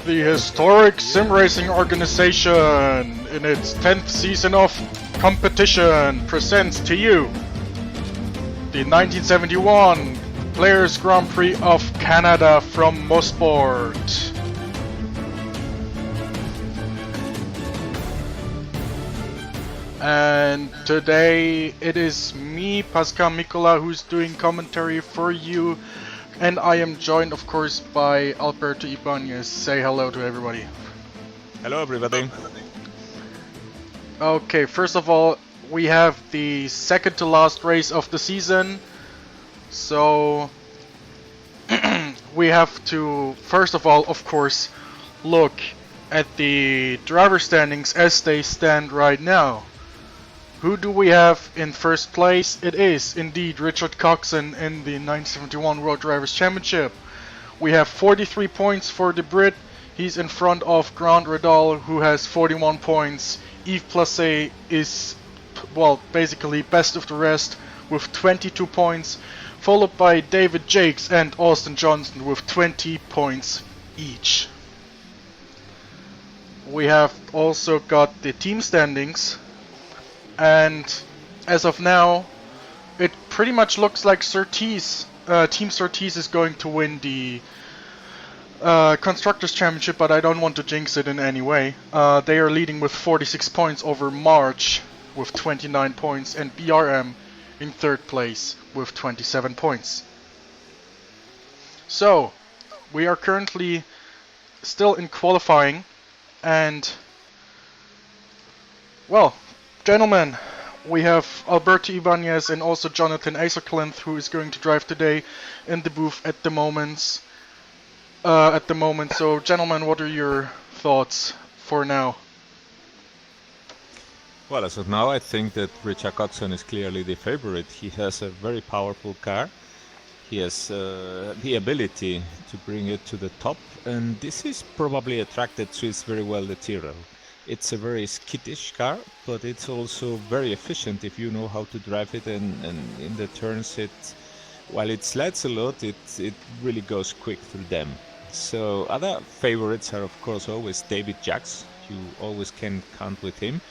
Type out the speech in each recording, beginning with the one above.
The historic sim racing organization, in its 10th season of competition, presents to you the 1971 Players Grand Prix of Canada from Mosport. And today it is me, Pascal Mikula, who's doing commentary for you. And I am joined, of course, by Alberto Ibañez. Say hello to everybody. Hello, everybody. Okay, first of all, we have the second to last race of the season. So, we have to, first of all, of course, look at the driver standings as they stand right now. Who do we have in first place? It is indeed Richard Coxon in the 1971 World Drivers' Championship. We have 43 points for the Brit. He's in front of Grant Riddell, who has 41 points. Yves Placé is, well, basically best of the rest with 22 points, followed by David Jakes and Austin Johnson with 20 points each. We have also got the team standings. And as of now, it pretty much looks like Team Surtees is going to win the Constructors' Championship, but I don't want to jinx it in any way. They are leading with 46 points over March with 29 points, and BRM in third place with 27 points. So, we are currently still in qualifying, and, well, gentlemen, we have Alberto Ibañez and also Jonathan Acerclinth, who is going to drive today in the booth at the moment. So, gentlemen, what are your thoughts for now? Well, as of now, I think that Richard Coxon is clearly the favorite. He has a very powerful car. He has the ability to bring it to the top, and this is probably a track that suits very well the Tyrrell. It's a very skittish car, but it's also very efficient if you know how to drive it, and in the turns, while it slides a lot, it really goes quick through them. So other favorites are, of course, always David Jakes. You always can count with him.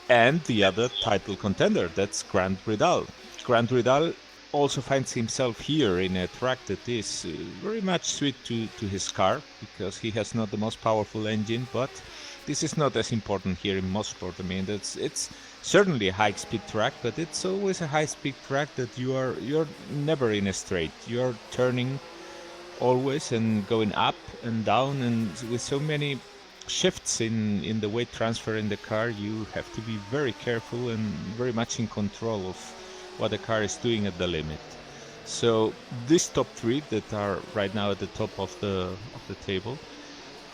And the other title contender, that's Grant Riddell. Grant Riddell also finds himself here in a track that is very much sweet to his car, because he has not the most powerful engine, but this is not as important here in Mosport. I mean, it's certainly a high-speed track, but it's always a high-speed track that you're never in a straight. You're turning always and going up and down, and with so many shifts in the weight transfer in the car, you have to be very careful and very much in control of what the car is doing at the limit. So these top three that are right now at the top of the table,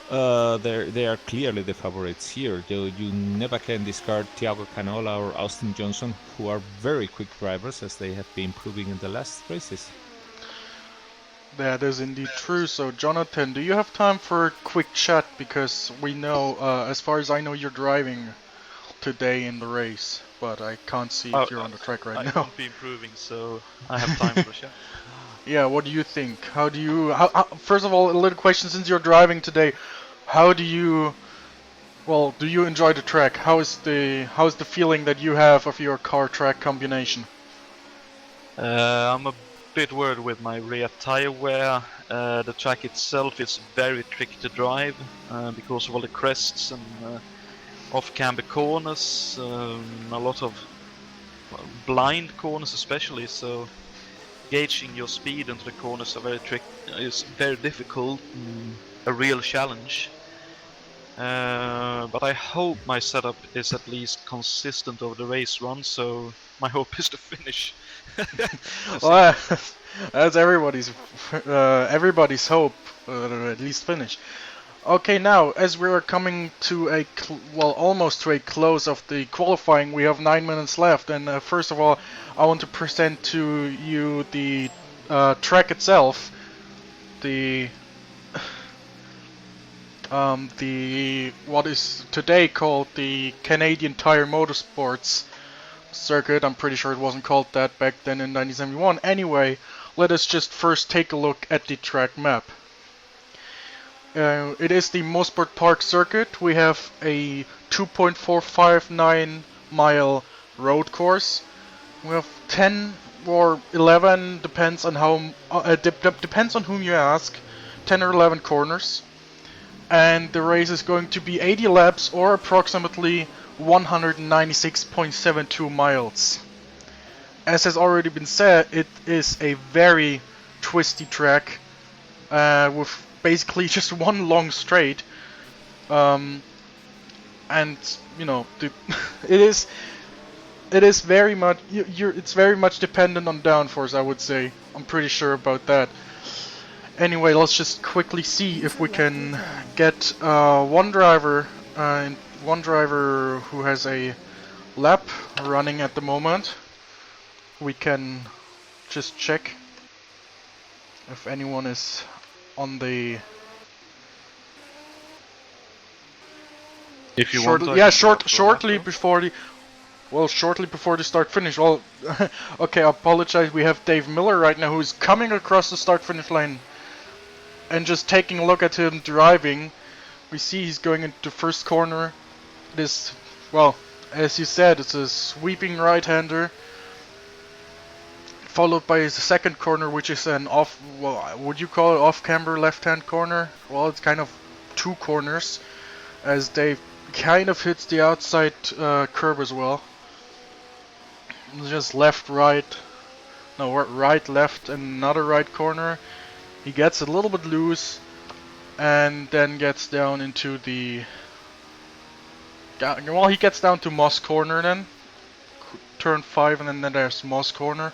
they are clearly the favorites here, though you never can discard Thiago Canola or Austin Johnson, who are very quick drivers, as they have been proving in the last races. That is indeed true. So, Jonathan, do you have time for a quick chat? Because we know, as far as I know, you're driving today in the race, but I can't see if you're on the track right now. I won't be improving, so I have time for a chat. Yeah, what do you think? How do you... first of all, a little question, since you're driving today, how do you... Well, do you enjoy the track? How's the feeling that you have of your car-track combination? I'm a bit worried with my rear tire wear. The track itself is very tricky to drive because of all the crests and off-camber corners, a lot of blind corners especially, so gauging your speed into the corners is very difficult, a real challenge. But I hope my setup is at least consistent over the race run, so my hope is to finish. Well, that's everybody's hope, at least finish. Okay, now, as we are coming to almost to a close of the qualifying, we have 9 minutes left, and first of all, I want to present to you the track itself, what is today called the Canadian Tire Motorsports circuit. I'm pretty sure it wasn't called that back then in 1971. Anyway, let us just first take a look at the track map. It is the Mosport Park circuit. We have a 2.459 mile road course. We have 10 or 11, depends on how depends on whom you ask. 10 or 11 corners, and the race is going to be 80 laps or approximately 196.72 miles. As has already been said, it is a very twisty track with basically just one long straight. And you know, it is very much it's very much dependent on downforce, I would say. I'm pretty sure about that. Anyway, let's just quickly see if we can get one driver who has a lap running at the moment. We can just check if anyone is on the If you want, shortly before the start finish. Well, okay, I apologize. We have Dave Miller right now who's coming across the start finish line, and just taking a look at him driving, we see he's going into the first corner. It is, well, as you said, it's a sweeping right-hander, followed by his second corner, which is an off, well, would you call it off-camber left-hand corner? Well, it's kind of two corners, as Dave kind of hits the outside curb as well. Just left, right, no, right, left, and another right corner. He gets a little bit loose, and then gets down into the... Well, he gets down to Moss Corner then. Turn 5, and then there's Moss Corner.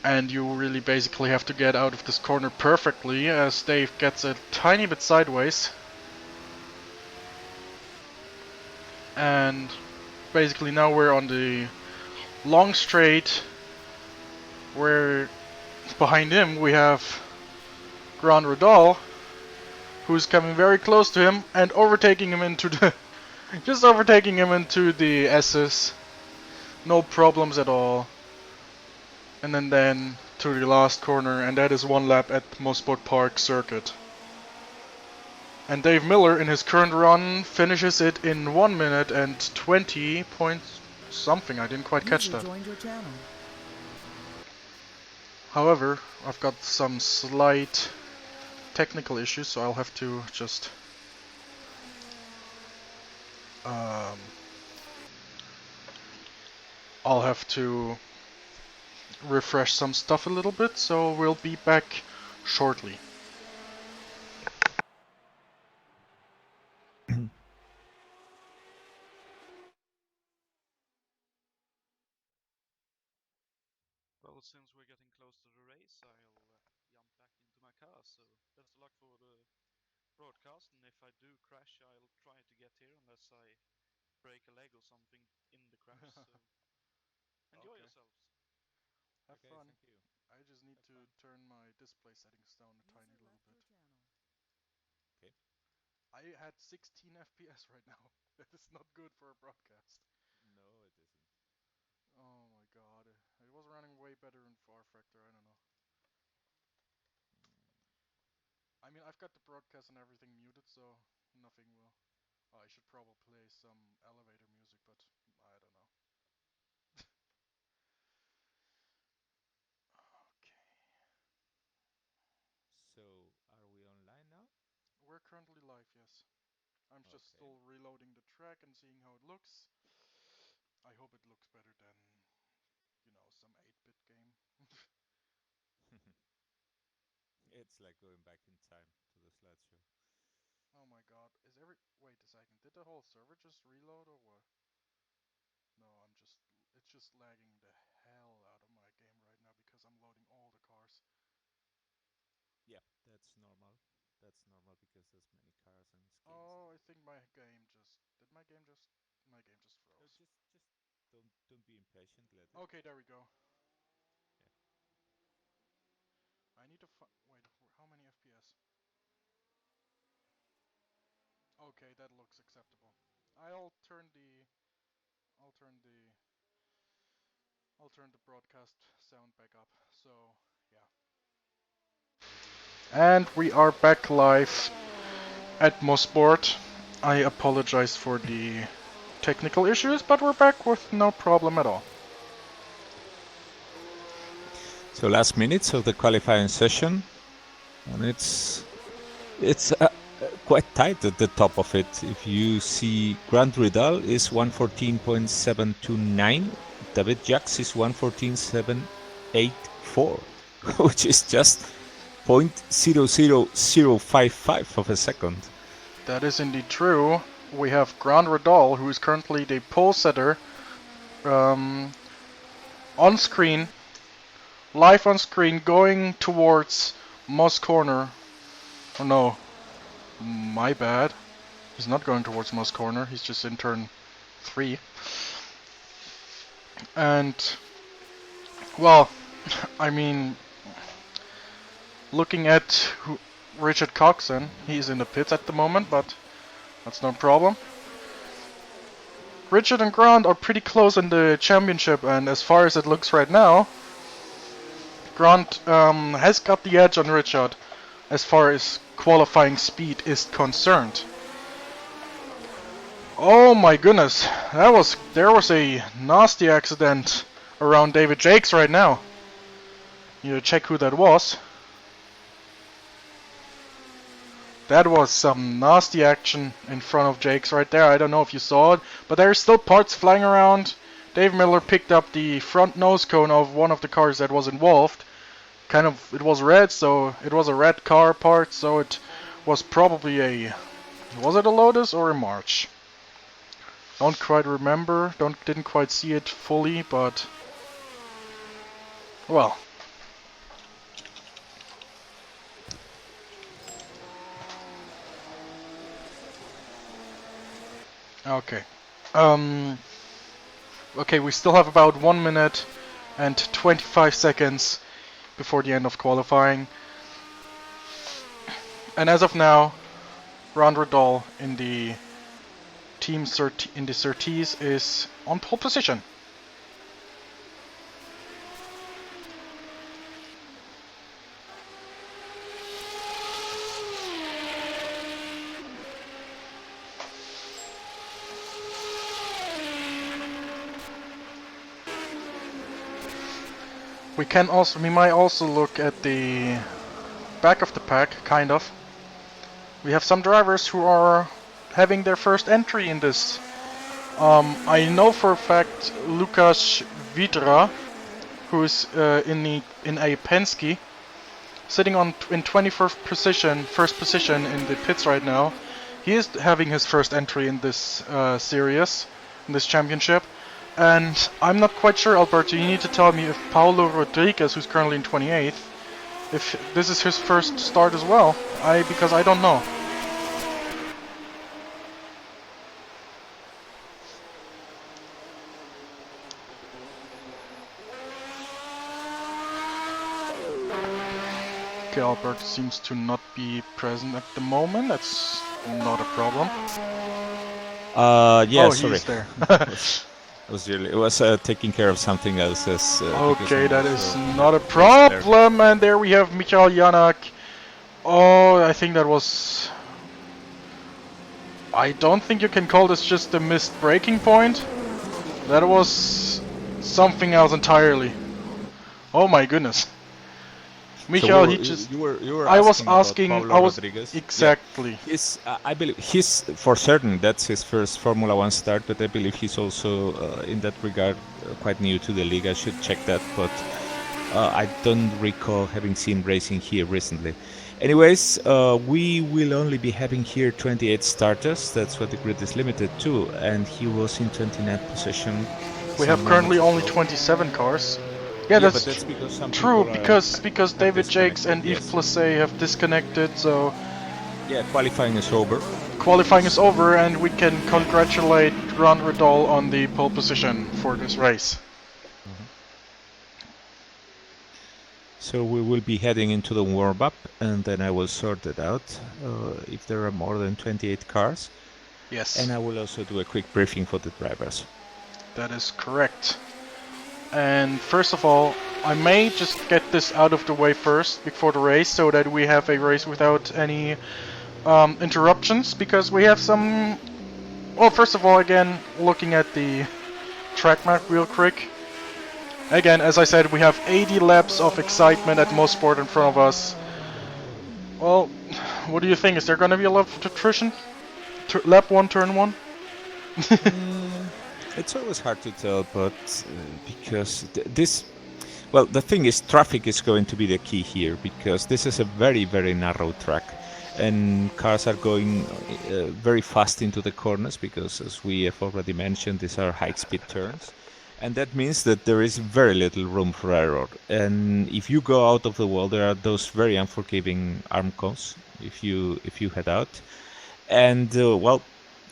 And you really basically have to get out of this corner perfectly, as Dave gets a tiny bit sideways. And basically now we're on the long straight, where behind him we have Grand Rodal, who's coming very close to him and overtaking him into the just overtaking him into the S's. No problems at all. And then to the last corner, and that is one lap at Mosport Park circuit. And Dave Miller in his current run finishes it in 1 minute and 20 points something. I didn't quite catch that. However, I've got some slight technical issues, so I'll have to just I'll have to refresh some stuff a little bit, so we'll be back shortly. Well, since we're getting close to the race, I'll jump back into my car. So best of luck for the broadcast. And if I do crash, I'll try to get here unless I break a leg or something in the crash. So enjoy Okay. yourselves. Have Okay, fun. thank you. I just need Have to fun. turn my display settings down a tiny little bit. Okay. I had 16 FPS right now. That is not good for a broadcast. No, it isn't. Oh my god. It was running way better in Far Factor, I don't know. I mean, I've got the broadcast and everything muted, so nothing will... Oh, I should probably play some elevator music, but I don't know. Okay. So, are we online now? We're currently live, yes. I'm just Okay. still reloading the track and seeing how it looks. I hope it looks better than, you know, some 8-bit game. It's like going back in time to the slideshow. Oh my god, is every... Wait a second, did the whole server just reload or what? No, it's just lagging the hell out of my game right now because I'm loading all the cars. Yeah, that's normal. That's normal because there's many cars and skins and Oh, I think my game just... Did my game just... My game just no, froze. just don't be impatient, let it. Okay, there we go. Yeah. I need to wait, how many FPS? Okay, that looks acceptable. I'll turn the... I'll turn the... I'll turn the broadcast sound back up, so yeah. And we are back live at Mosport. I apologize for the technical issues, but we're back with no problem at all. So last minutes of the qualifying session, and it's quite tight at the top of it. If you see, Grand Ridal is 114.729, David Jacques is 114.784, which is just 0.00055 of a second. That is indeed true. We have Grand Ridal, who is currently the pole setter, on screen, live on screen, going towards Moss Corner. Oh no, my bad. He's not going towards Moss Corner, he's just in turn 3. And, well, I mean, looking at Richard Coxon, he's in the pits at the moment, but that's no problem. Richard and Grant are pretty close in the championship, and as far as it looks right now, Grant has got the edge on Richard as far as qualifying speed is concerned. Oh my goodness, there was a nasty accident around David Jakes right now. You need to check who that was. That was some nasty action in front of Jakes right there. I don't know if you saw it, but there's still parts flying around. Dave Miller picked up the front nose cone of one of the cars that was involved. It was red, so it was a red car part, so it was probably was it a Lotus or a March? Don't quite remember, didn't quite see it fully, but well. Okay. Okay, we still have about 1 minute and 25 seconds before the end of qualifying. And as of now, Grand Ridal in the Surtees is on pole position. We might also look at the back of the pack, kind of. We have some drivers who are having their first entry in this. I know for a fact Lukas Vidra, who is in a Penske, sitting in 21st position, first position in the pits right now. He is having his first entry in this series, in this championship. And I'm not quite sure, Alberto, you need to tell me if Paulo Rodriguez, who's currently in 28th, if this is his first start as well, because I don't know. Okay, Alberto seems to not be present at the moment, that's not a problem. Yeah, oh, sorry. He's there. It was taking care of something else. Okay, that is not a problem. And there we have Michael Janak. Oh, I think that was... I don't think you can call this just a missed braking point. That was something else entirely. Oh my goodness. Michael, I was asking. Rodriguez. Exactly. Yeah. I believe he's for certain that's his first Formula One start, but I believe he's also in that regard quite new to the league. I should check that, but I don't recall having seen racing here recently. Anyways, we will only be having here 28 starters. That's what the grid is limited to, and he was in 29th position. We have currently only 27 cars. Yeah, that's because true, because David Jakes and Yves Plesset have disconnected, so... Yeah, qualifying is over. Qualifying is over, and we can congratulate Grand Ridal on the pole position for this race. So we will be heading into the warm-up, and then I will sort it out if there are more than 28 cars. Yes. And I will also do a quick briefing for the drivers. That is correct. And first of all, I may just get this out of the way first before the race, so that we have a race without any interruptions, because we have some... Well, first of all, again, looking at the track map real quick. Again, as I said, we have 80 laps of excitement at Mosport in front of us. Well, what do you think? Is there going to be a lot of attrition? Lap 1, turn 1? It's always hard to tell, but because this... Well, the thing is, traffic is going to be the key here, because this is a very, very narrow track. And cars are going very fast into the corners, because, as we have already mentioned, these are high-speed turns. And that means that there is very little room for error. And if you go out of the wall, there are those very unforgiving arm cones if you head out. And, well,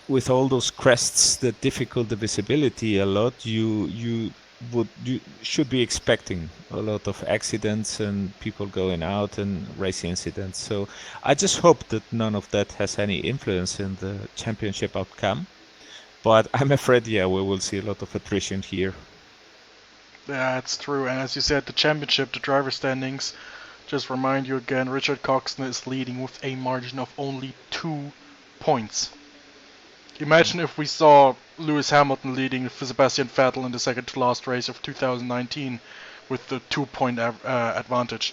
with all those crests that difficult the visibility a lot, you should be expecting a lot of accidents and people going out and race incidents. So I just hope that none of that has any influence in the championship outcome. But I'm afraid, yeah, we will see a lot of attrition here. Yeah, it's true. And as you said, the championship, the driver standings, just remind you again, Richard Coxon is leading with a margin of only 2 points. Imagine if we saw Lewis Hamilton leading Sebastian Vettel in the second to last race of 2019 with the 2-point advantage.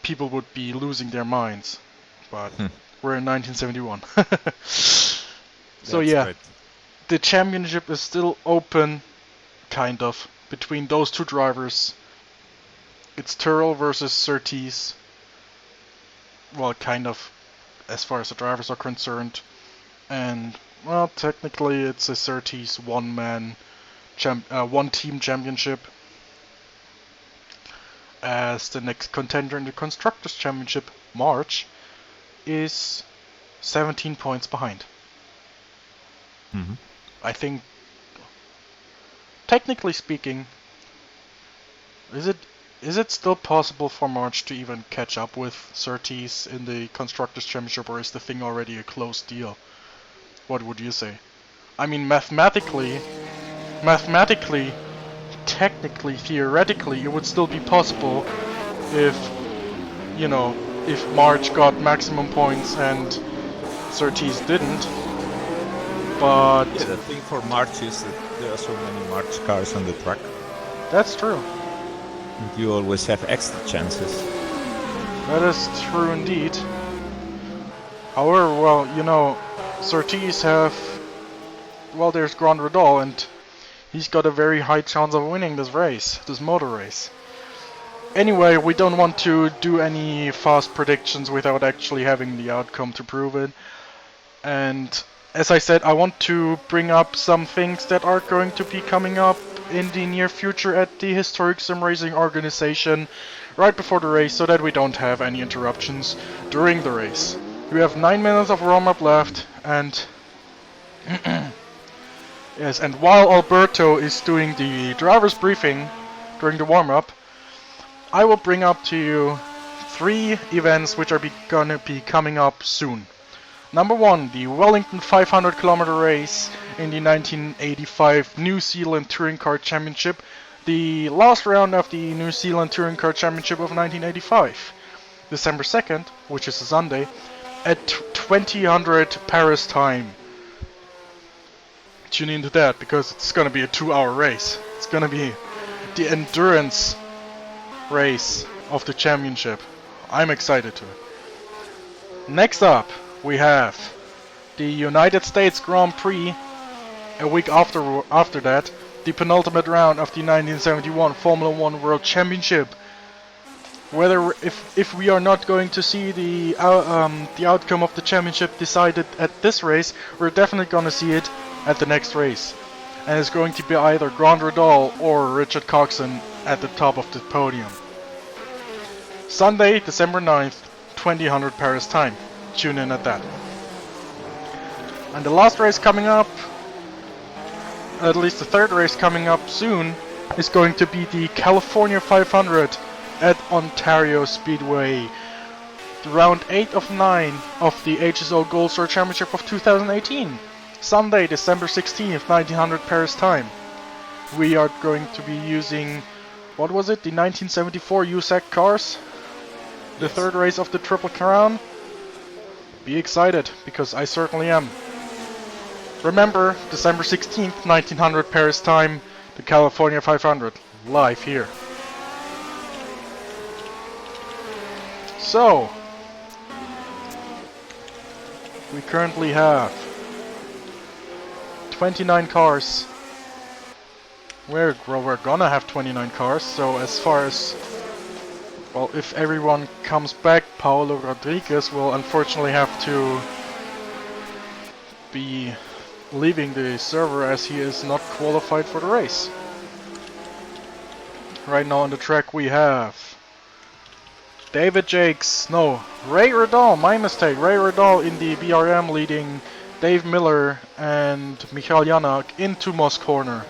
People would be losing their minds. But we're in 1971. So yeah, right. The championship is still open, kind of, between those two drivers. It's Tyrrell versus Surtees. Well, kind of, as far as the drivers are concerned. And, well, technically it's a Surtees one-team championship. As the next contender in the Constructors' Championship, March, is 17 points behind. Mm-hmm. I think, technically speaking, is it still possible for March to even catch up with Surtees in the Constructors' Championship, or is the thing already a closed deal? What would you say? I mean, mathematically, technically, theoretically, it would still be possible if, you know, if March got maximum points and Surtees didn't. But yeah, the thing for March is that there are so many March cars on the track. That's true. And you always have extra chances. That is true indeed. However, well, you know, Surtees have... Well, there's Grand Redal, and he's got a very high chance of winning this race, this motor race. Anyway, we don't want to do any fast predictions without actually having the outcome to prove it. And as I said, I want to bring up some things that are going to be coming up in the near future at the Historic Sim Racing organization right before the race, so that we don't have any interruptions during the race. We have 9 minutes of warm-up left, and yes, and while Alberto is doing the driver's briefing during the warm-up, I will bring up to you 3 events which are gonna be coming up soon. Number 1, the Wellington 500 km race in the 1985 New Zealand Touring Car Championship, the last round of the New Zealand Touring Car Championship of 1985. December 2nd, which is a Sunday, at 2000 Paris time. Tune into that, because it's gonna be a 2-hour race. It's gonna be the endurance race of the championship. I'm excited to it. Next up, we have the United States Grand Prix. A week after that, the penultimate round of the 1971 Formula 1 World Championship. Whether if we are not going to see the outcome of the championship decided at this race, we're definitely going to see it at the next race. And it's going to be either Grand Redal or Richard Coxon at the top of the podium. Sunday, December 9th, 2000 Paris time. Tune in at that. And the last race coming up, at least the third race coming up soon, is going to be the California 500 at Ontario Speedway. The round 8 of 9 of the HSO Gold Star Championship of 2018. Sunday, December 16th, 1900 Paris time. We are going to be using what was it? The 1974 USAC cars? The Yes. third race of the Triple Crown? Be excited, because I certainly am. Remember, December 16th, 1900 Paris time, the California 500, live here. So, we currently have 29 cars. We're gonna have 29 cars, so as far as, well, if everyone comes back, Paulo Rodriguez will unfortunately have to be leaving the server as he is not qualified for the race. Right now on the track we have Ray Redal, my mistake, Ray Redal in the BRM leading Dave Miller and Michael Janak into Moss Corner.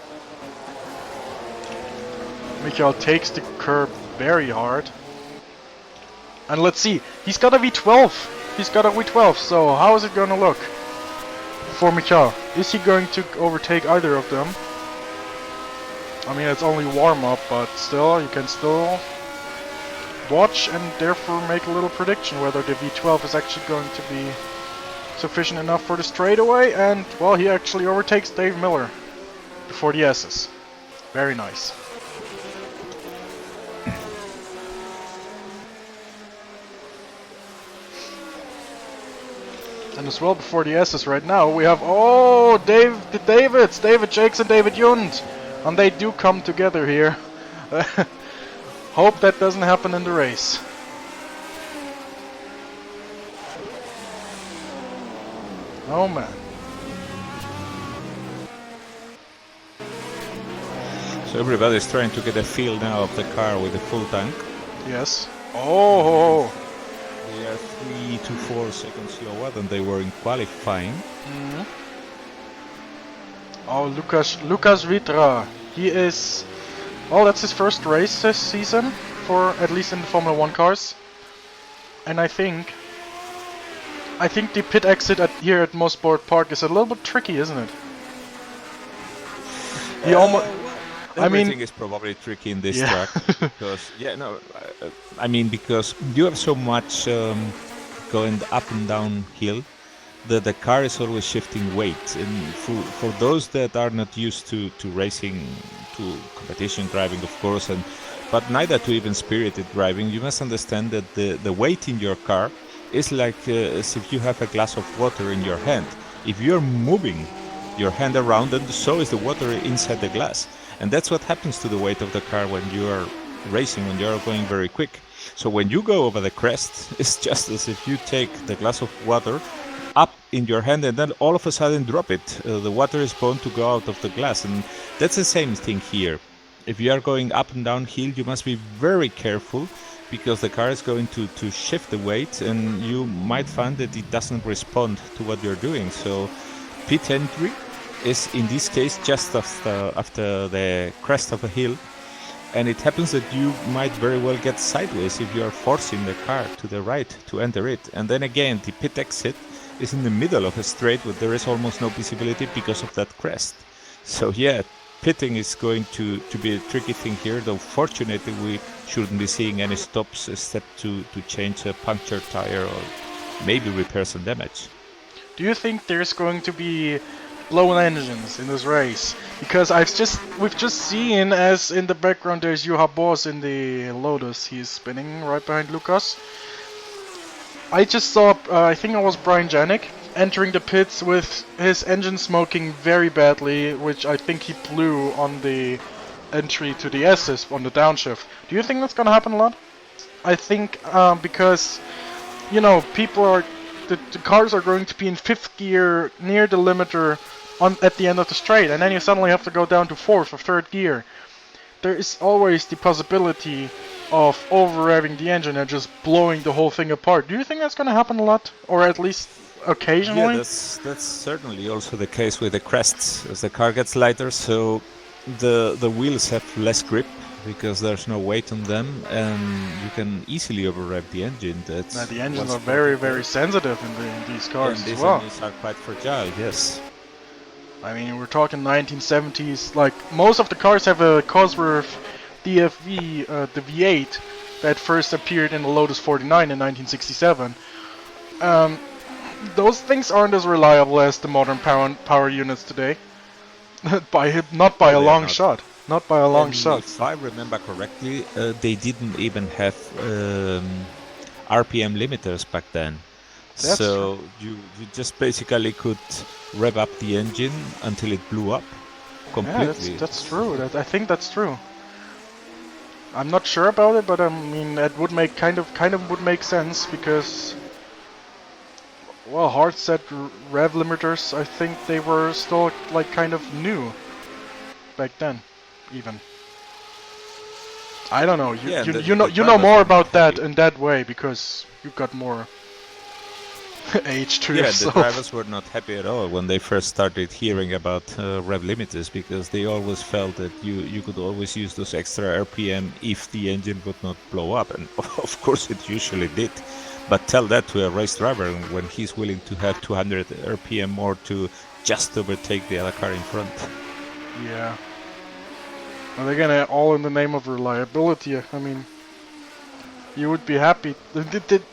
Michael takes the curb very hard. And let's see, he's got a V12. He's got a V12, so how is it gonna look for Michael? Is he going to overtake either of them? I mean, it's only warm-up, but still, you can still watch and therefore make a little prediction whether the V12 is actually going to be sufficient enough for the straightaway. And, well, he actually overtakes Dave Miller before the S's. Very nice. And as well, before the S's right now, we have, David Jakes and David Yund. And they do come together here. Hope that doesn't happen in the race. Oh man. So everybody's trying to get a feel now of the car with the full tank. Yes. Oh. They are 3 to 4 seconds slower than they were in qualifying. Mm-hmm. Oh, Lucas Vitra. He is... Well, that's his first race this season, for at least in the Formula 1 cars. And I think the pit exit here at Mosport Park is a little bit tricky, isn't it? He almost... Everything is probably tricky in this track because because you have so much going up and down hill that the car is always shifting weight, and for those that are not used to racing, to competition driving, of course, but neither to even spirited driving, you must understand that the weight in your car is like as if you have a glass of water in your hand. If you're moving your hand around, and so is the water inside the glass. And that's what happens to the weight of the car when you are racing, when you are going very quick. So when you go over the crest, it's just as if you take the glass of water up in your hand and then all of a sudden drop it. The water is bound to go out of the glass. And that's the same thing here. If you are going up and down hill, you must be very careful because the car is going to shift the weight and you might find that it doesn't respond to what you're doing. So pit entry is in this case just after the crest of a hill, and it happens that you might very well get sideways if you are forcing the car to the right to enter it. And then again, the pit exit is in the middle of a straight where there is almost no visibility because of that crest. So yeah, pitting is going to be a tricky thing here, though fortunately we shouldn't be seeing any stops except to change a punctured tire or maybe repair some damage. Do you think there's going to be blown engines in this race? Because we've just seen, as in the background there's Juha Boss in the Lotus. He's spinning right behind Lucas. I just saw, I think it was Brian Janik entering the pits with his engine smoking very badly, which I think he blew on the entry to the S's on the downshift. Do you think that's gonna happen a lot? I think because, you know, the cars are going to be in 5th gear near the limiter at the end of the straight, and then you suddenly have to go down to 4th or 3rd gear. There is always the possibility of over-revving the engine and just blowing the whole thing apart. Do you think that's going to happen a lot, or at least occasionally? Yeah, that's certainly also the case with the crests. As the car gets lighter, so the wheels have less grip because there's no weight on them, and you can easily over-rev the engine. The engines are very, very sensitive in these cars and as well. These engines are quite fragile, yes. I mean, we're talking 1970s. Like, most of the cars have a Cosworth DFV, the V8 that first appeared in the Lotus 49 in 1967. Those things aren't as reliable as the modern power units today. Not by No, a they are long not. shot. Not by a long And shot. if I remember correctly, they didn't even have RPM limiters back then. That's So you just basically could rev up the engine until it blew up Yeah, completely. that's true. I think that's true. I'm not sure about it, but I mean that would make kind of would make sense because, well, hard set rev limiters. I think they were still like kind of new back then, even. I don't know. Yeah, and You know the drivers more were about that happy. in that way because you've got more age to Yeah, the yourself. drivers were not happy at all when they first started hearing about rev limiters, because they always felt that you could always use those extra RPM if the engine would not blow up, and of course it usually did. But tell that to a race driver when he's willing to have 200 RPM more to just overtake the other car in front. Yeah. And again, all in the name of reliability. I mean, you would be happy.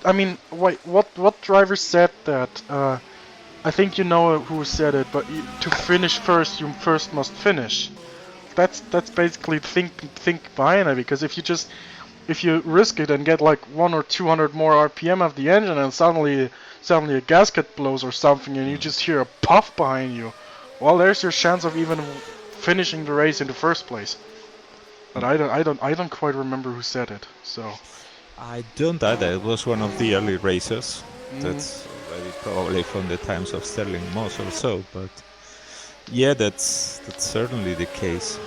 I mean, wait, what driver said that? I think you know who said it, but to finish first, you first must finish. That's basically think behind it, because if you risk it and get like 100 or 200 more RPM of the engine, and suddenly a gasket blows or something, and you just hear a puff behind you, well, there's your chance of even finishing the race in the first place. But I don't quite remember who said it. So I don't either. It was one of the early racers. Mm. That's already probably from the times of Sterling Moss or so, but yeah, that's certainly the case.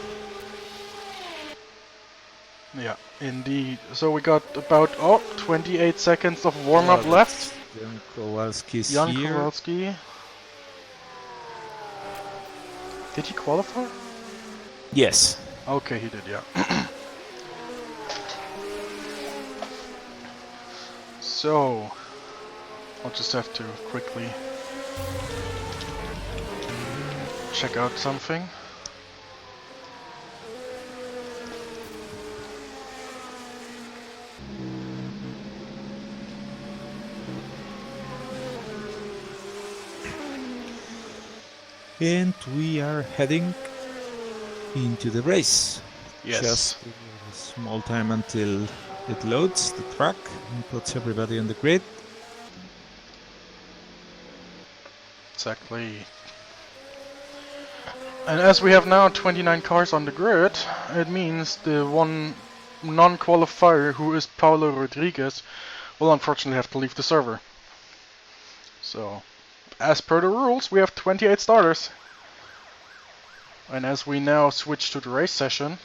yeah, indeed. So we got about 28 seconds of warm-up left. Jan Kowalski's Jan here. Kowalski. Did he qualify? Yes. Okay, he did, yeah. So, I'll just have to quickly check out something. And we are heading into the race. Yes. Just a small time until it loads the track and puts everybody on the grid. Exactly. And as we have now 29 cars on the grid, it means the one non-qualifier, who is Paulo Rodriguez, will unfortunately have to leave the server. So, as per the rules, we have 28 starters. And as we now switch to the race session,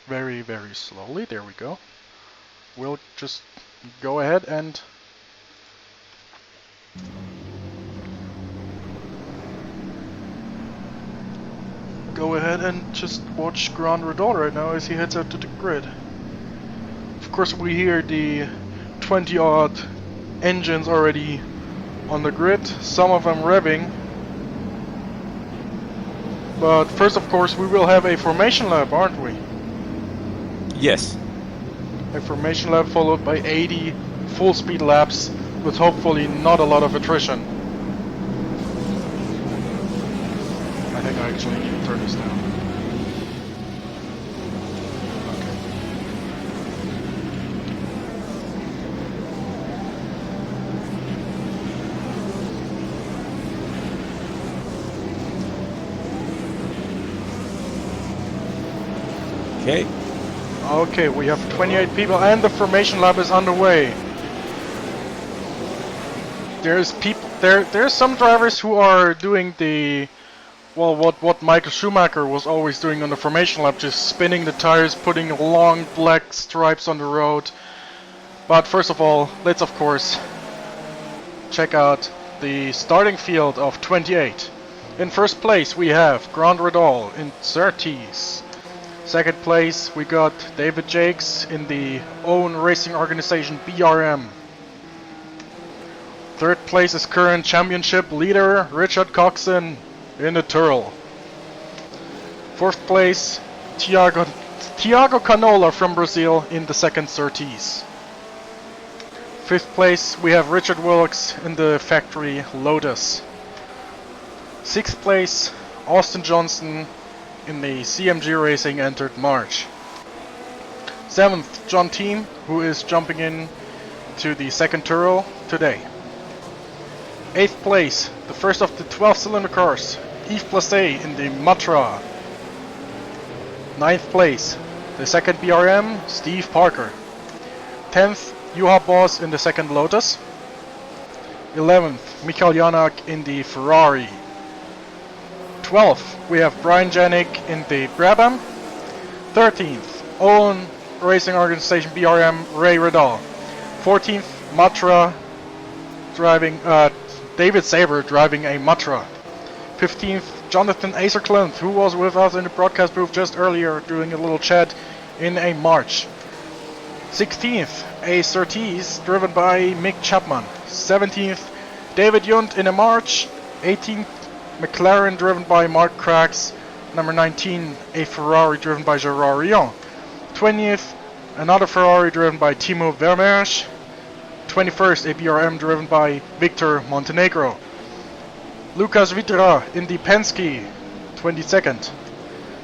very, very slowly, there we go, we'll just go ahead and just watch Grand Redol right now as he heads out to the grid. Of course, we hear the 20-odd engines already on the grid, some of them revving. But first, of course, we will have a formation lap, aren't we? Yes. A formation lap followed by 80 full-speed laps with hopefully not a lot of attrition. I think I actually need to turn this down. Okay. Okay, we have 28 people and the formation lap is underway. There's some drivers who are doing the, well, what Michael Schumacher was always doing on the formation lap, just spinning the tires, putting long black stripes on the road. But first of all, let's of course check out the starting field of 28. In first place we have Grand Redol in 30s. Second place we got David Jakes in the own racing organization BRM. Third place is current championship leader Richard Coxon in the Tyrrell. Fourth place Thiago Thiago Canola from Brazil in the second Surtees. 5th place, we have Richard Wilkes in the factory Lotus. 6th place, Austin Johnson in the CMG Racing entered March. 7th, John Team, who is jumping in to the second Turo today. 8th place, the first of the 12 cylinder cars, Yves Placé in the Matra. 9th place, the second BRM, Steve Parker. 10th, Juha Boss in the second Lotus. 11th, Michael Janak in the Ferrari. 12th, we have Brian Janik in the Brabham. 13th, Owen Racing Organization BRM, Ray Riddell. 14th, Matra driving, David Saber driving a Matra. 15th, Jonathan Acer Clint, who was with us in the broadcast booth just earlier doing a little chat in a March. 16th, a Surtees driven by Mick Chapman. 17th, David Yunt in a March. 18th, McLaren driven by Mark Krax. Number 19, a Ferrari driven by Gerard Rion. 20th, another Ferrari driven by Timo Vermeersch. 21st, a BRM driven by Victor Montenegro. Lucas Vitra in the Penske, 22nd.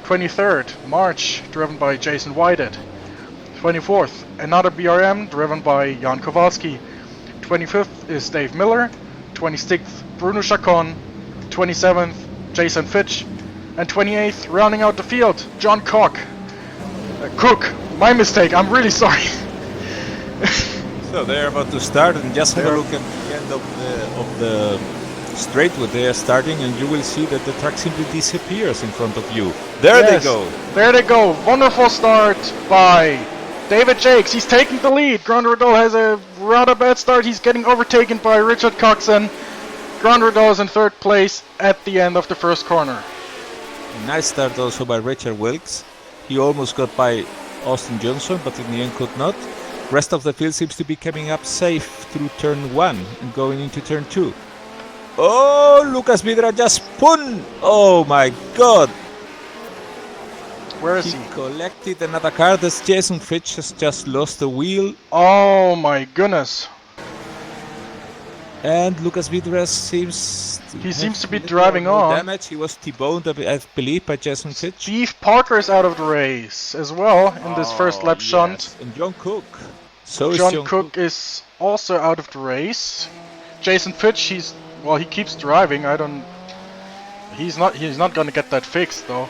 23rd, March, driven by Jason Whitehead. 24th, another BRM driven by Jan Kowalski. 25th is Dave Miller. 26th, Bruno Chacon. 27th, Jason Fitch. And 28th, rounding out the field, John Cook. My mistake, I'm really sorry. So they're about to start, and just have a look at the end of the straight where they are starting, and you will see that the track simply disappears in front of you. There they go. There they go. Wonderful start by David Jakes. He's taking the lead. Grand Riddle has a rather bad start. He's getting overtaken by Richard Coxon. Grand Riddle is in 3rd place at the end of the first corner. Nice start also by Richard Wilkes. He almost got by Austin Johnson, but in the end could not. Rest of the field seems to be coming up safe through turn 1 and going into turn 2. Oh, Lucas Vidra just spun! Oh my god! Where is he? He collected another car. This Jason Fitch has just lost the wheel. Oh my goodness. And Lucas Vidra seems to be driving on. Damage. He was T-boned, I believe, by Jason Fitch. Steve Parker is out of the race as well in this first lap shunt. And John Cook. John Cook is also out of the race. Jason Fitch, he keeps driving. He's not gonna get that fixed though.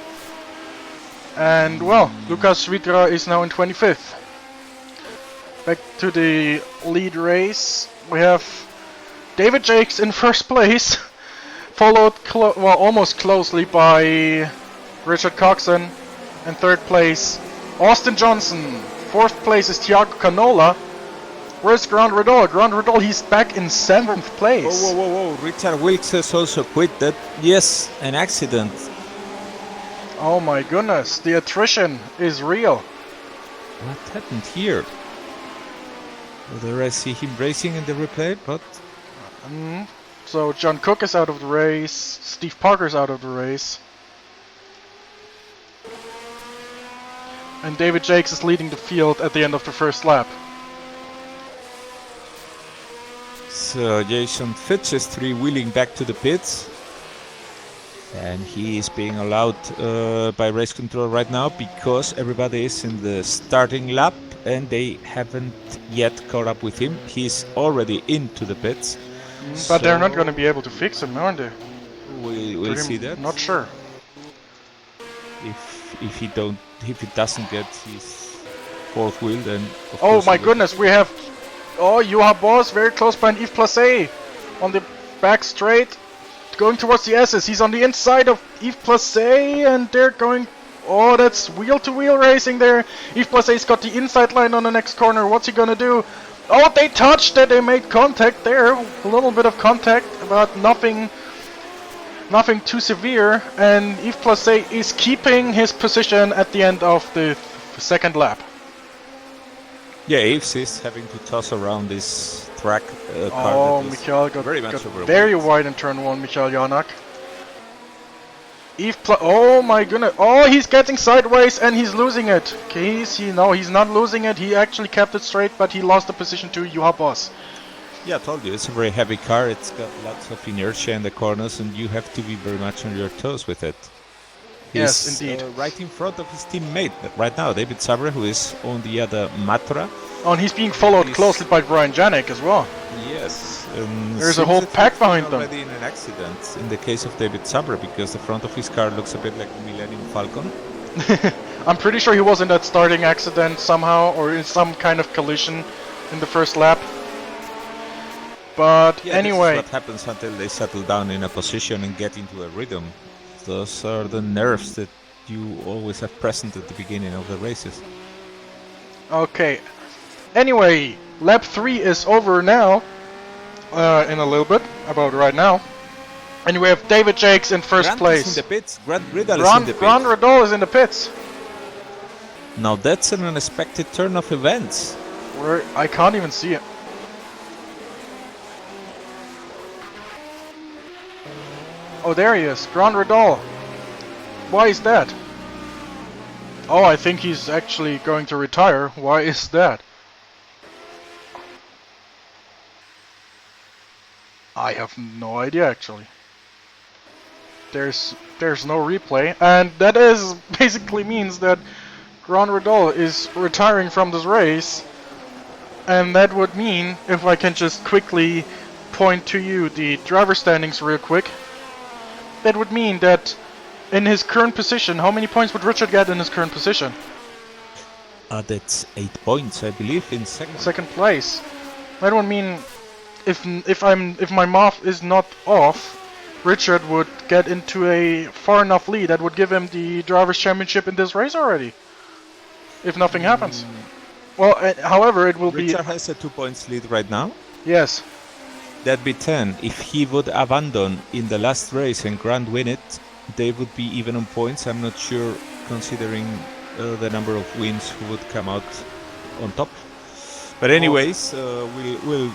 And well, Lucas Vitra is now in 25th. Back to the lead race. We have David Jakes in 1st place, followed almost closely by Richard Coxon. In 3rd place, Austin Johnson. 4th place is Thiago Canola. Where's Grand Riddle? Grand Riddle, he's back in 7th place. Whoa. Richard Wilkes has also quit that. Yes, an accident. Oh my goodness, the attrition is real. What happened here? There I see him racing in the replay, but... So John Cook is out of the race, Steve Parker's out of the race. And David Jakes is leading the field at the end of the first lap. So Jason Fitch is three-wheeling back to the pits. And he is being allowed by race control right now because everybody is in the starting lap and they haven't yet caught up with him. He's already into the pits. But they're not going to be able to fix him, aren't they? We'll see that. Not sure. If he doesn't get his fourth wheel, then oh my goodness, we have Juha Boss very close by Yves Placé on the back straight, going towards the S's. He's on the inside of Yves Placé, and they're going. Oh, that's wheel-to-wheel racing there. Yves Placé's got the inside line on the next corner. What's he gonna do? Oh, they touched it. They made contact there. A little bit of contact, but nothing too severe. And Yves Placé is keeping his position at the end of the second lap. Yeah, Yves is having to toss around this track. Michael got very wide in turn 1, Michael Janak. Oh my goodness. Oh, he's getting sideways and he's losing it. Okay, no, he's not losing it. He actually kept it straight, but he lost the position to Juha Boss. Yeah, I told you, it's a very heavy car. It's got lots of inertia in the corners, and you have to be very much on your toes with it. Yes, He's, indeed. right in front of his teammate right now, David Sabre, who is on the other Matra. Oh, and he's being followed closely by Brian Janik as well. Yes. There's a whole pack behind them. Already in an accident in the case of David Sabre, because the front of his car looks a bit like the Millennium Falcon. I'm pretty sure he was in that starting accident somehow, or in some kind of collision in the first lap. But yeah, anyway, this is what happens until they settle down in a position and get into a rhythm. Those are the nerves that you always have present at the beginning of the races. okay. Anyway, lap 3 is over now. In a little bit, about right now. And we have David Jakes in first place. Is in the pits. Grant Riddle is in the pits. Grant Riddle is in the pits. Now that's an unexpected turn of events. Where I can't even see it. Oh, there he is, Grant Riddle. Why is that? Oh, I think he's actually going to retire. Why is that? I have no idea actually. There's no replay, and that is basically means that Grant Riddle is retiring from this race, and that would mean, if I can just quickly point to you the driver standings real quick, that would mean that in his current position, how many points would Richard get in his current position? That's 8 points, I believe, in second. Second place. That would mean, if my math is not off, Richard would get into a far enough lead that would give him the Drivers' Championship in this race already. If nothing happens. Well, however, it will Richard has a 2 points lead right now. Yes. That'd be 10. If he would abandon in the last race and Grant win it, they would be even on points. I'm not sure, considering the number of wins, who would come out on top. But anyways, we'll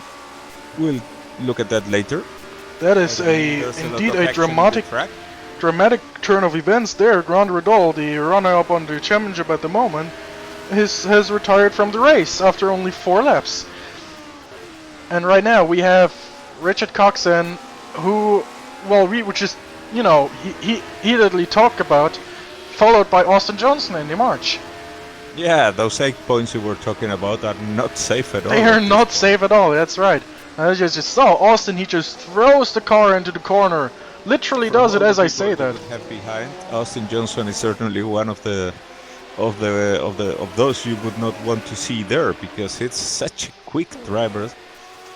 look at that later. That is indeed a dramatic turn of events there. Grant Riddle, the runner-up on the championship at the moment, has retired from the race after only 4 laps. And right now we have Richard Coxon, who, well, we just, you know, he heatedly talked about, followed by Austin Johnson in the March. Yeah, those 8 points we were talking about are not safe at all. They are not safe at all, that's right. I just saw Austin, he just throws the car into the corner. Literally does it as I say that. Have behind. Austin Johnson is certainly one of those you would not want to see there, because it's such a quick driver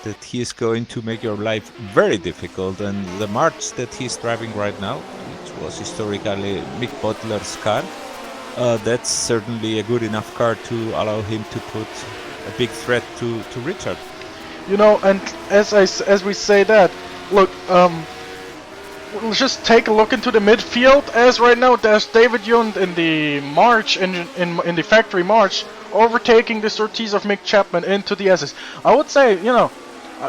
that he is going to make your life very difficult. And the March that he's driving right now, which was historically Mick Butler's car, that's certainly a good enough car to allow him to put a big threat to Richard. You know, and as we say that, look, let's just take a look into the midfield. As right now, there's David Yund in the March, in the factory March, overtaking the sorties of Mick Chapman into the SS. I would say, you know,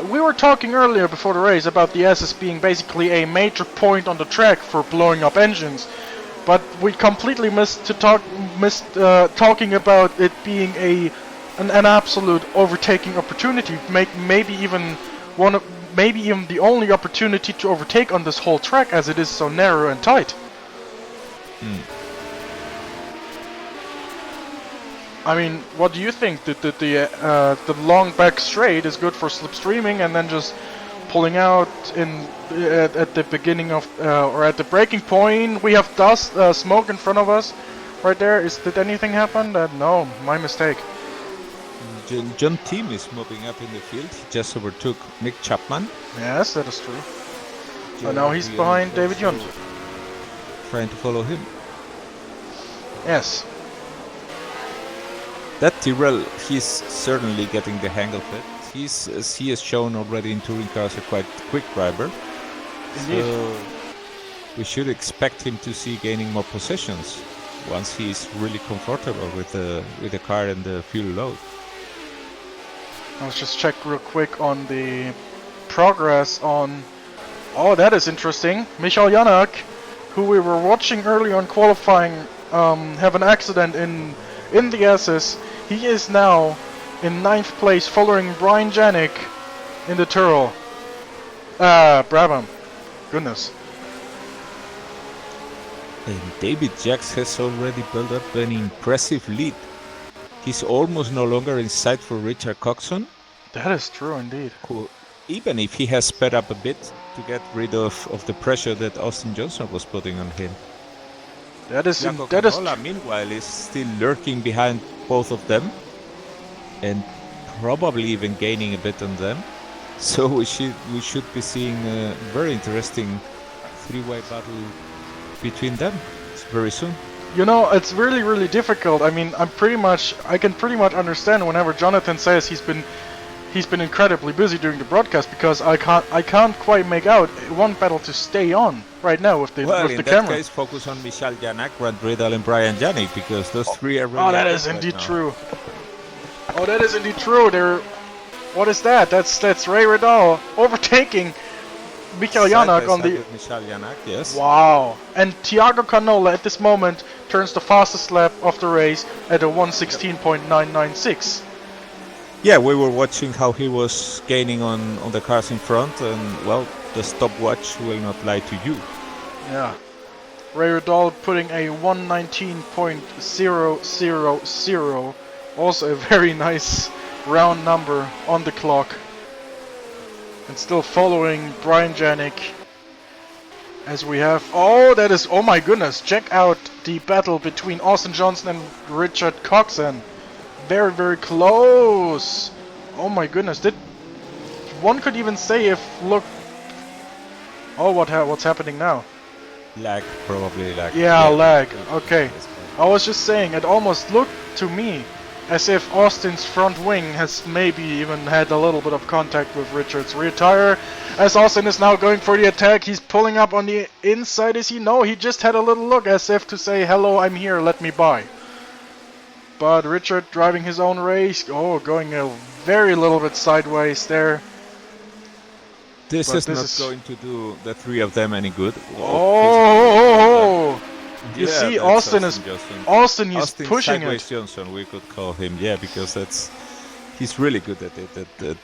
we were talking earlier before the race about the SS being basically a major point on the track for blowing up engines, but we completely missed talking about it being an absolute overtaking opportunity, maybe even the only opportunity to overtake on this whole track, as it is so narrow and tight. I mean, what do you think? That the long back straight is good for slipstreaming and then just pulling out at the beginning of or at the braking point? We have dust, smoke in front of us, right there. Did anything happen? No, my mistake. John Team is moving up in the field. He just overtook Mick Chapman. Yes, that is true. And now he's behind David Yund. Trying to follow him. Yes. That Tyrrell, he's certainly getting the hang of it. As he has shown already in touring cars, a quite quick driver. Indeed. So we should expect him to see gaining more positions once he's really comfortable with the car and the fuel load. Let's just check real quick on the progress on... Oh, that is interesting. Michael Janak who we were watching early on qualifying have an accident in the SS. He is now in 9th place, following Brian Janik in the Tyrrell. Brabham. Goodness. And David Jacks has already built up an impressive lead. He's almost no longer in sight for Richard Coxon, That is true indeed. who, even if he has sped up a bit to get rid of the pressure that Austin Johnson was putting on him. That is Jaco that is Canola, meanwhile, is still lurking behind both of them and probably even gaining a bit on them. So we should be seeing a very interesting three-way battle between them very soon. You know, it's really difficult. I mean, I can pretty much understand whenever Jonathan says he's been incredibly busy during the broadcast, because I can't quite make out one battle to stay on right now with the Well, with in the that camera. case, focus on Michal Janak, Grant Riddle, and Brian Janik, because those three are really Oh, that active is right indeed now. true. Oh, that is indeed true. What is that? That's Ray Riddle overtaking Michael Janak on the. Michal Janak, yes. Wow. And Thiago Canola at this moment turns the fastest lap of the race at a 1:16.996. Yeah, we were watching how he was gaining on the cars in front, and well, the stopwatch will not lie to you. Yeah. Ray Riddle putting a 1:19.000. Also a very nice round number on the clock. And still following Brian Janik. As we have... Oh, that is... Oh my goodness. Check out the battle between Austin Johnson and Richard Coxon. Very close. Oh my goodness. One could even say if... Look... Oh, what's happening now? Lag, probably lag. Yeah, lag. Okay. I was just saying, it almost looked to me as if Austin's front wing has maybe even had a little bit of contact with Richard's rear tire. As Austin is now going for the attack, he's pulling up on the inside. Is he? No, he just had a little look as if to say, hello, I'm here, let me by. But Richard driving his own race. Oh, going a very little bit sideways there. This But is this not is- going to do the three of them any good. Oh! You Yeah, see, that's Austin is Johnson. Austin is Austin pushing Sideways it. Johnson, we could call him, yeah, because he's really good at it, at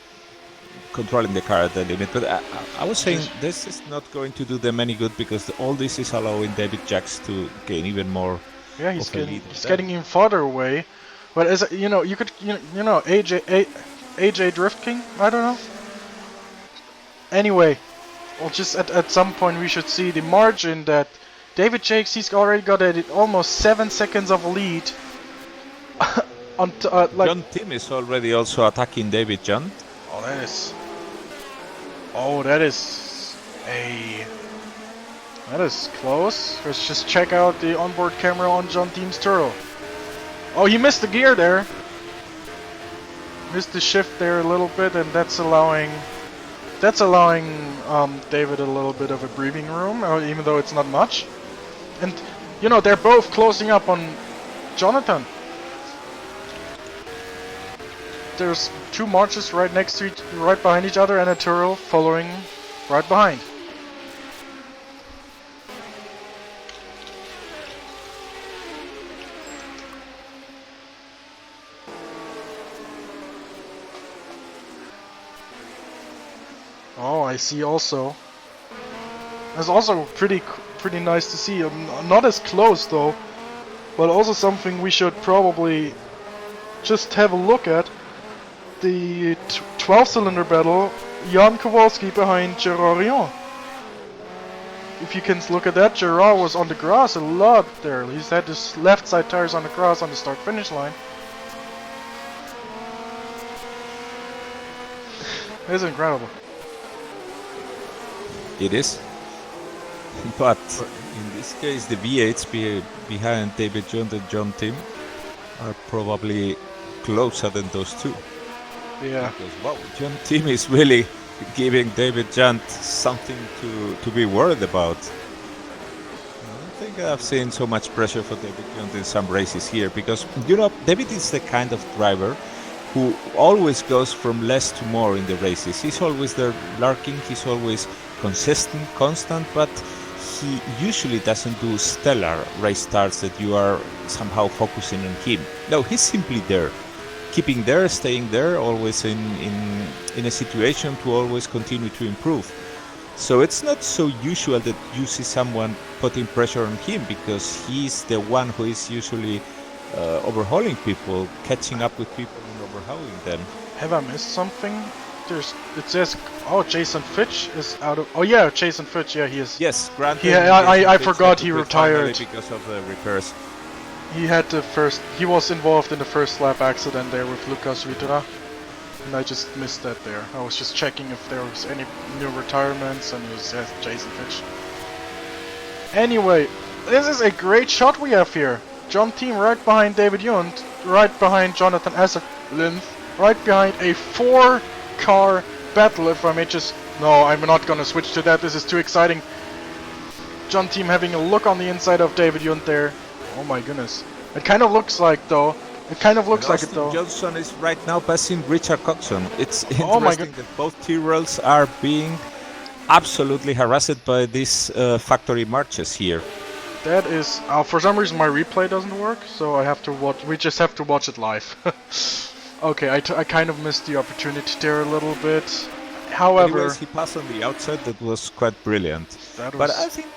controlling the car at the limit. But I was saying this is not going to do them any good, because all this is allowing David Jacks to gain even more. Yeah, he's of a lead he's than getting even farther away. But as you know, AJ Drift King. I don't know. Anyway, well, just at some point we should see the margin that David Jakes, he's already got almost 7 seconds of lead. On like. John Tim is already also attacking David John. Oh, that is. Oh, that is That is close. Let's just check out the onboard camera on John Team's Turo. Oh, he missed the gear there. Missed the shift there a little bit, and that's allowing David a little bit of a breathing room, even though it's not much. And you know, they're both closing up on Jonathan. There's two marches right next to right behind each other, and a Turo following right behind. Oh, I see also. That's also pretty nice to see. Not as close though, but also something we should probably just have a look at. The 12-cylinder battle, Jan Kowalski behind Gerard Rion. If you can look at that, Gerard was on the grass a lot there. He's had his left side tires on the grass on the start-finish line. It's incredible. It is. But in this case, the V8s behind David John and John Tim are probably closer than those two. Yeah. Because wow, John Tim is really giving David John something to be worried about. I don't think I've seen so much pressure for David John in some races here, because you know David is the kind of driver who always goes from less to more in the races. He's always there lurking, he's always consistent, constant, but he usually doesn't do stellar race starts that you are somehow focusing on him. No, he's simply there, keeping there, staying there, always in a situation to always continue to improve. So it's not so usual that you see someone putting pressure on him, because he's the one who is usually overhauling people, catching up with people and overhauling them. Have I missed something? It says, oh, Jason Fitch is out of. Oh yeah, Jason Fitch. Yeah, he is. Yes, granted. Yeah, I forgot he retired because of the repairs. He had he was involved in the first lap accident there with Lucas Vitra, and I just missed that there. I was just checking if there was any new retirements, and it says Jason Fitch. Anyway, this is a great shot we have here. John Team right behind David Yunt, right behind Jonathan Esserlinth, right behind a 4-car battle, if I may just... No, I'm not gonna switch to that, this is too exciting. John Team having a look on the inside of David Yunt there. Oh my goodness. It kind of looks like though. It kind of looks like it though. Johnson is right now passing Richard Coxon. It's interesting that both Tyrrells are being absolutely harassed by these factory marches here. That is... for some reason my replay doesn't work, so I have to watch... We just have to watch it live. Okay, I kind of missed the opportunity there a little bit. However... Anyways, he passed on the outside, that was quite brilliant. But I think...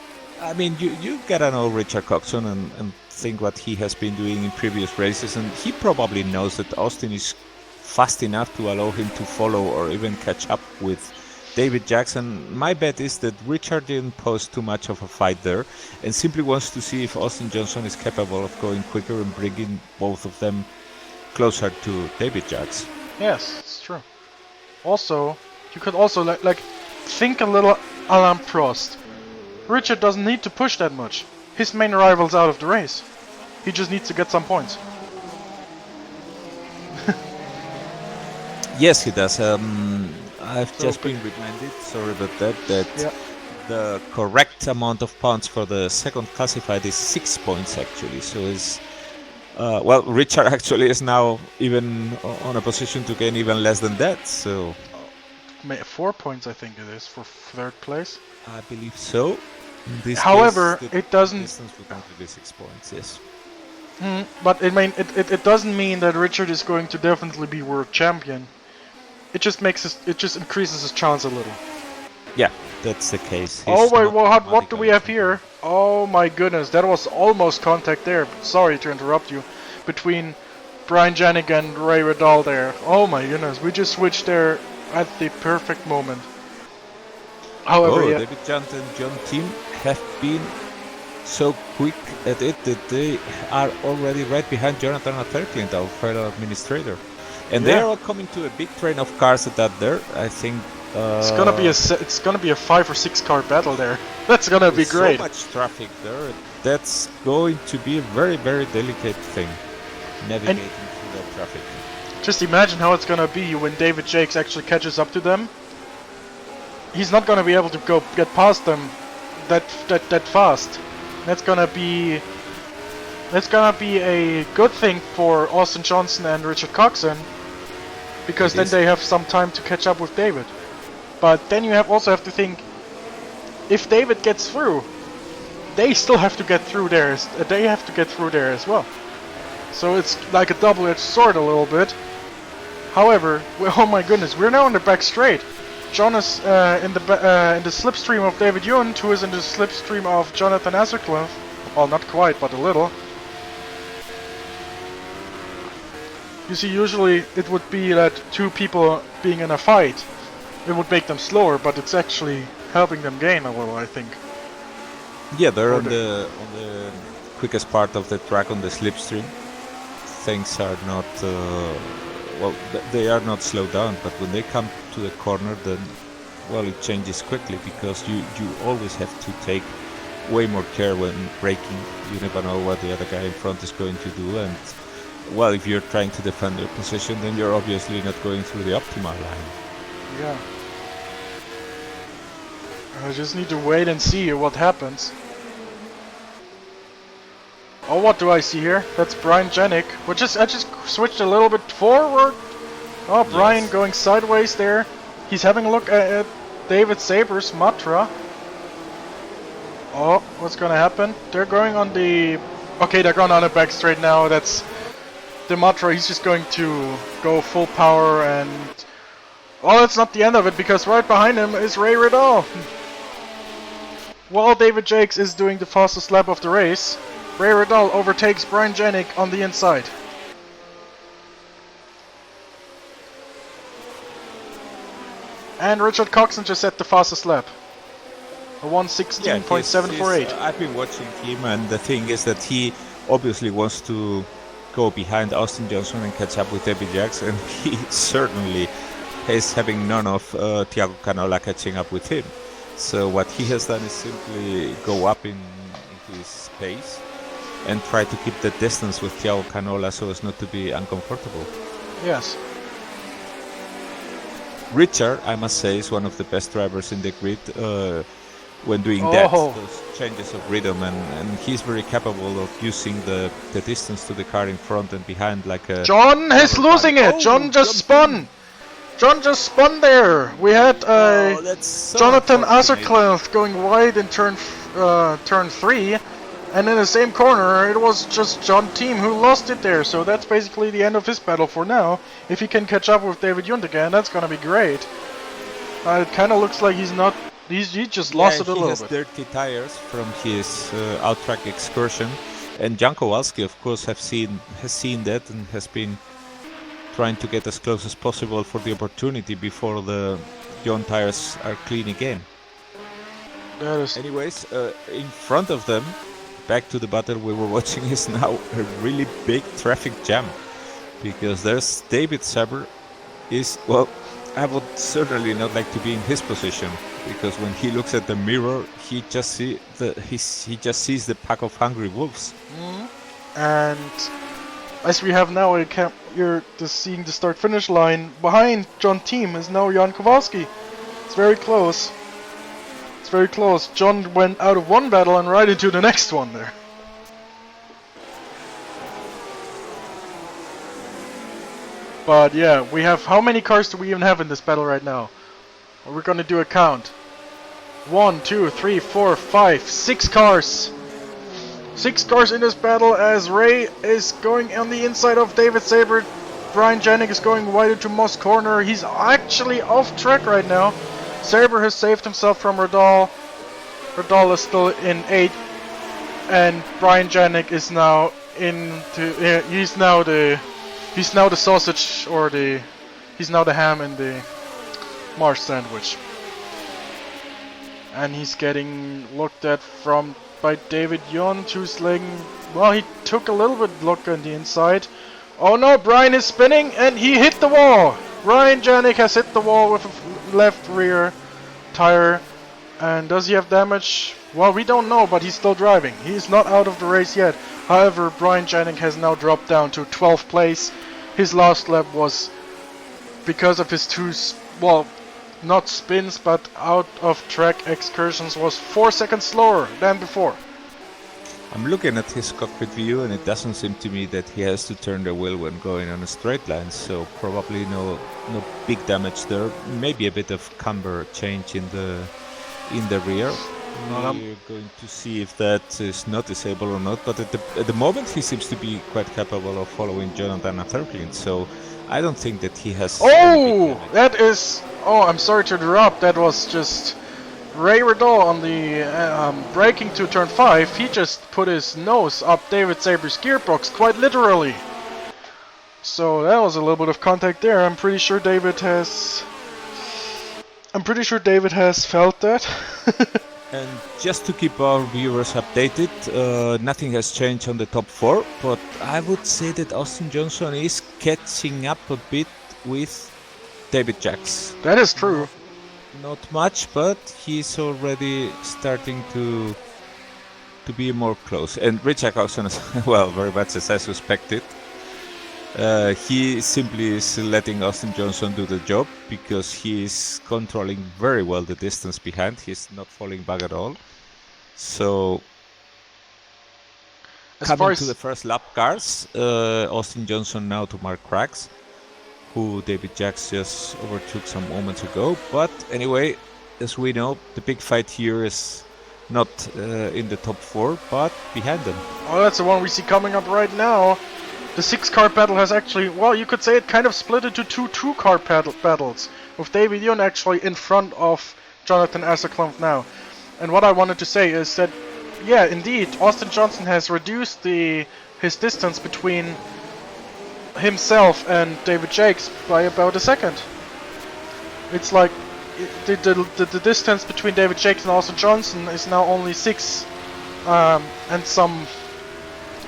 I mean, you gotta know Richard Coxon and think what he has been doing in previous races, and he probably knows that Austin is fast enough to allow him to follow or even catch up with David Jackson. My bet is that Richard didn't pose too much of a fight there and simply wants to see if Austin Johnson is capable of going quicker and bringing both of them closer to David Jackson. Yes, it's true. Also, you could also like think a little Alain Prost. Richard doesn't need to push that much. His main rival's out of the race. He just needs to get some points. Yes, he does. I've just been reminded, sorry about that, the correct amount of points for the second classified is 6 points actually. So it's well, Richard actually is now even on a position to gain even less than that. So 4 points, I think it is, for third place. I believe so. However, it doesn't. Distance would only be 6 points. Yes. But it doesn't mean that Richard is going to definitely be world champion. It just increases his chance a little. Yeah, that's the case. Oh wait, what do we have here? Oh my goodness, that was almost contact there. Sorry to interrupt you. Between Brian Janik and Ray Riddall there. Oh my goodness, we just switched there at the perfect moment. However, David Jant and John Team have been so quick at it that they are already right behind Jonathan Athercliffe, our fellow administrator. And they are all coming to a big train of cars that are there. I think it's gonna be a 5 or 6 car battle there. That's gonna be great. So much traffic there. That's going to be a very, very delicate thing, navigating through that traffic. Just imagine how it's gonna be when David Jakes actually catches up to them. He's not gonna be able to get past them that fast. That's gonna be a good thing for Austin Johnson and Richard Coxon, because then they have some time to catch up with David. But then you also have to think, if David gets through, they still have to get through there. They have to get through there as well. So it's like a double-edged sword a little bit. However, oh my goodness, we're now on the back straight. John is in the slipstream of David Yunt, who is in the slipstream of Jonathan Essercliffe. Well, not quite, but a little. You see, usually it would be that two people being in a fight, it would make them slower, but it's actually helping them gain a little, I think. Yeah, they're on the quickest part of the track, on the slipstream. Things are not well, they are not slowed down, but when they come to the corner, then well, it changes quickly, because you always have to take way more care when braking. You never know what the other guy in front is going to do, and well, if you're trying to defend your position, then you're obviously not going through the optimal line. Yeah. I just need to wait and see what happens. Oh, what do I see here? That's Brian Janik. I just switched a little bit forward. Oh, Brian going sideways there. He's having a look at David Saber's Matra. Oh, what's gonna happen? They're going on the... Okay, they're going on the back straight now. That's... Dimatra, he's just going to go full power and... Oh, that's not the end of it, because right behind him is Ray Riddell. While David Jakes is doing the fastest lap of the race, Ray Riddell overtakes Brian Janik on the inside. And Richard Coxon just set the fastest lap. A 1:16.748. I've been watching him, and the thing is that he obviously wants to go behind Austin Johnson and catch up with David Jakes, and he certainly is having none of Thiago Canola catching up with him. So what he has done is simply go up in his pace and try to keep the distance with Thiago Canola so as not to be uncomfortable. Yes. Richard, I must say, is one of the best drivers in the grid when doing those changes of rhythm, and he's very capable of using the distance to the car in front and behind like a... John is losing it! John just spun! John just spun there! We had so Jonathan Azercliffe going wide in turn 3, and in the same corner it was just John Team who lost it there, so that's basically the end of his battle for now. If he can catch up with David Yunt again, that's gonna be great. It kinda looks like he's not... he just lost it a little bit. He has dirty tires from his out-track excursion, and Jan Kowalski, of course, has seen that and has been trying to get as close as possible for the opportunity before the John tires are clean again. Anyways, in front of them, back to the battle we were watching, is now a really big traffic jam, because there's David Saber is, well, I would certainly not like to be in his position, because when he looks at the mirror, he just sees the pack of hungry wolves. And as we have now, you're just seeing the start-finish line. Behind John Team is now Jan Kowalski. It's very close. It's very close. John went out of one battle and right into the next one there. But yeah, we have... How many cars do we even have in this battle right now? We're gonna do a count. 1, 2, 3, 4, 5, 6 cars. 6 cars in this battle as Ray is going on the inside of David Saber. Brian Janik is going wide into Moss corner. He's actually off track right now. Saber has saved himself from Riddell. Riddell is still in 8th. And Brian Janik is now into... he's now the sausage, or he's now the ham in the Marsh sandwich. And he's getting looked at by David Yunt, who's like, well, he took a little bit look on the inside. Oh no, Brian is spinning and he hit the wall. Brian Janik has hit the wall with a left rear tire. And does he have damage? Well, we don't know, but he's still driving. He's not out of the race yet. However, Brian Janik has now dropped down to 12th place. His last lap was, because of his not spins, but out of track excursions, was 4 seconds slower than before. I'm looking at his cockpit view, and it doesn't seem to me that he has to turn the wheel when going on a straight line, so probably no big damage there. Maybe a bit of camber change in the rear. We're going to see if that is noticeable or not, but at the moment he seems to be quite capable of following Jonathan Athercliffe, so I don't think that he has... Oh, that is... Oh, I'm sorry to interrupt. That was just Ray Riddell on the braking to turn 5. He just put his nose up David Saber's gearbox, quite literally. So that was a little bit of contact there. I'm pretty sure David has felt that. And just to keep our viewers updated, nothing has changed on the top 4, but I would say that Austin Johnson is catching up a bit with David Jakes. That is true. Not much, but he's already starting to be more close. And Richard Coxon is, well, very much as I suspected. He simply is letting Austin Johnson do the job because he is controlling very well the distance behind. He's not falling back at all. So, coming to the first lap cars, Austin Johnson now to Mark Cracks, who David Jakes just overtook some moments ago. But anyway, as we know, the big fight here is not in the top 4, but behind them. Oh, that's the one we see coming up right now. The 6-car battle has actually, well, you could say it kind of split into two 2-car battles, with David Yoon actually in front of Jonathan Assercliffe now. And what I wanted to say is that, yeah, indeed, Austin Johnson has reduced his distance between himself and David Jakes by about a second. It's like the distance between David Jakes and Austin Johnson is now only 6 and some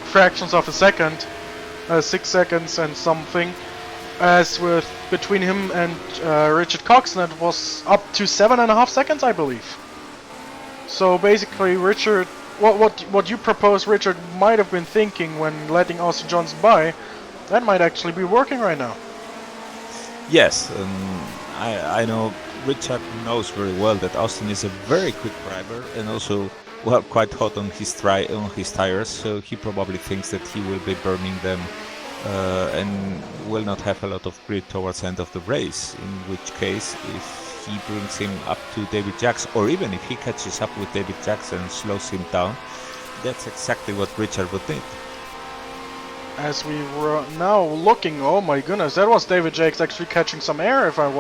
fractions of a second, 6 seconds and something. As with between him and Richard Coxon, it was up to 7.5 seconds, I believe. So basically, Richard, what you propose, Richard might have been thinking when letting Austin Johnson by, that might actually be working right now. Yes, I know Richard knows very well that Austin is a very quick driver and also, well, quite hot on his tires, so he probably thinks that he will be burning them and will not have a lot of grid towards the end of the race, in which case, if he brings him up to David Jacks, or even if he catches up with David Jacks and slows him down, that's exactly what Richard would need. As we were now looking, oh my goodness, that was David Jakes actually catching some air, if I'm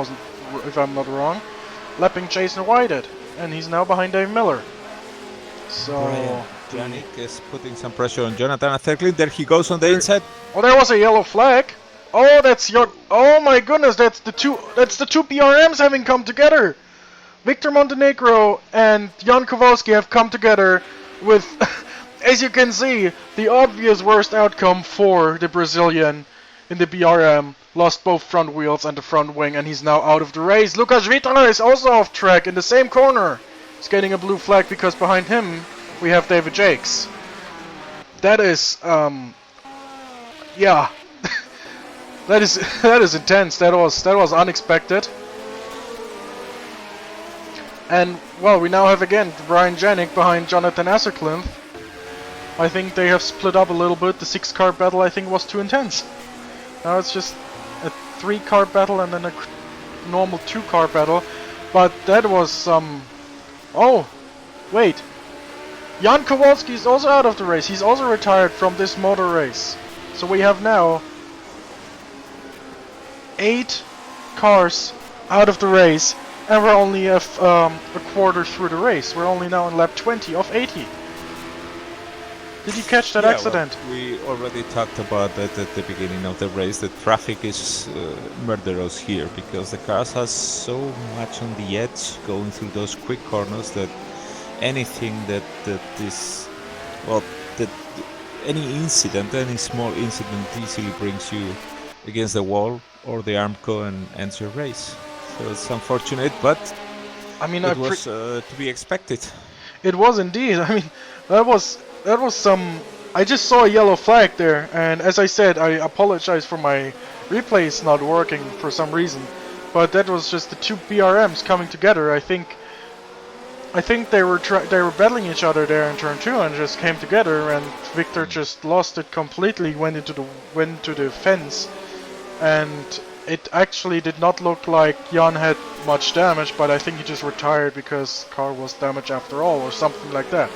not wrong, lapping Jason Whitehead, and he's now behind Dave Miller. So Yannick is putting some pressure on Jonathan Assercliffe. There he goes on the inside. Oh, there was a yellow flag. Oh, oh my goodness, that's the two BRMs having come together. Victor Montenegro and Jan Kowalski have come together with, as you can see, the obvious worst outcome for the Brazilian in the BRM. Lost both front wheels and the front wing, and he's now out of the race. Lucas Vitra is also off track in the same corner. He's getting a blue flag because behind him we have David Jakes. That is, yeah, that is intense. That was unexpected. And well, we now have again Brian Janik behind Jonathan Assercliffe. I think they have split up a little bit. The 6-car battle, I think, was too intense. Now it's just a 3-car battle and then a normal 2-car battle. But that was some... Oh, wait. Jan Kowalski is also out of the race. He's also retired from this motor race. So we have now 8 cars out of the race, and we're only a quarter through the race. We're only now on lap 20 of 80. Did you catch that accident? Well, we already talked about that at the beginning of the race. The traffic is murderous here because the cars are so much on the edge going through those quick corners that anything that is, well, that any small incident easily brings you against the wall or the Armco and ends your race. So it's unfortunate, but I mean, it was to be expected. It was indeed. I mean, that was some... I just saw a yellow flag there, and as I said, I apologize for my replays not working for some reason, but that was just the two BRMs coming together. I think they were battling each other there in turn 2 and just came together, and Victor just lost it completely, went into the fence, and it actually did not look like Jan had much damage, but I think he just retired because car was damaged after all, or something like that.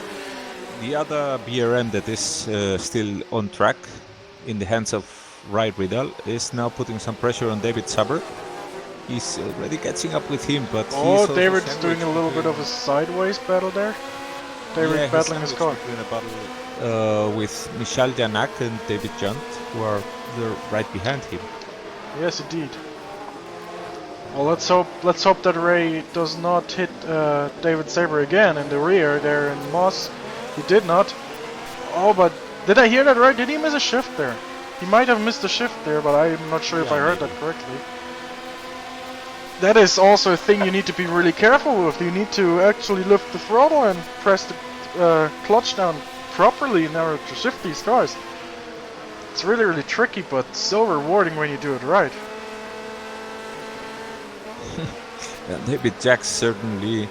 The other BRM that is still on track in the hands of Ray Riddle is now putting some pressure on David Saber. He's already catching up with him, but David's doing a little bit of a sideways battle there. David battling his car. Doing a battle with Michel Janak and David Junt, who are right behind him. Yes, indeed. Well, let's hope that Ray does not hit David Saber again in the rear there in Moss. He did not. Oh, but did I hear that right? Did he miss a shift there? He might have missed a shift there, but I'm not sure if I heard that correctly. That is also a thing you need to be really careful with. You need to actually lift the throttle and press the clutch down properly in order to shift these cars. It's really, really tricky, but so rewarding when you do it right. David Jacks certainly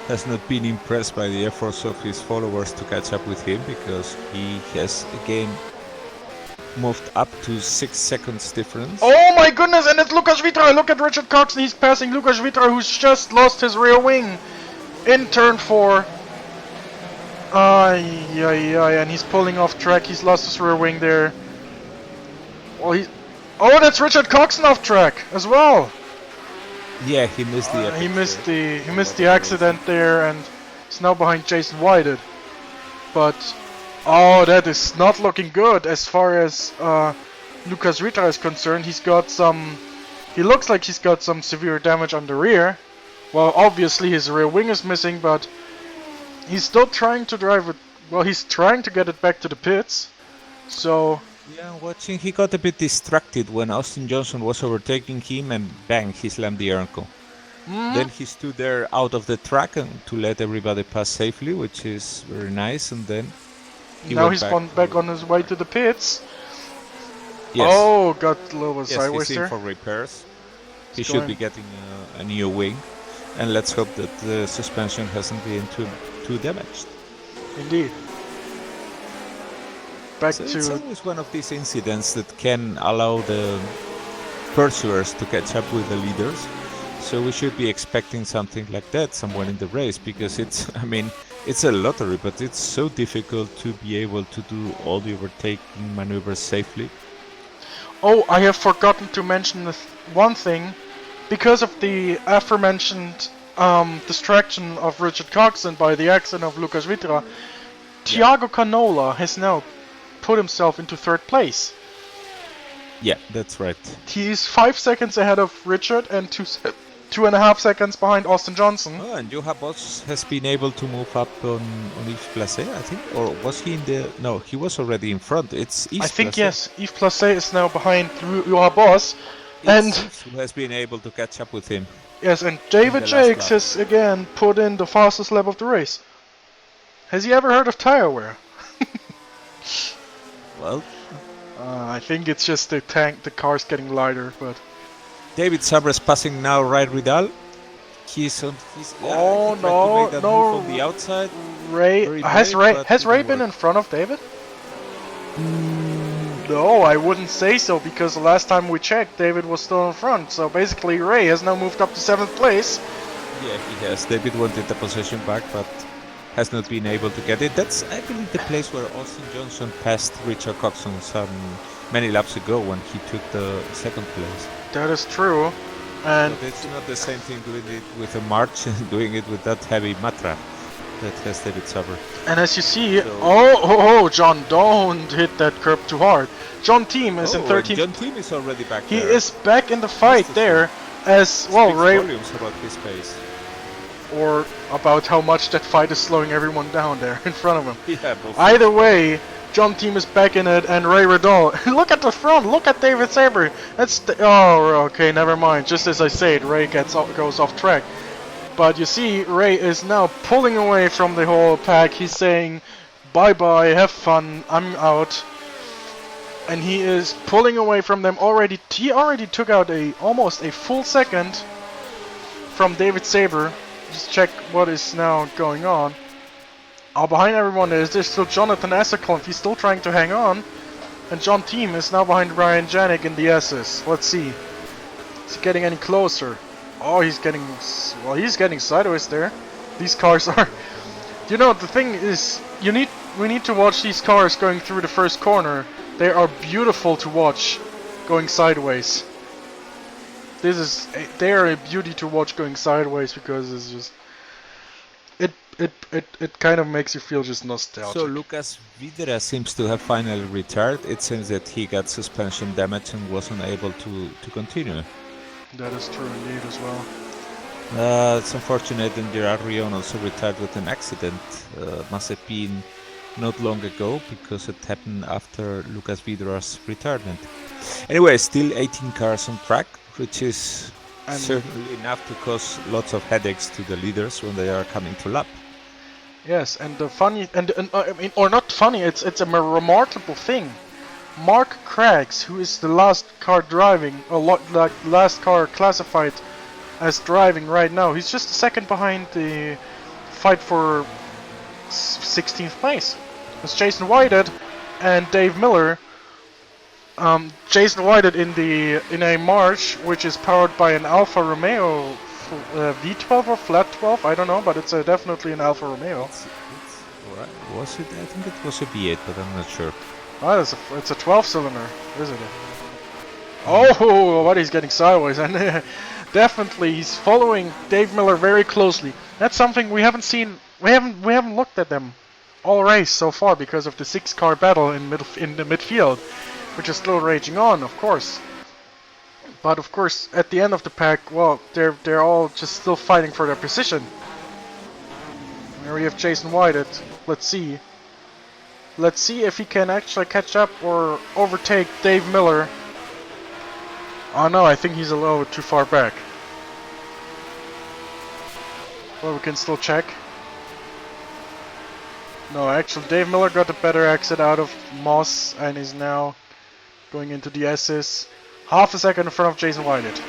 has not been impressed by the efforts of his followers to catch up with him, because he has again moved up to 6 seconds difference. Oh my goodness, and it's Lucas Vitra. Look at Richard Coxon. He's passing Lucas Vitra, who's just lost his rear wing in turn 4. And he's pulling off track. He's lost his rear wing there. Well, oh, that's Richard Coxon off track as well. Yeah, he missed the. He missed the accident there, and he's now behind Jason Whited. But oh, that is not looking good as far as Lucas Rita is concerned. He looks like he's got some severe damage on the rear. Well, obviously his rear wing is missing, but he's still trying to drive it. Well, he's trying to get it back to the pits. So yeah, watching, he got a bit distracted when Austin Johnson was overtaking him, and bang, he slammed the ankle. Then he stood there out of the track and to let everybody pass safely, which is very nice. And then now he's gone back on his way to the pits. Yes. Oh, got a little bit sideways he's there. in for repairs. He should be getting a new wing, and let's hope that the suspension hasn't been too damaged. Indeed. It's always one of these incidents that can allow the pursuers to catch up with the leaders. So we should be expecting something like that somewhere in the race, because it's a lottery, but it's so difficult to be able to do all the overtaking maneuvers safely. Oh, I have forgotten to mention one thing. Because of the aforementioned distraction of Richard Coxon by the accident of Lucas Vitra, Thiago Canola has now put himself into third place. Yeah, that's right. He is 5 seconds ahead of Richard and 2.5 seconds behind Austin Johnson. Oh, and Johan Boss has been able to move up on Yves Placé, I think, or was he in the? No, he was already in front. It's Yves I think Placé. yes. Yves Placé is now behind Johan Boss, and who has been able to catch up with him. Yes, and David Jakes has again put in the fastest lap of the race. Has he ever heard of tire wear? Well, I think it's just the car's getting lighter, but. David Sabres passing now Ray Vidal. He's on. Oh no! Move from the outside. Ray has Ray been in front of David? No, I wouldn't say so, because the last time we checked, David was still in front. So basically, Ray has now moved up to 7th place. Yeah, he has. David wanted the position back, but has not been able to get it. That's, I believe, the place where Austin Johnson passed Richard Coxon many laps ago when he took the 2nd place. That is true, and but it's not the same thing doing it with a March and doing it with that heavy Matra that has David Saber. And as you see, John, don't hit that curb too hard. John Team is in 13th. John Team is already back. He is back in the fight there, as well. Ray. Volumes about his pace. Or about how much that fight is slowing everyone down there in front of him. Yeah, either way, John Team is back in it, and Ray Riddle. Look at the front. Look at David Saber. That's okay. Never mind. Just as I said, Ray goes off track. But you see, Ray is now pulling away from the whole pack. He's saying, "Bye-bye. Have fun. I'm out." And he is pulling away from them already. He already took out almost a full second from David Saber. Just check what is now going on. Behind everyone there's still Jonathan Esselkamp. He's still trying to hang on. And John Team is now behind Ryan Janik in the S's. Let's see. Is he getting any closer? Oh, he's getting sideways there. These cars are... You know, the thing is, we need to watch these cars going through the first corner. They are beautiful to watch going sideways. They are a beauty to watch going sideways, because it's just... It kind of makes you feel just nostalgic. So Lucas Vidra seems to have finally retired. It seems that he got suspension damage and wasn't able to continue. That is true indeed as well. It's unfortunate that Gerard Rion also retired with an accident. Must have been not long ago, because it happened after Lucas Vidra's retirement. Anyway, still 18 cars on track, which is certainly enough to cause lots of headaches to the leaders when they are coming to lap. Yes, and the funny, or not funny, it's a remarkable thing. Mark Craggs, who is the last car driving, last car classified as driving right now, he's just a second behind the fight for 16th place. It's Jason Whited and Dave Miller. Jason Whited in a March, which is powered by an Alfa Romeo V12 or flat 12, I don't know, but it's definitely an Alfa Romeo. Right. Was it? I think it was a V8, but I'm not sure. Oh, it's a 12 cylinder, isn't it? Oh, but he's getting sideways, and definitely he's following Dave Miller very closely. That's something we haven't seen. We haven't looked at them all race so far because of the 6-car battle in the midfield, which is still raging on, of course. But of course, at the end of the pack, well, they're all just still fighting for their position. Here we have Jason Whited. Let's see. Let's see if he can actually catch up or overtake Dave Miller. Oh no, I think he's a little too far back. Well, we can still check. No, actually Dave Miller got a better exit out of Moss and is now going into the S's. Half a second in front of Jason Whited.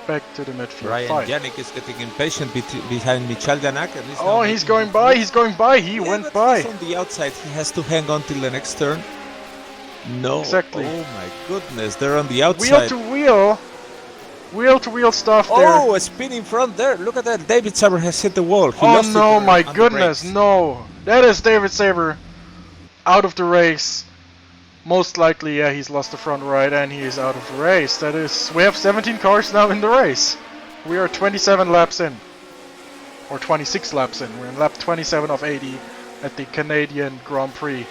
Back to the midfield. Ryan Fine. Janik is getting impatient behind Michal Janak. Oh, he's going by, he's going by, he went by. He's on the outside, he has to hang on till the next turn. No. Exactly. Oh my goodness, they're on the outside. Wheel to wheel stuff there. Oh, a spin in front there. Look at that. David Saber has hit the wall. He Oh lost no, it my on the goodness, brakes. no. That is David Saber out of the race. Most likely, yeah, he's lost the front right and he is out of the race. That is, we have 17 cars now in the race. We are 27 laps in. Or 26 laps in. We're in lap 27 of 80 at the Canadian Grand Prix.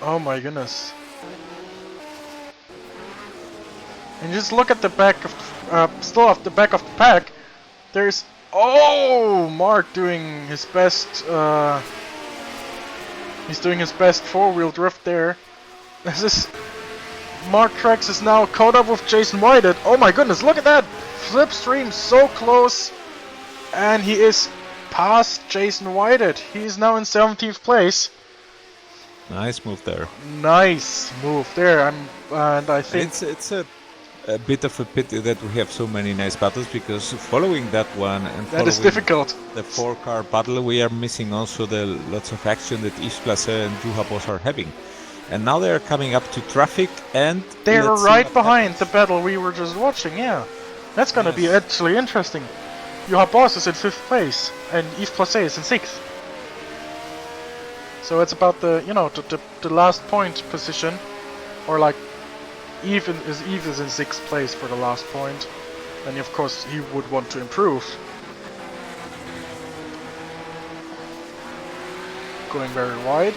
Oh my goodness. And just look at the back of, still off the back of the pack. There's, oh, Mark doing his best, he's doing his best four-wheel drift there. This is, Mark Trex is now caught up with Jason Whited. Oh my goodness, look at that! Slipstream so close. And he is past Jason Whited. He is now in 17th place. Nice move there. Nice move there. And I think It's a bit of a pity that we have so many nice battles, because following that one and that is following difficult. the 4-car battle, we are missing also the lots of action that Yves Placet and Juha Boss are having. And now they are coming up to traffic, and They are let's see right what behind happens. the battle we were just watching, yeah. That's gonna be Yes. actually interesting. Juha Boss is in 5th place, and Yves Placet is in 6th. So it's about the, you know, the last point position, or like, Yves is in 6th place for the last point, and of course he would want to improve. Going very wide.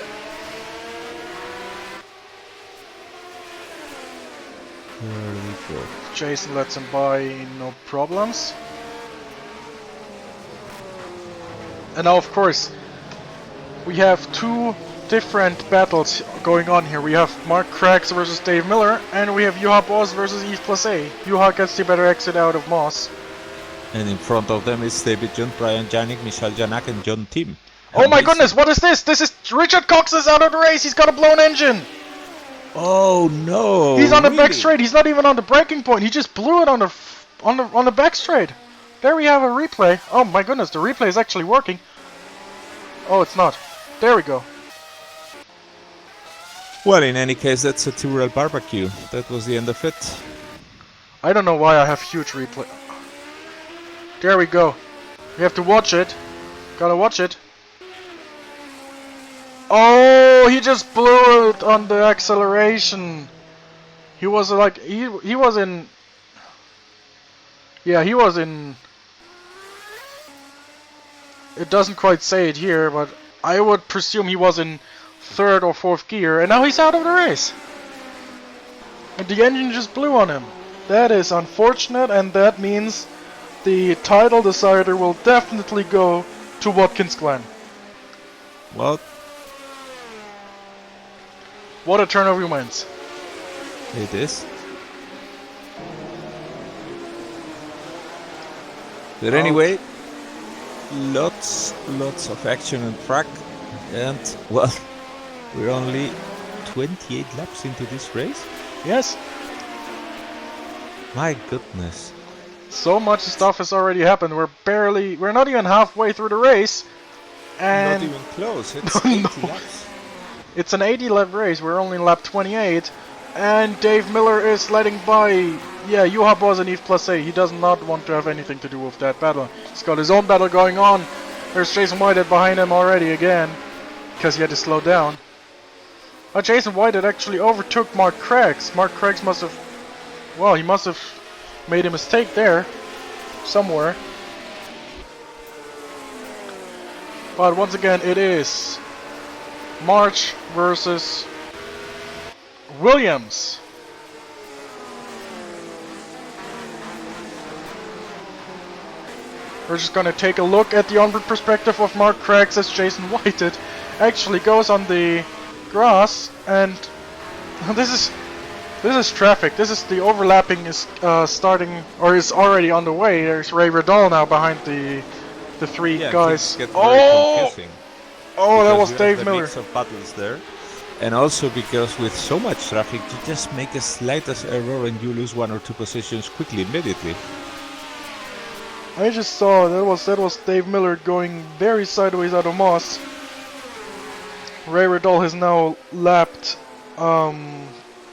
There we go. Jason lets him by, no problems. And now, of course, we have two different battles going on here. We have Mark Cracks versus Dave Miller, and we have Juha Boss versus Yves Placet. Juha gets the better exit out of Moss. And in front of them is David John, Brian Janik, Michal Janak, and John Tim. Oh my goodness, what is this? This is Richard Cox is out of the race. He's got a blown engine. Oh no! He's on the back really? straight. He's not even on the braking point. He just blew it on the back straight. There we have a replay. Oh my goodness, the replay is actually working. Oh, it's not. There we go. Well, in any case, that's a Tyrrell barbecue. That was the end of it. I don't know why I have huge replay. There we go. You have to watch it. Gotta watch it. Oh, he just blew it on the acceleration. He was like, he was in... Yeah, he was in... It doesn't quite say it here, but I would presume he was in 3rd or 4th gear, and now he's out of the race. And the engine just blew on him. That is unfortunate, and that means the title decider will definitely go to Watkins Glen. Well, What a turn of events. it is. But anyway, lots of action on track, and well, we're only 28 laps into this race. Yes, My goodness. so much stuff has already happened. We're not even halfway through the race. And Not even close. It's No. 80 laps. It's an 80 lap race, we're only in lap 28, and Dave Miller is letting by, yeah, Juha Boas and Yves Placé. He does not want to have anything to do with that battle. He's got his own battle going on. There's Jason Whitehead behind him already again, because he had to slow down. Jason Whitehead actually overtook Mark Craggs. Mark Craggs must have, well, he must have made a mistake there, somewhere. But once again, it is March versus Williams. We're just gonna take a look at the onward perspective of Mark Craggs as Jason Whitehead actually goes on the grass, and this is traffic. This is the overlapping is starting, or is already on the way. There's Ray Riddell now behind the three guys. Oh, that was Dave Miller. Mix of battles there. And also because with so much traffic, you just make a slightest error and you lose 1 or 2 positions quickly, immediately. I just saw that was Dave Miller going very sideways out of Moss. Ray Riddell has now lapped,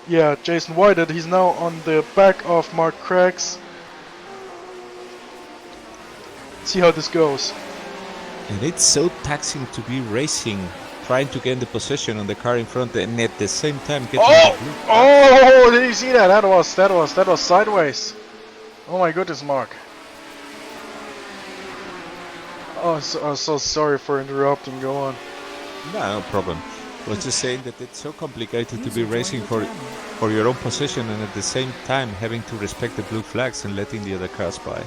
Jason Whitehead. He's now on the back of Mark Craggs. Let's see how this goes. And it's so taxing to be racing, trying to gain the position on the car in front, and at the same time getting the blue. Oh! Did you see that? That was sideways. Oh my goodness, Mark. Oh, I'm so sorry for interrupting. Go on. No problem. I was just saying that it's so complicated to be racing for your own position and at the same time having to respect the blue flags and letting the other cars by.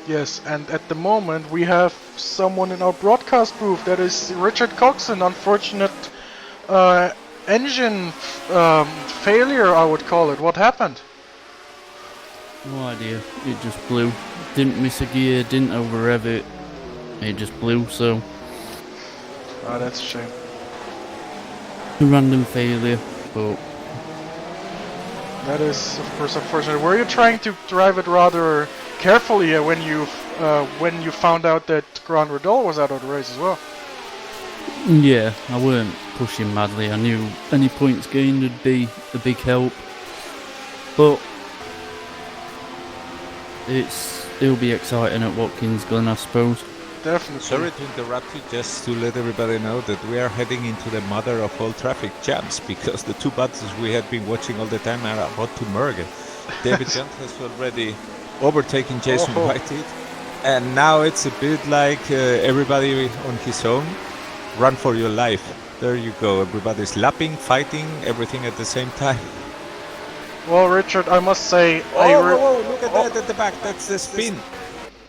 Yes, and at the moment we have someone in our broadcast booth. That is Richard Coxon. Unfortunate engine failure, I would call it. What happened? No idea. It just blew. Didn't miss a gear, didn't over rev it. It just blew, so... Ah, that's a shame. A random failure, but... That is, of course, unfortunate. Were you trying to drive it rather carefully when you found out that Grand Riddell was out of the race as well? Yeah, I weren't pushing madly. I knew any points gained would be a big help. But... it'll be exciting at Watkins Glen, I suppose. Definitely. Sorry to interrupt you, just to let everybody know that we are heading into the mother of all traffic jams, because the 2 battles we had been watching all the time are about to merge. David Jones has already overtaken Jason Whitehead, and now it's a bit like everybody on his own. Run for your life. There you go. Everybody's lapping, fighting, everything at the same time. Well, Richard, I must say... Look at that at the back. That's the spin.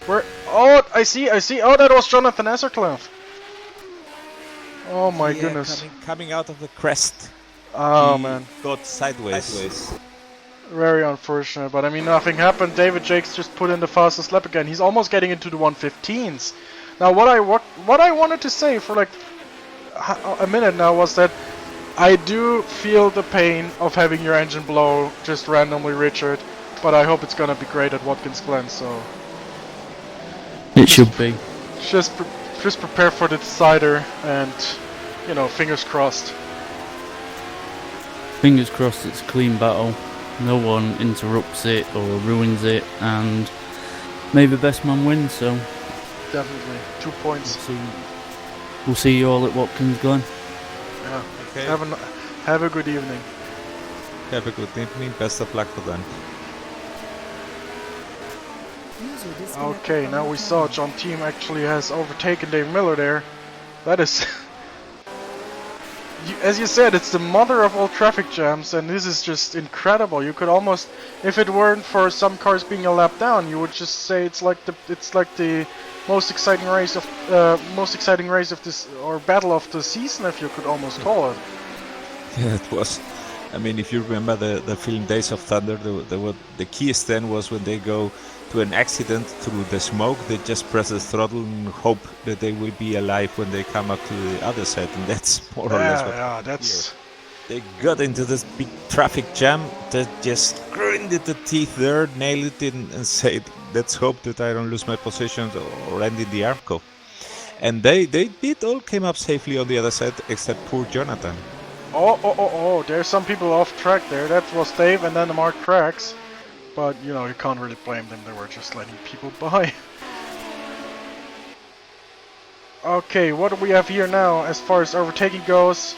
Where? Oh, I see. Oh, that was Jonathan Essercliffe. Oh my goodness. Coming out of the crest. Oh man. Got sideways. Very unfortunate, but I mean, nothing happened. David Jakes just put in the fastest lap again. He's almost getting into the 115s. Now, what I wanted to say for like a minute now was that I do feel the pain of having your engine blow just randomly, Richard, but I hope it's gonna be great at Watkins Glen, so... It should be. Just prepare for the decider and, you know, fingers crossed. Fingers crossed it's a clean battle. No one interrupts it or ruins it, and may the best man win, so... Definitely. 2 points. We'll see you all at Watkins Glen. Yeah. Okay. Have a good evening. Have a good evening. Best of luck for them. Okay, now we saw John Team actually has overtaken Dave Miller there. That is... as you said, it's the mother of all traffic jams, and this is just incredible. You could almost, if it weren't for some cars being a lap down, you would just say it's like the most exciting race of this, or battle of the season, if you could almost call it. Yeah, it was. I mean, if you remember the film Days of Thunder, the keyest then was when they go to an accident through the smoke, they just press the throttle and hope that they will be alive when they come up to the other side, and that's more or less what that's... They got into this big traffic jam, that just grinded the teeth there, nailed it in, and said, let's hope that I don't lose my position or end in the Arco. And they did all came up safely on the other side, except poor Jonathan. Oh, there's some people off track there. That was Dave and then the Mark Cracks. But, you know, you can't really blame them. They were just letting people by. Okay, what do we have here now as far as overtaking goes?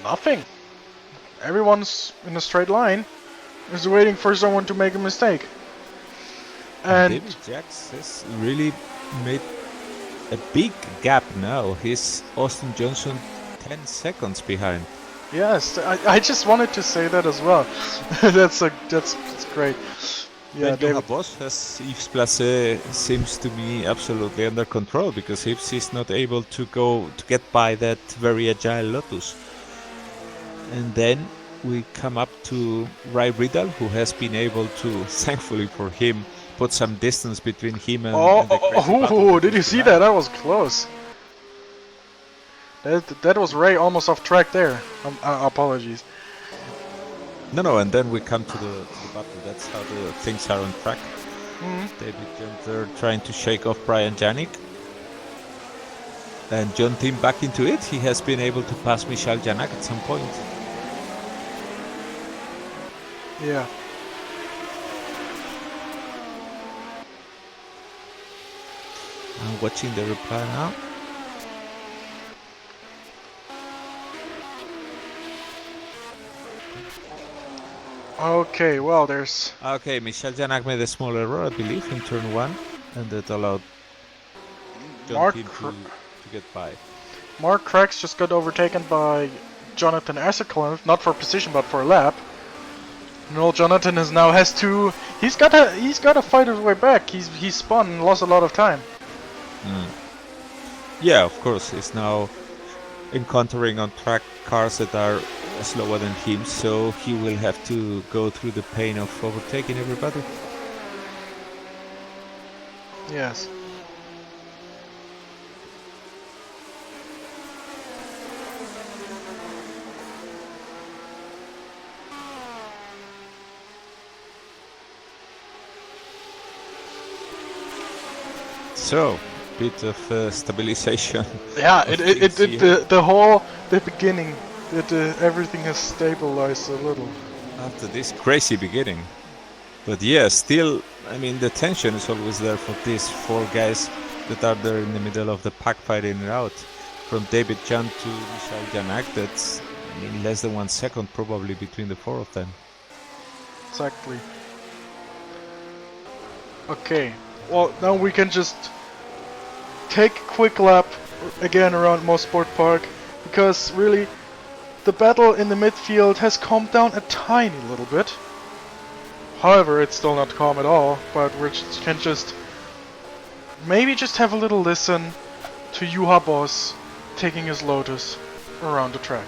Nothing. Everyone's in a straight line. Is waiting for someone to make a mistake. And David Jax has really made a big gap now. He's Austin Johnson 10 seconds behind. yes, I just wanted to say that as well. that's great. Yeah, David. Boss has Yves Placé seems to me absolutely under control because Yves is not able to get by that very agile Lotus. And then we come up to Ray Riddle, who has been able to, thankfully for him, put some distance between him and the crazy battle Did you see that? That was close. That was Ray almost off track there. Apologies. No, and then we come to the battle. That's how the things are on track. David Junter trying to shake off Brian Janik. And John Tim back into it. He has been able to pass Michel Janak at some point. Yeah. I'm watching the reply now. Okay, well, there's... Okay, Michel Janak made a small error, I believe, in turn 1. And that allowed John Tim to get by. Mark Cracks just got overtaken by Jonathan Assercliff, not for position, but for a lap. No, Jonathan has to... He's got to fight his way back. He's spun and lost a lot of time. Yeah, of course. He's now encountering on track cars that are slower than him, so he will have to go through the pain of overtaking everybody. Yes. So, bit of stabilization. Yeah, the beginning, everything has stabilized a little. After this crazy beginning. But yeah, still, I mean, the tension is always there for these 4 guys that are there in the middle of the pack fighting it out. From David Chan to Michel Janak, that's less than 1 second probably between the 4 of them. Exactly. Okay, well, now we can just take a quick lap again around Mosport Park, because really the battle in the midfield has calmed down a tiny little bit. However, it's still not calm at all, but we can just maybe just have a little listen to Juha Boss taking his Lotus around the track.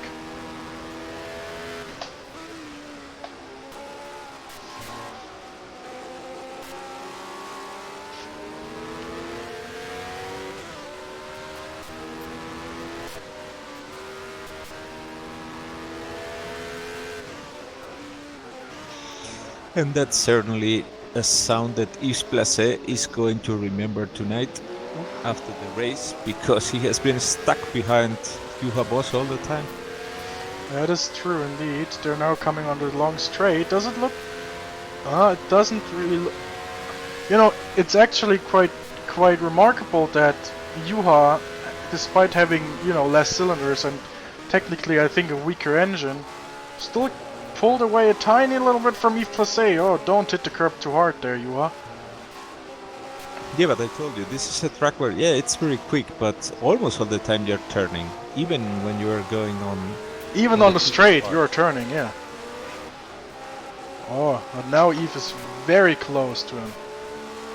And that's certainly a sound that Yves Placé is going to remember tonight after the race, because he has been stuck behind Juha Boss all the time. That is true indeed. They're now coming on the long straight. Does it look... it doesn't really look... You know, it's actually quite remarkable that Juha, despite having, less cylinders and technically I think a weaker engine, still pulled away a tiny little bit from Yves Placé. Oh, don't hit the curb too hard there, Juha. Yeah, but I told you, this is a track where, yeah, it's very quick, but almost all the time you're turning, even when you're going on... Even on the straight, you're turning, yeah. Oh, but now Yves is very close to him.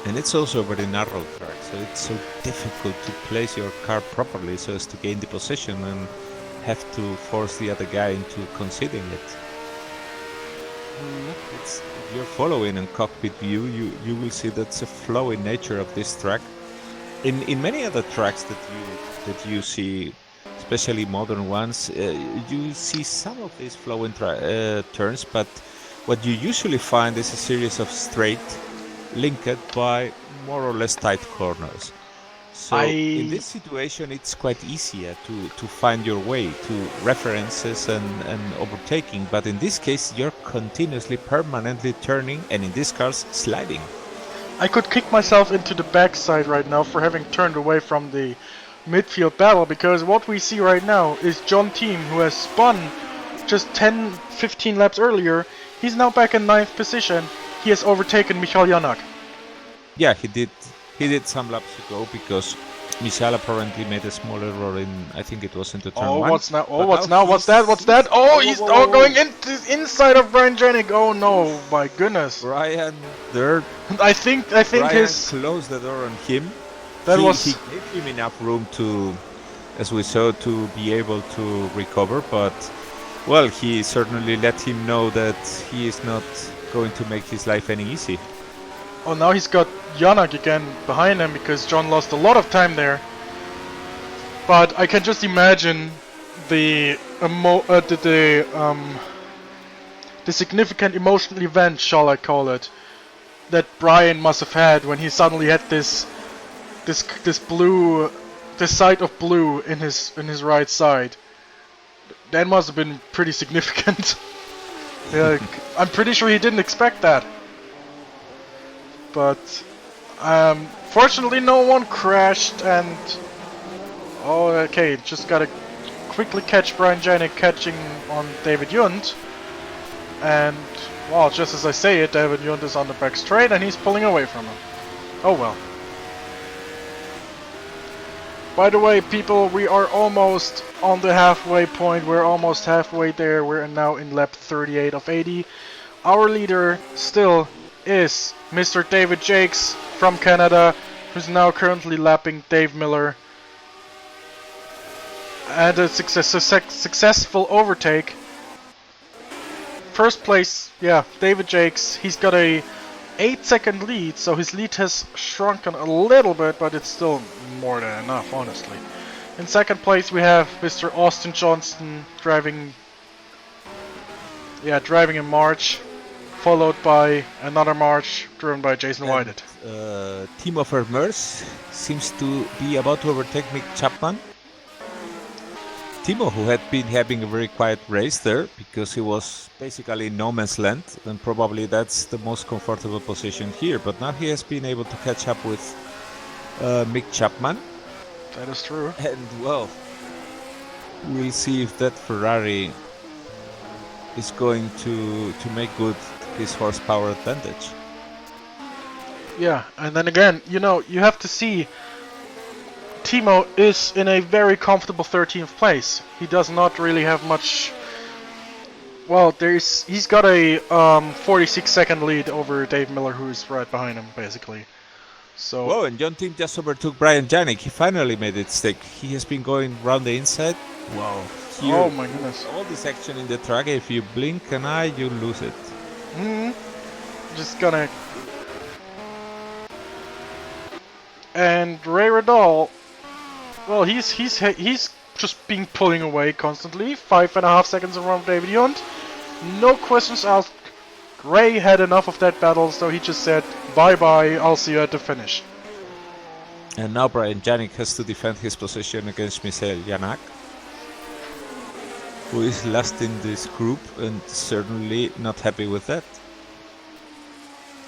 And it's also a very narrow track, so it's so difficult to place your car properly so as to gain the position and have to force the other guy into conceding it. If you're following in Cockpit View, you will see that's a flowing nature of this track. In many other tracks that you see, especially modern ones, you see some of these flowing turns, but what you usually find is a series of straight, linked by more or less tight corners. So in this situation, it's quite easier to find your way to references and overtaking. But in this case, you're continuously, permanently turning, and in this case, sliding. I could kick myself into the backside right now for having turned away from the midfield battle, because what we see right now is John Team, who has spun just 10-15 laps earlier. He's now back in 9th position. He has overtaken Michal Janak. Yeah, he did some laps ago, because Michal apparently made a small error in, I think it was into turn one. What's now? Oh, what's now? What's that? What's that? Oh, he's going into inside of Brian Janik. Oh no, my goodness. Brian there. I think Brian his closed the door on him. That he was gave him enough room to, as we saw, to be able to recover, but well, he certainly let him know that he is not going to make his life any easy. Oh, now he's got Janak again behind him because John lost a lot of time there. But I can just imagine the significant emotional event, shall I call it, that Brian must have had when he suddenly had this sight of blue in his right side. That must have been pretty significant. Yeah, I'm pretty sure he didn't expect that. But fortunately no one crashed, and oh, okay, just gotta quickly catch Brian Janik catching on David Yunt. And well, just as I say it, David Yunt is on the back straight and he's pulling away from him. Oh well. By the way, people, we are almost on the halfway point. We're almost halfway there. We're now in lap 38 of 80. Our leader still is Mr. David Jakes from Canada, who's now currently lapping Dave Miller. And a successful overtake. First place, yeah, David Jakes. He's got a 8-second lead, so his lead has shrunken a little bit, but it's still more than enough, honestly. In second place we have Mr. Austin Johnston driving in March, followed by another March driven by Jason Whited. Timo Vermeers seems to be about to overtake Mick Chapman. Timo, who had been having a very quiet race there because he was basically in no man's land, and probably that's the most comfortable position here, but now he has been able to catch up with Mick Chapman. That is true. And well, we'll see if that Ferrari is going to make good his horsepower advantage. Yeah, and then again, you know, you have to see Timo is in a very comfortable 13th place. He does not really have much. Well, he's got a 46-second lead over Dave Miller, who is right behind him, basically. So. Whoa, and John Team just overtook Brian Janik. He finally made it stick. He has been going round the inside. Wow. Here, oh my goodness. All this action in the track, if you blink an eye, you lose it. Just gonna. And Ray Radal, well, he's just been pulling away constantly. 5.5 seconds in front of David Yunt. No questions asked. Ray had enough of that battle, so he just said, bye-bye, I'll see you at the finish. And now Brian Janik has to defend his position against Michal Janak, who is last in this group and certainly not happy with that.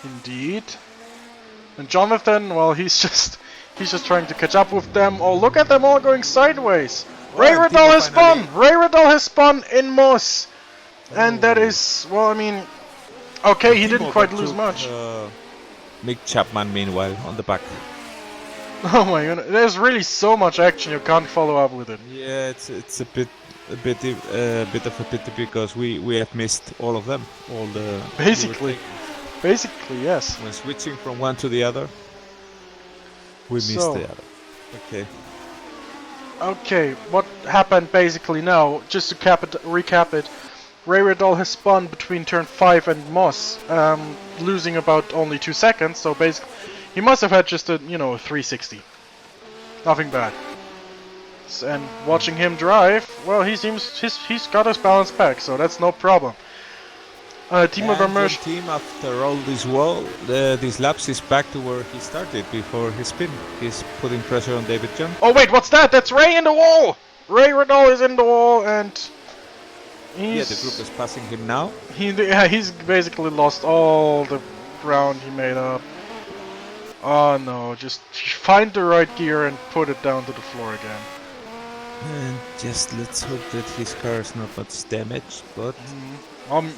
Indeed. And Jonathan, well, he's just trying to catch up with them. Oh, look at them all going sideways. Ray Radal has spun! Ray Radal has spun in Moss! And that is, well, I mean, okay, he didn't quite lose much. Mick Chapman, meanwhile, on the back. Oh my goodness, there's really so much action you can't follow up with it. Yeah, it's a bit of a pity because we have missed all of them, all the. Basically, yes. When switching from one to the other, we missed the other. Okay. Okay, what happened basically now? Just to recap it. Ray Radal has spun between turn 5 and Moss, losing about only 2 seconds, so basically he must have had just a, 360. Nothing bad. And watching him drive, well, he's got his balance back, so that's no problem. Team of And your Immersion. team, after all these laps, is back to where he started before his spin. He's putting pressure on David John. Oh wait, what's that? That's Ray in the wall! Ray Renault is in the wall and he's... Yeah, the group is passing him now. He's basically lost all the ground he made up. Oh no, just find the right gear and put it down to the floor again. And just let's hope that his car is not much damaged, but... The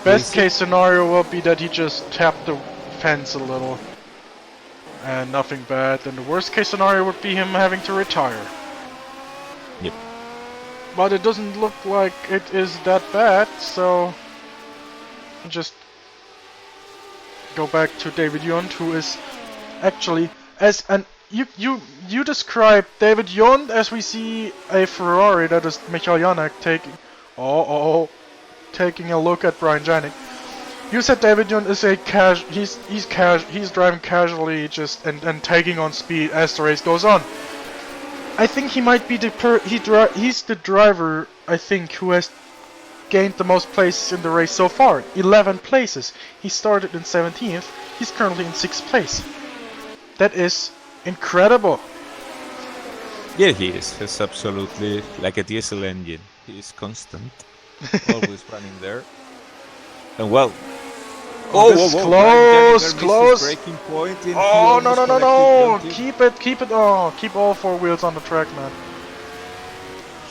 best case scenario will be that he just tapped the fence a little. And nothing bad. Then the worst case scenario would be him having to retire. Yep. But it doesn't look like it is that bad, so... just go back to David Yond, who is actually as an... You describe David Yond as we see a Ferrari that is Michael Janek taking... taking a look at Brian Janik. You said David Yond is a he's driving casually just and taking on speed as the race goes on. I think he might be he's the driver I think who has gained the most places in the race so far. 11 places. He started in 17th. He's currently in 6th place. That is incredible. Yeah, he is. He's absolutely like a diesel engine. He is constant. Always running there. And well... This is close! Breaking point in Oh, no! Keep it, oh, keep all 4 wheels on the track, man.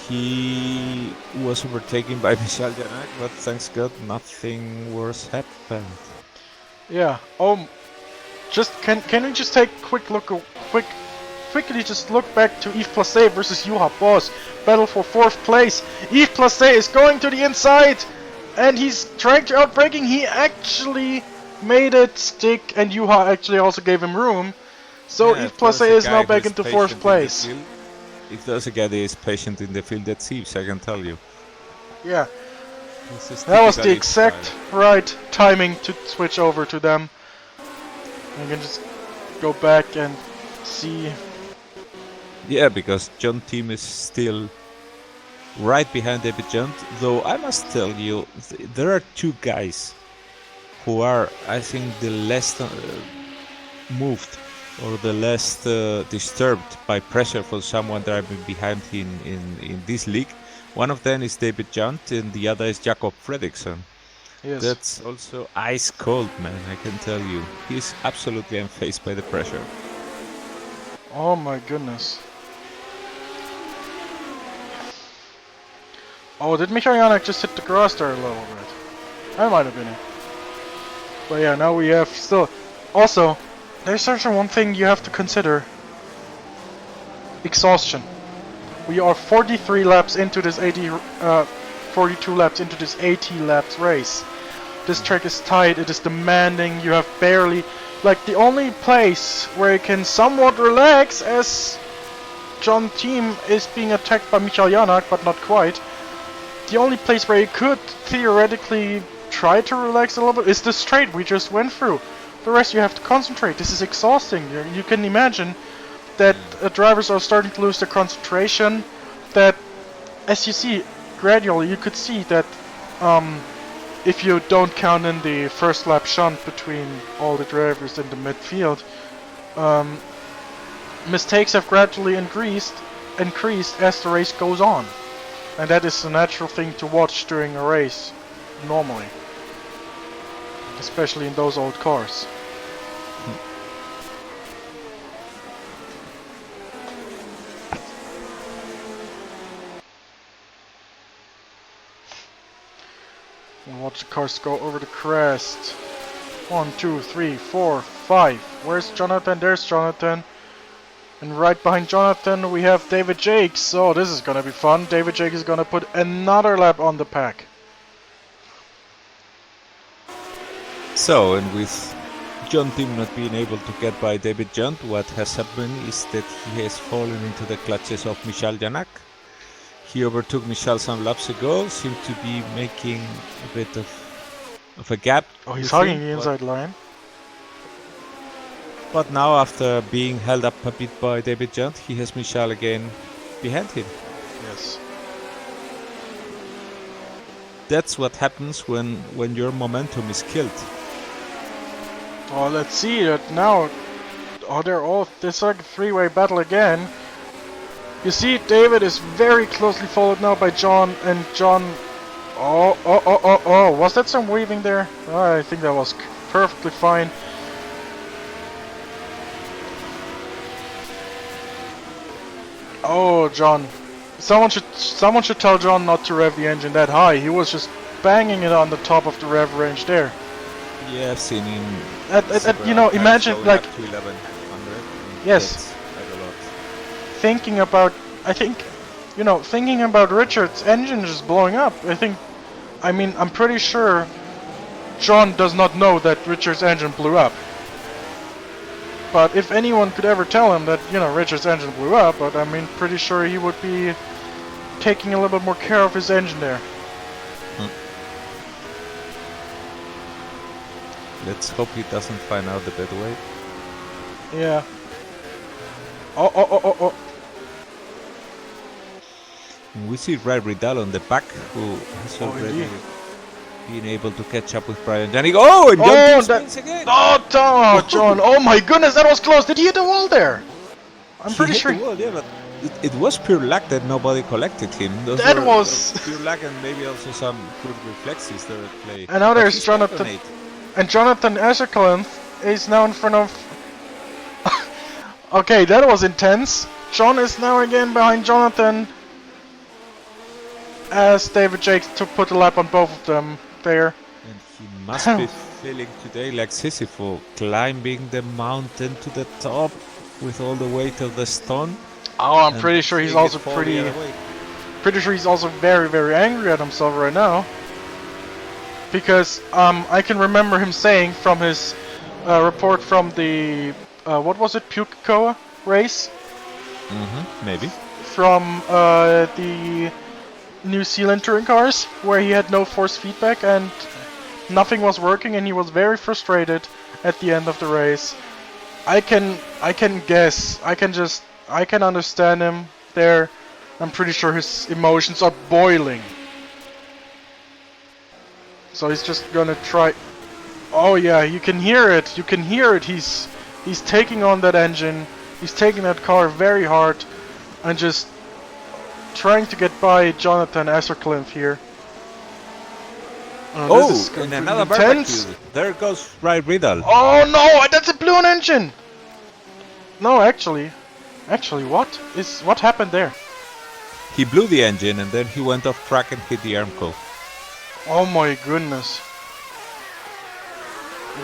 He was overtaken by Michel Janak, but thanks God nothing worse happened. Yeah, just, can we just take a quickly just look back to Yves Placé versus Juha Boss. Battle for 4th place. Yves Placé is going to the inside! And he's trying to outbrake. He actually made it stick, and Juha actually also gave him room. So Yves Placé is now back into 4th place. If there's a guy that is patient in the field, that's Yves, I can tell you. Yeah. That was the exact right timing to switch over to them. You can just go back and see. Yeah, because John Team is still right behind David John, though I must tell you, there are 2 guys who are, I think, the less moved or the less disturbed by pressure from someone driving behind him in this league. One of them is David John and the other is Jakob Fredriksson. Yes. That's also ice cold, man, I can tell you. He's absolutely unfazed by the pressure. Oh my goodness. Oh, did Michael Janek just hit the grass there a little bit? That might have been it. But yeah, now we have still... Also, there's actually one thing you have to consider. Exhaustion. We are 43 laps into this 42 laps into this 80 laps race. This track is tight, it is demanding, you have barely... Like, the only place where you can somewhat relax as John Team is being attacked by Michael Janek, but not quite. The only place where you could theoretically try to relax a little bit is the straight we just went through. The rest you have to concentrate. This is exhausting. You can imagine that drivers are starting to lose their concentration. That, as you see, gradually you could see that if you don't count in the first lap shunt between all the drivers in the midfield, mistakes have gradually increased as the race goes on. And that is a natural thing to watch during a race, normally. Especially in those old cars. And watch the cars go over the crest. 1, 2, 3, 4, 5. Where's Jonathan? There's Jonathan. And right behind Jonathan we have David Jakes. So this is gonna be fun. David Jakes is gonna put another lap on the pack. So, and with John Team not being able to get by David John, what has happened is that he has fallen into the clutches of Michel Janak. He overtook Michel some laps ago, seemed to be making a bit of a gap. Oh, he's hugging the inside line. But now, after being held up a bit by David John, he has Michel again behind him. Yes. that's what happens when your momentum is killed. Oh, let's see it now. Oh, there's like a three-way battle again. You see, David is very closely followed now by John, and John... Oh, was that some weaving there? Oh, I think that was perfectly fine. Oh, John. Someone should tell John not to rev the engine that high. He was just banging it on the top of the rev range there. Yeah, I've seen him. You know, imagine like to 1100. Yes. Quite a lot. Thinking about, I think, you know, thinking about Richard's engine just blowing up. I'm pretty sure John does not know that Richard's engine blew up. But if anyone could ever tell him that, you know, Richard's engine blew up, but pretty sure he would be taking a little bit more care of his engine there. Let's hope he doesn't find out the better way. Yeah. Oh. And we see Ray Riddell on the back, who has already been able to catch up with Brian Janik. Oh, and John spins again! Oh, John! Oh my goodness, that was close! Did he hit the wall there? I'm pretty sure. The wall, yeah, but it was pure luck that nobody collected him. That was pure luck, and maybe also some good reflexes there at play. And now there's Jonathan. And Jonathan Ashercliffe is now in front of... Okay, that was intense. John is now again behind Jonathan, as David Jakes to put a lap on both of them there. And he must be feeling today like Sisyphus, climbing the mountain to the top with all the weight of the stone. Oh, I'm pretty sure he's also pretty sure he's also very, very angry at himself right now. Because I can remember him saying from his report from the what was it, Pukekoa race? Maybe. From the New Zealand touring cars, where he had no force feedback and nothing was working, and he was very frustrated at the end of the race. I can guess. I can understand him there. I'm pretty sure his emotions are boiling. So he's just gonna try. Oh yeah, you can hear it. You can hear it. He's taking on that engine. He's taking that car very hard, and just trying to get by Jonathan Ashercliffe here. This is and another barbecue. There goes Ray Riddell. Oh no, that's a blown engine. No, actually, what happened there? He blew the engine and then he went off track and hit the armco. Oh my goodness.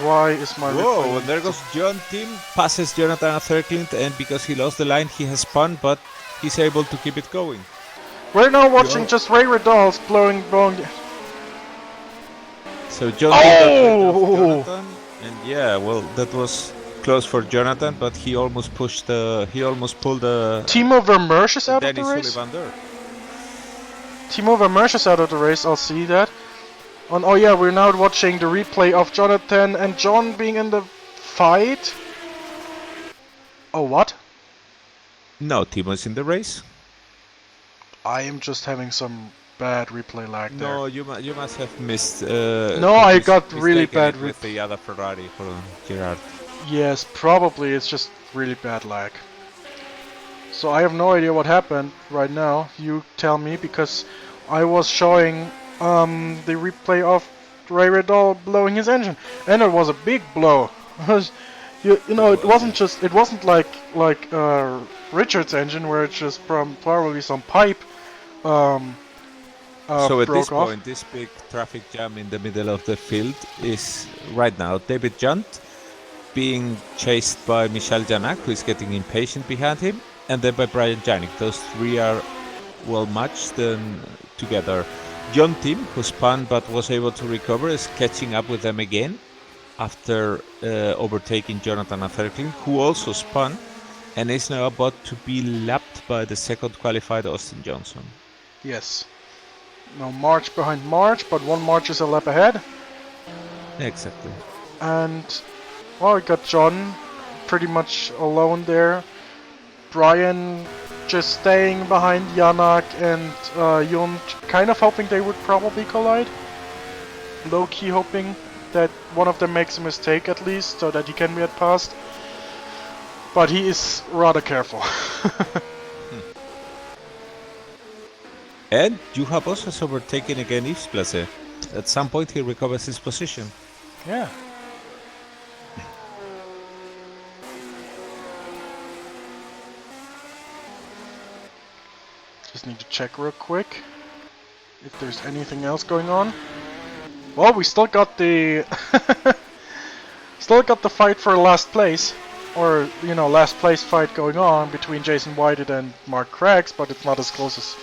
Why is my... Whoa, and there goes John Tim, passes Jonathan Ashercliffe, and because he lost the line he has spun, but he's able to keep it going. We're now watching just Ray Riddell's blowing... So John Jonathan, and yeah, well, that was close for Jonathan, but he almost pulled the Timo Vermeersch is out Dennis of the race? Sullivan there. Timo Vermeersch is out of the race, I'll see that. Oh yeah, we're now watching the replay of Jonathan and John being in the fight. Oh, what? No, Timo's in the race. I am just having some bad replay lag there. No, you must have missed. No, I got really bad with the other Ferrari for Gerard. Yes, probably it's just really bad lag. So I have no idea what happened right now. You tell me, because I was showing the replay of Ray Riddell blowing his engine, and it was a big blow. you know, it wasn't like Richard's engine, where it's just probably some pipe. So at this off. point, this big traffic jam in the middle of the field is right now David Junt being chased by Michel Janak, who is getting impatient behind him, and then by Brian Janik. Those three are well matched together. John Tim, who spun but was able to recover, is catching up with them again after overtaking Jonathan Ashercliffe, who also spun and is now about to be lapped by the second qualified Austin Johnson. Yes. No March behind March, but one March is a lap ahead. Exactly. And, well, we got John pretty much alone there. Brian just staying behind Janak and Jund, kind of hoping they would probably collide. Low-key hoping that one of them makes a mistake at least, so that he can get past. But he is rather careful. And Juha Boss has overtaken again Yves Place. At some point he recovers his position. Yeah. Just need to check real quick if there's anything else going on. Well, we still got the fight for last place, or last place fight going on between Jason Whited and Mark Craggs, but it's not as close as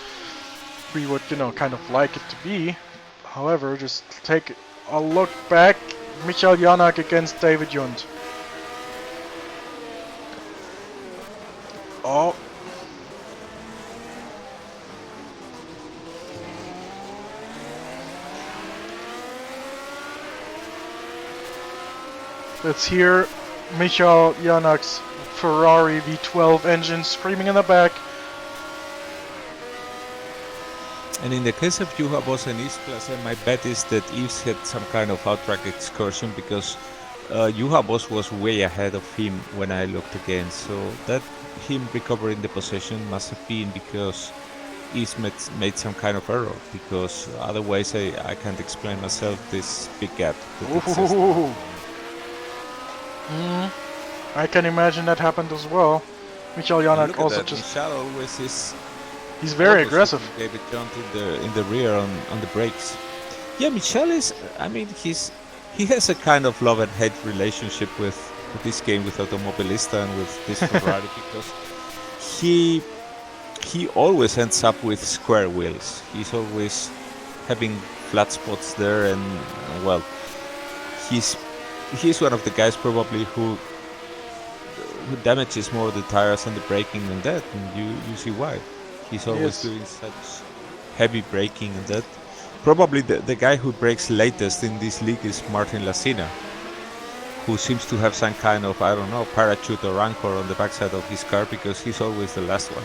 we would kind of like it to be. However, just take a look back. Michael Janak against David Jund. Oh. Let's hear Michael Janak's Ferrari V12 engine screaming in the back. And in the case of Juha Boss and Yves Place, my bet is that Yves had some kind of out-track excursion, because Juha Boss was way ahead of him when I looked again. So that him recovering the position must have been because Yves made some kind of error, because otherwise I can't explain myself this big gap that exists. I can imagine that happened as well. Michael Janak also that. just... Michal always is... He's very aggressive. David Jund in the rear on the brakes. Yeah, Michel is... I mean, he has a kind of love and hate relationship with this game, with Automobilista and with this Ferrari, because he always ends up with square wheels. He's always having flat spots there, and well, he's one of the guys probably who damages more the tires and the braking than that, and you see why. He's always doing such heavy braking and that. Probably the guy who brakes latest in this league is Martin Lassina, who seems to have some kind of, I don't know, parachute or anchor on the backside of his car, because he's always the last one.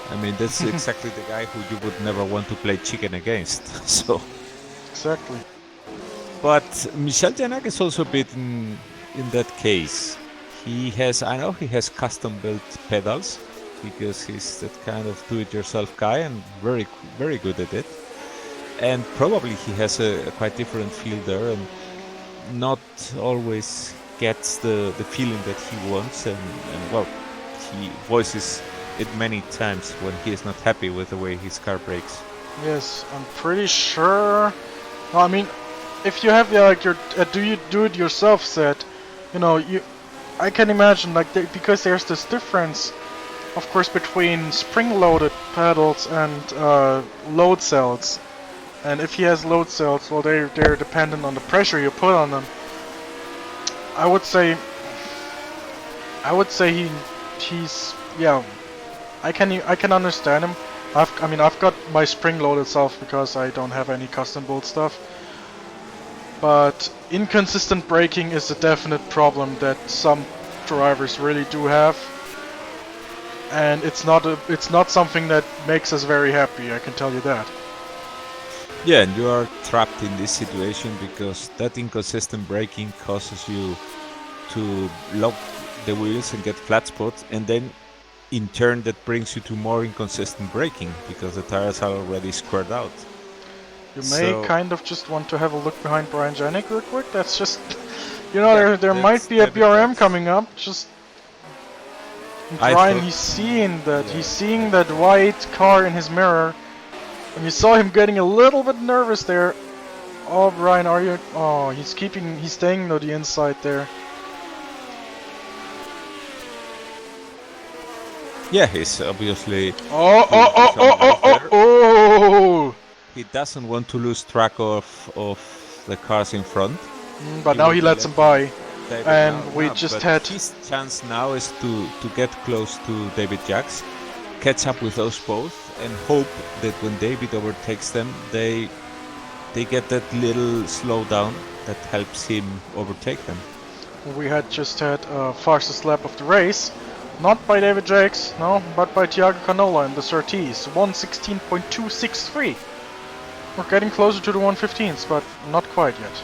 I mean, that's exactly the guy who you would never want to play chicken against. So exactly. But Michel Janak is also a bit in that case. I know he has custom built pedals, because he's that kind of do-it-yourself guy and very, very good at it. And probably he has a quite different feel there, and not always gets the feeling that he wants. And well, he voices it many times when he is not happy with the way his car brakes. Yes, I'm pretty sure. No, I mean, if you have your do-it-yourself set, I can imagine because there's this difference, of course, between spring-loaded pedals and load cells. And if he has load cells, well, they're dependent on the pressure you put on them. I would say he's yeah. I can understand him. I've got my spring-loaded self because I don't have any custom-built stuff. But inconsistent braking is a definite problem that some drivers really do have. And it's not something that makes us very happy, I can tell you that. Yeah, and you are trapped in this situation because that inconsistent braking causes you to lock the wheels and get flat spots, and then in turn that brings you to more inconsistent braking because the tires are already squared out. You may kind of just want to have a look behind Brian Janik real quick. That's just, there might be a BRM coming up. Just Brian, he's seeing that white car in his mirror, and you saw him getting a little bit nervous there. Oh, Brian, are you? Oh, he's staying to the inside there. Yeah, he's obviously. Oh! He doesn't want to lose track of the cars in front. But now he lets him by. David and we just had... His chance now is to get close to David Jacks, catch up with those both, and hope that when David overtakes them, they get that little slowdown that helps him overtake them. We had just had fastest lap of the race. Not by David Jakes, no, but by Thiago Canola in the Surtees. 116.263. We're getting closer to the 115s, but not quite yet.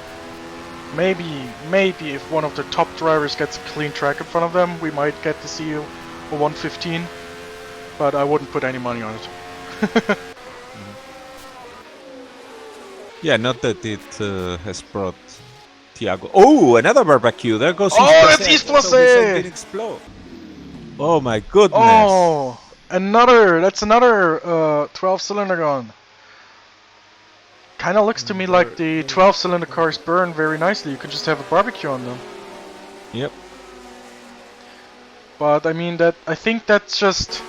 Maybe if one of the top drivers gets a clean track in front of them, we might get to see a 115. But I wouldn't put any money on it. Yeah, not that it has brought Thiago. Oh, another barbecue. There goes. That's East Place! Did explode. Oh my goodness. Oh, that's another 12-cylinder gun. Kinda looks to me like the 12-cylinder cars burn very nicely. You can just have a barbecue on them. Yep. But I mean I think that's just,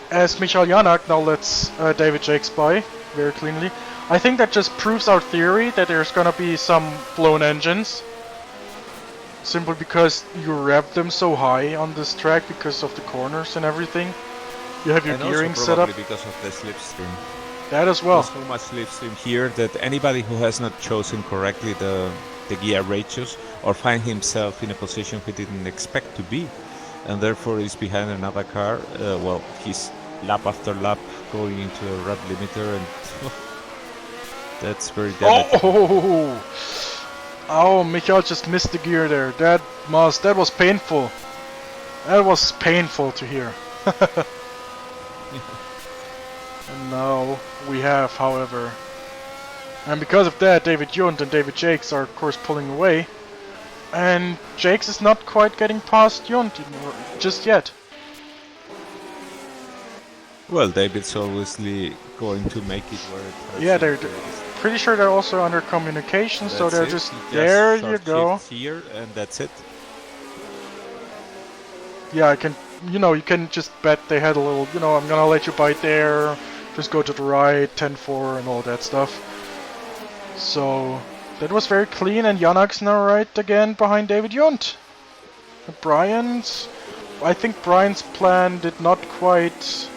as Michael Janak now lets David Jakes by very cleanly. I think that just proves our theory that there's gonna be some blown engines. Simply because you rev them so high on this track because of the corners and everything. You have your And gearing also set up. probably because of the slipstream. That as well. There's so much slipstream here that anybody who has not chosen correctly the gear ratios or find himself in a position he didn't expect to be, and therefore is behind another car, well, he's lap after lap going into a rub limiter, and that's very damaging. Oh, Michael just missed the gear there. That was painful. That was painful to hear. And now we have, however, and because of that, David Junt and David Jakes are of course pulling away, and Jakes is not quite getting past Junt just yet. Well, David's obviously going to make it where it hurts. Yeah, they're pretty sure they're also under communication, so they're just there. You go. Here, and that's it. Yeah, you can just bet they had a little, I'm gonna let you bite there, just go to the right, 10-4 and all that stuff. So, that was very clean, and Janak's now right again behind David Junt. I think Brian's plan didn't quite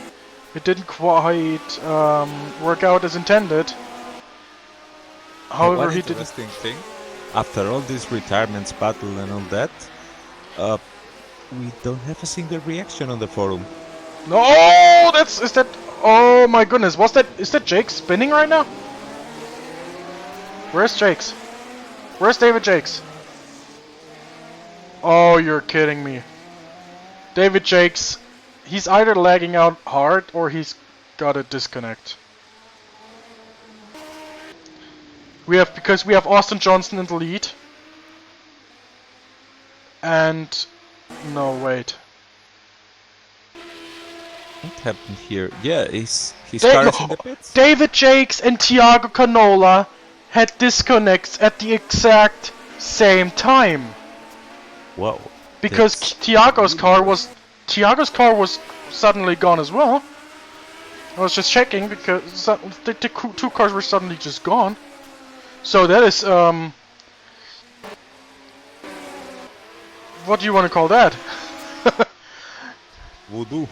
work out as intended. However, he didn't. Interesting thing, after all this retirements battle and all that, we don't have a single reaction on the forum. No, oh my goodness, is that Jake spinning right now? Where's Jakes? Where's David Jakes? Oh, you're kidding me. David Jakes, he's either lagging out hard or he's got a disconnect. Because we have Austin Johnson in the lead. And no, wait. What happened here? Yeah, his car is in the pits. David Jakes and Thiago Canola had disconnects at the exact same time. Whoa. Because Thiago's car was suddenly gone as well. I was just checking because the two cars were suddenly just gone. So that is what do you want to call that? Voodoo.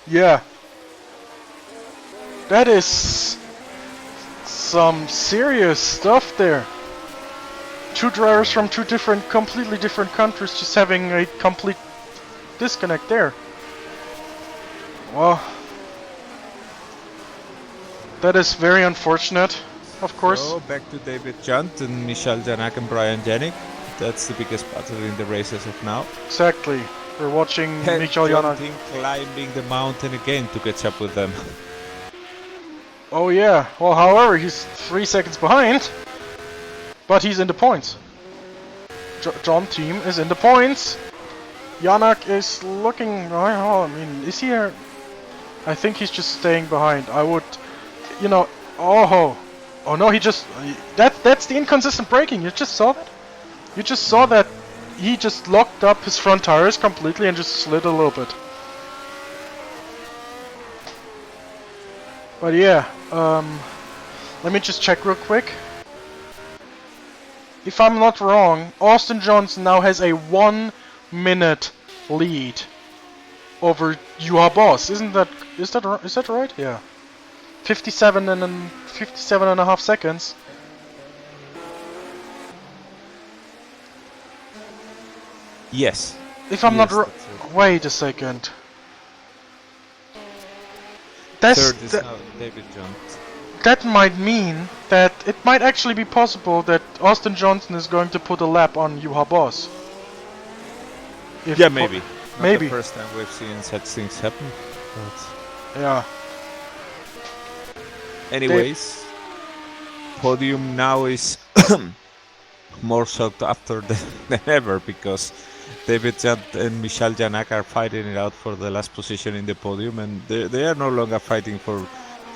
Yeah. That is some serious stuff there. Two drivers from two completely different countries just having a complete disconnect there. Well, that is very unfortunate, of course. So back to David Junt and Michal Janak and Brian Janik. That's the biggest battle in the race as of now. Exactly. We're watching And Michael Janak climbing the mountain again to catch up with them. Oh yeah. Well, however, he's 3 seconds behind, but he's in the points. John team is in the points. Janak is looking. Oh, I mean, is he here? I think he's just staying behind. I would, Oh no, he just. That's the inconsistent braking. You just saw that. You just saw that. He just locked up his front tires completely and just slid a little bit. But yeah, let me just check real quick. If I'm not wrong, Austin Johnson now has a 1-minute lead over Juha Boss. Is that right? Yeah. 57 and a half seconds. Yes. if I'm not Yes, wrong, that's it. wait a second. That's Third is now David John. that might mean that it might actually be possible that Austin Johnson is going to put a lap on Juha Boss. If Yeah, po- maybe. Not maybe. the first time we've seen such things happen. But Yeah. anyways, podium now is more sought after than ever because David Judd and Michal Janak are fighting it out for the last position in the podium, and they are no longer fighting for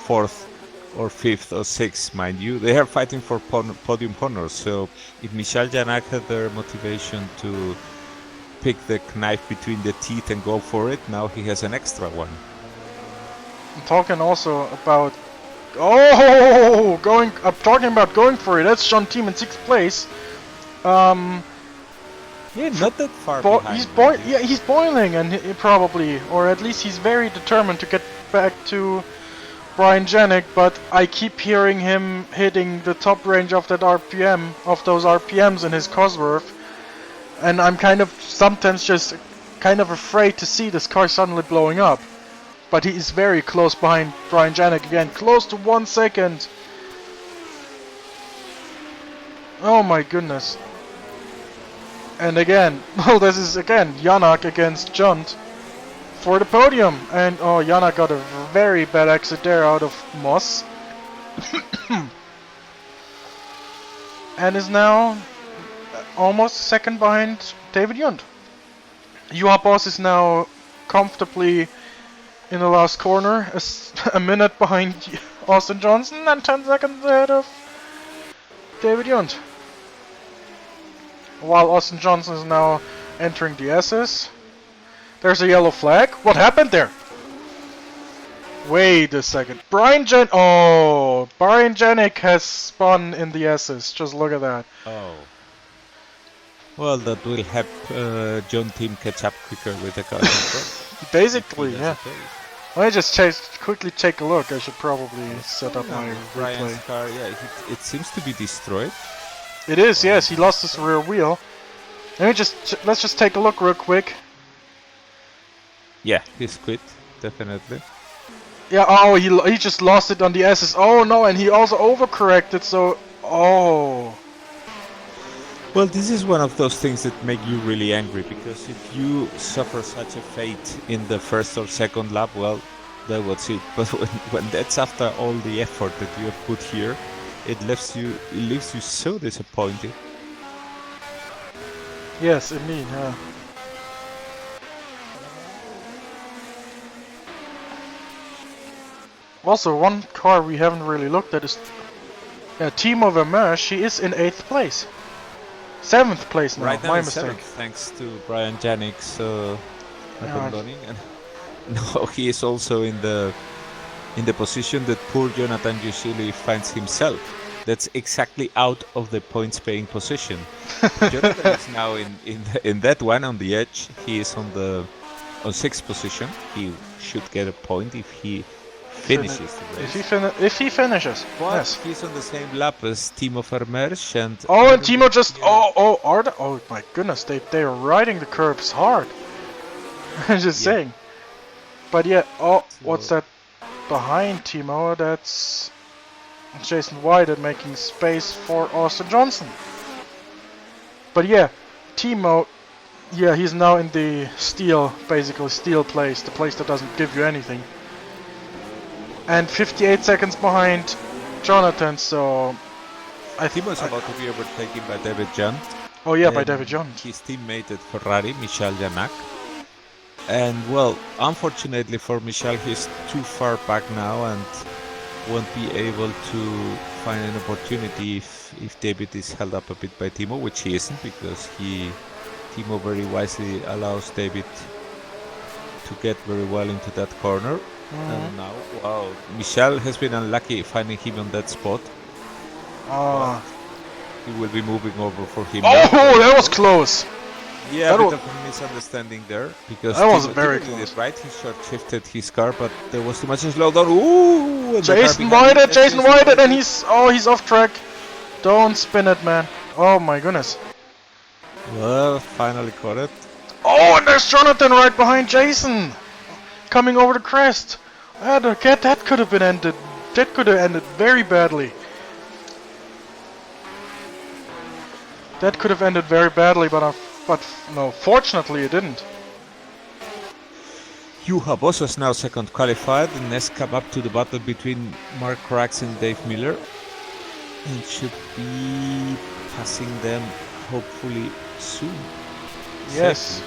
fourth or fifth or sixth, mind you. They are fighting for podium honors. So if Michal Janak had their motivation to pick the knife between the teeth and go for it, now he has an extra one. I'm talking also about I'm talking about going for it. That's John Team in 6th place. Yeah, not that far behind. He's boiling, and he probably, or at least he's very determined to get back to Brian Janik. But I keep hearing him hitting the top range of that RPM, of those RPMs in his Cosworth, and I'm kind of sometimes just kind of afraid to see this car suddenly blowing up. But he is very close behind Brian Janik again, close to 1 second. Oh my goodness. And again, well, this is again Janak against Junt for the podium. And oh, Janak got a very bad exit there out of Moss. And is now almost second behind David Junt. Juha Boss is now comfortably in the last corner, a minute behind Austin Johnson and 10 seconds ahead of David Junt. While Austin Johnson is now entering the S's. There's a yellow flag. What happened there? Wait a second. Brian Janik has spun in the S's. Just look at that. Oh. Well, that will help John Team catch up quicker with the car. Basically, yeah. Let me just quickly take a look. I should probably set up my Brian's replay. car, yeah, it seems to be destroyed. It is, yes. He lost his rear wheel. Let's just take a look real quick. Yeah, he's quit, definitely. Yeah. Oh, he just lost it on the S's. Oh no, and he also overcorrected. So, oh. Well, this is one of those things that make you really angry, because if you suffer such a fate in the first or second lap, well, that was it. But when that's after all the effort that you have put here, it leaves you so disappointed. Yes, indeed. Yeah. Also, one car we haven't really looked at is Timo Vermeer. She is in 8th place. 7th place now, Right now my in mistake. 7th, thanks to Brian Janik's abandoning. And no, he is also in the position that poor Jonathan usually finds himself. That's exactly out of the points-paying position. Jonathan is now in that one on the edge. He is on 6th position. He should get a point if he finishes the race. If he finishes, But yes. he's on the same lap as Timo Vermeersch, and And Timo just oh my goodness, they are riding the curves hard. I'm just saying. But yeah, what's that behind Timo? That's Jason White making space for Austin Johnson. But yeah, Timo, he's now in the basically steel place, the place that doesn't give you anything. And 58 seconds behind Jonathan, so Timo's about to be overtaken by David John. Oh yeah, by David John. His teammate at Ferrari, Michal Janak. And well, unfortunately for Michal, he's too far back now and won't be able to find an opportunity if David is held up a bit by Timo, which he isn't, because Timo very wisely allows David to get very well into that corner. And now, wow, Michal has been unlucky finding him on that spot. He will be moving over for him. Oh, that was close. Yeah, a bit of a misunderstanding there, because that was Timo very did close. it right. He short-shifted his car, but there was too much slowdown. Ooh! And Jason White, and he's off track. Don't spin it, man. Oh my goodness. Well, finally caught it. Oh, and there's Jonathan right behind Jason, coming over the crest. That could have been ended. That could have ended very badly. That could have ended very badly, but no, fortunately it didn't. Juha Boss is now second qualified and has come up to the battle between Mark Rax and Dave Miller. And should be passing them hopefully soon. Yes.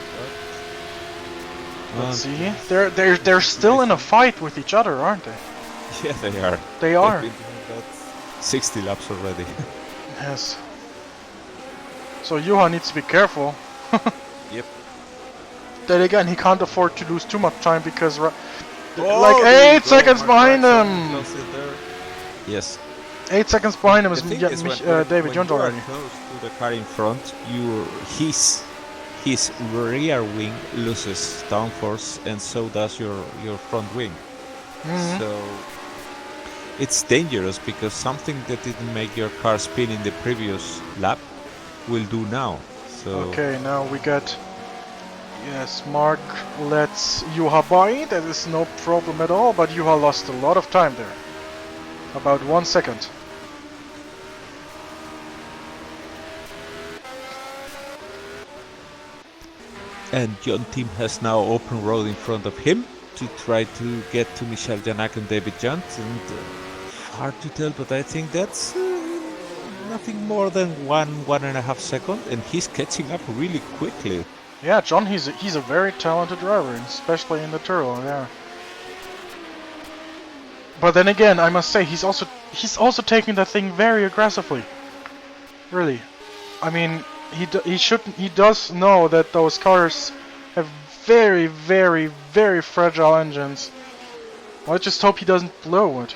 Let's see. They're still in a fight with each other, aren't they? Yeah, they are. They are. They've been doing about 60 laps already. Yes. So Juha needs to be careful. Yep. Then again, he can't afford to lose too much time because like there you 8 go, seconds Mark behind Rax him. close it there. Yes. 8 seconds behind him The is thing is, David Jones you are already. close to the car in front, his rear wing loses downforce, and so does your front wing. Mhm. So it's dangerous because something that didn't make your car spin in the previous lap will do now. So Okay, now we got. Yes, Mark lets Juha by. That is no problem at all, but Juha lost a lot of time there. About 1 second. and John Tim has now open road in front of him to try to get to Michel Janak and David Jones, and hard to tell, but I think that's nothing more than 1.5 seconds, and he's catching up really quickly. Yeah, John, he's a very talented driver, especially in the turbo. Yeah. But then again, I must say he's also taking that thing very aggressively. Really, I mean, he does know that those cars have very, very, very fragile engines. Well, I just hope he doesn't blow it.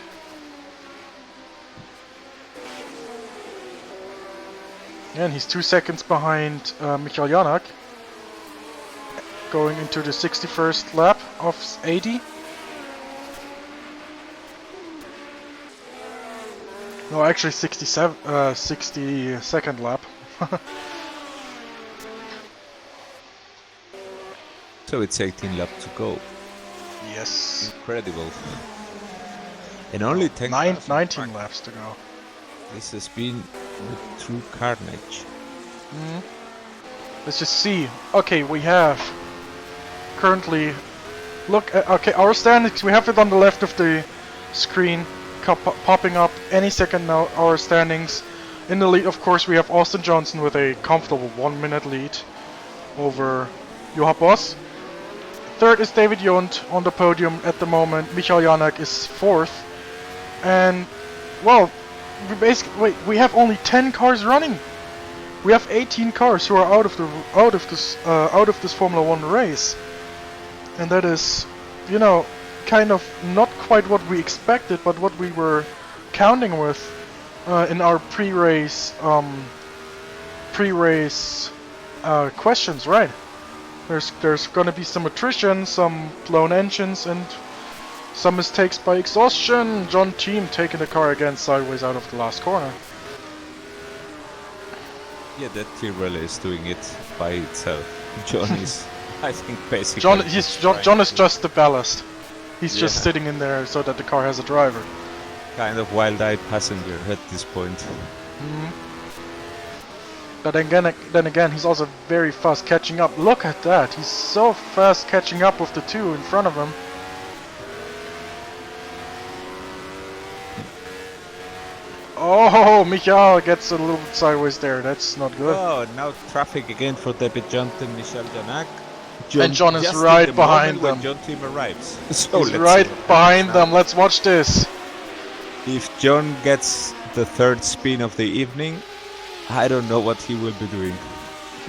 And he's 2 seconds behind Michael Janak, going into the 61st lap of 80. No, actually 62nd lap. So it's 18 laps to go. Yes. Incredible. And only 19 laps to go. This has been the true carnage. Let's just see. Okay, we have currently look at, okay, our standings. We have it on the left of the screen, popping up any second now. Our standings in the lead, of course, we have Austin Johnson with a comfortable 1 minute lead over Juha Boss. Third is David Jont on the podium at the moment. Michael Janak is fourth, and well, we have only 10 cars running. We have 18 cars who are out of this Formula 1 race, and that is, you know, kind of not quite what we expected, but what we were counting with in our pre-race questions, right? There's gonna be some attrition, some blown engines, and some mistakes by exhaustion. John Team taking the car again sideways out of the last corner. Yeah, that T-Relay is doing it by itself. John is, I think, basically... John is just the ballast. He's just sitting in there so that the car has a driver. Kind of wild-eyed passenger at this point. But then again, he's also very fast catching up. Look at that. He's so fast catching up with the two in front of him. Oh, Michael gets a little bit sideways there. That's not good. Oh, now traffic again for David John and Michel Janak. And John is right behind them. When John Team arrives. So he's right behind them. Let's watch this. If John gets the third spin of the evening, I don't know what he will be doing.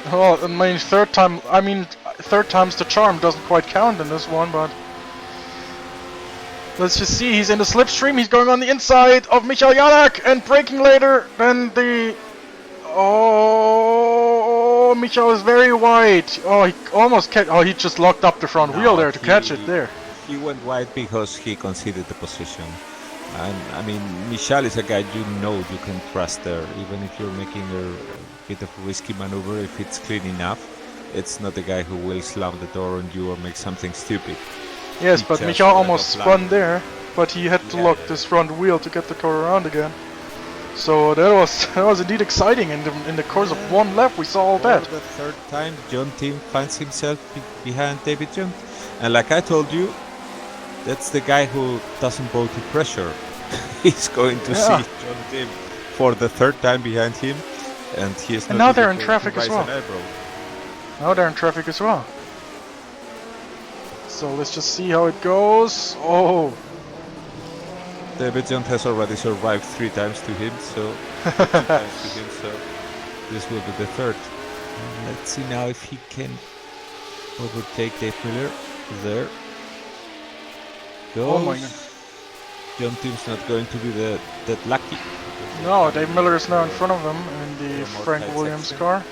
Well, I mean, third time's the charm. Doesn't quite count in this one, but let's just see. He's in the slipstream. He's going on the inside of Michael Janak and braking later than the. Oh, Michael is very wide. Oh, he almost catch. Oh, he just locked up the front wheel there to catch it there. He went wide because he conceded the position. And I mean, Michel is a guy you know you can trust there, even if you're making a bit of a risky maneuver. If it's clean enough, It's not the guy who will slam the door on you or make something stupid. Yes, He but just Mikula let almost off spun line. there, but he had to lock this front wheel to get the car around again. So that was indeed exciting. In the course of one lap, we saw all For that. the third time, John Tim finds himself behind David John. And like I told you, that's the guy who doesn't bow to pressure. He's going to see John Tim for the third time behind him, and he is not now they're even in going to traffic as raise an well. eyebrow. Now they're in traffic as well. So let's just see how it goes. Oh, David John has already survived 3 times to him, so 2 times to him, so this will be the third. Let's see now if he can overtake Dave Miller. There goes. Oh my God. John Tim's not going to be that lucky. no, Dave Miller is now in front of him in the One more Frank tight Williams section. car.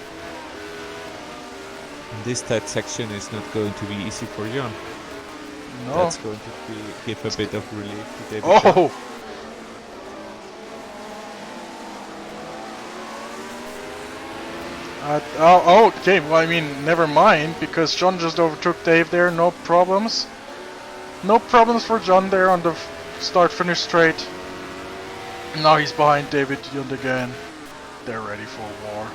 This tight section is not going to be easy for John. No. That's going to give a bit of relief to David John. Oh! Okay, well, I mean, never mind, because John just overtook Dave there, no problems. No problems for John there on the start-finish straight. Now he's behind David Yund again. They're ready for war.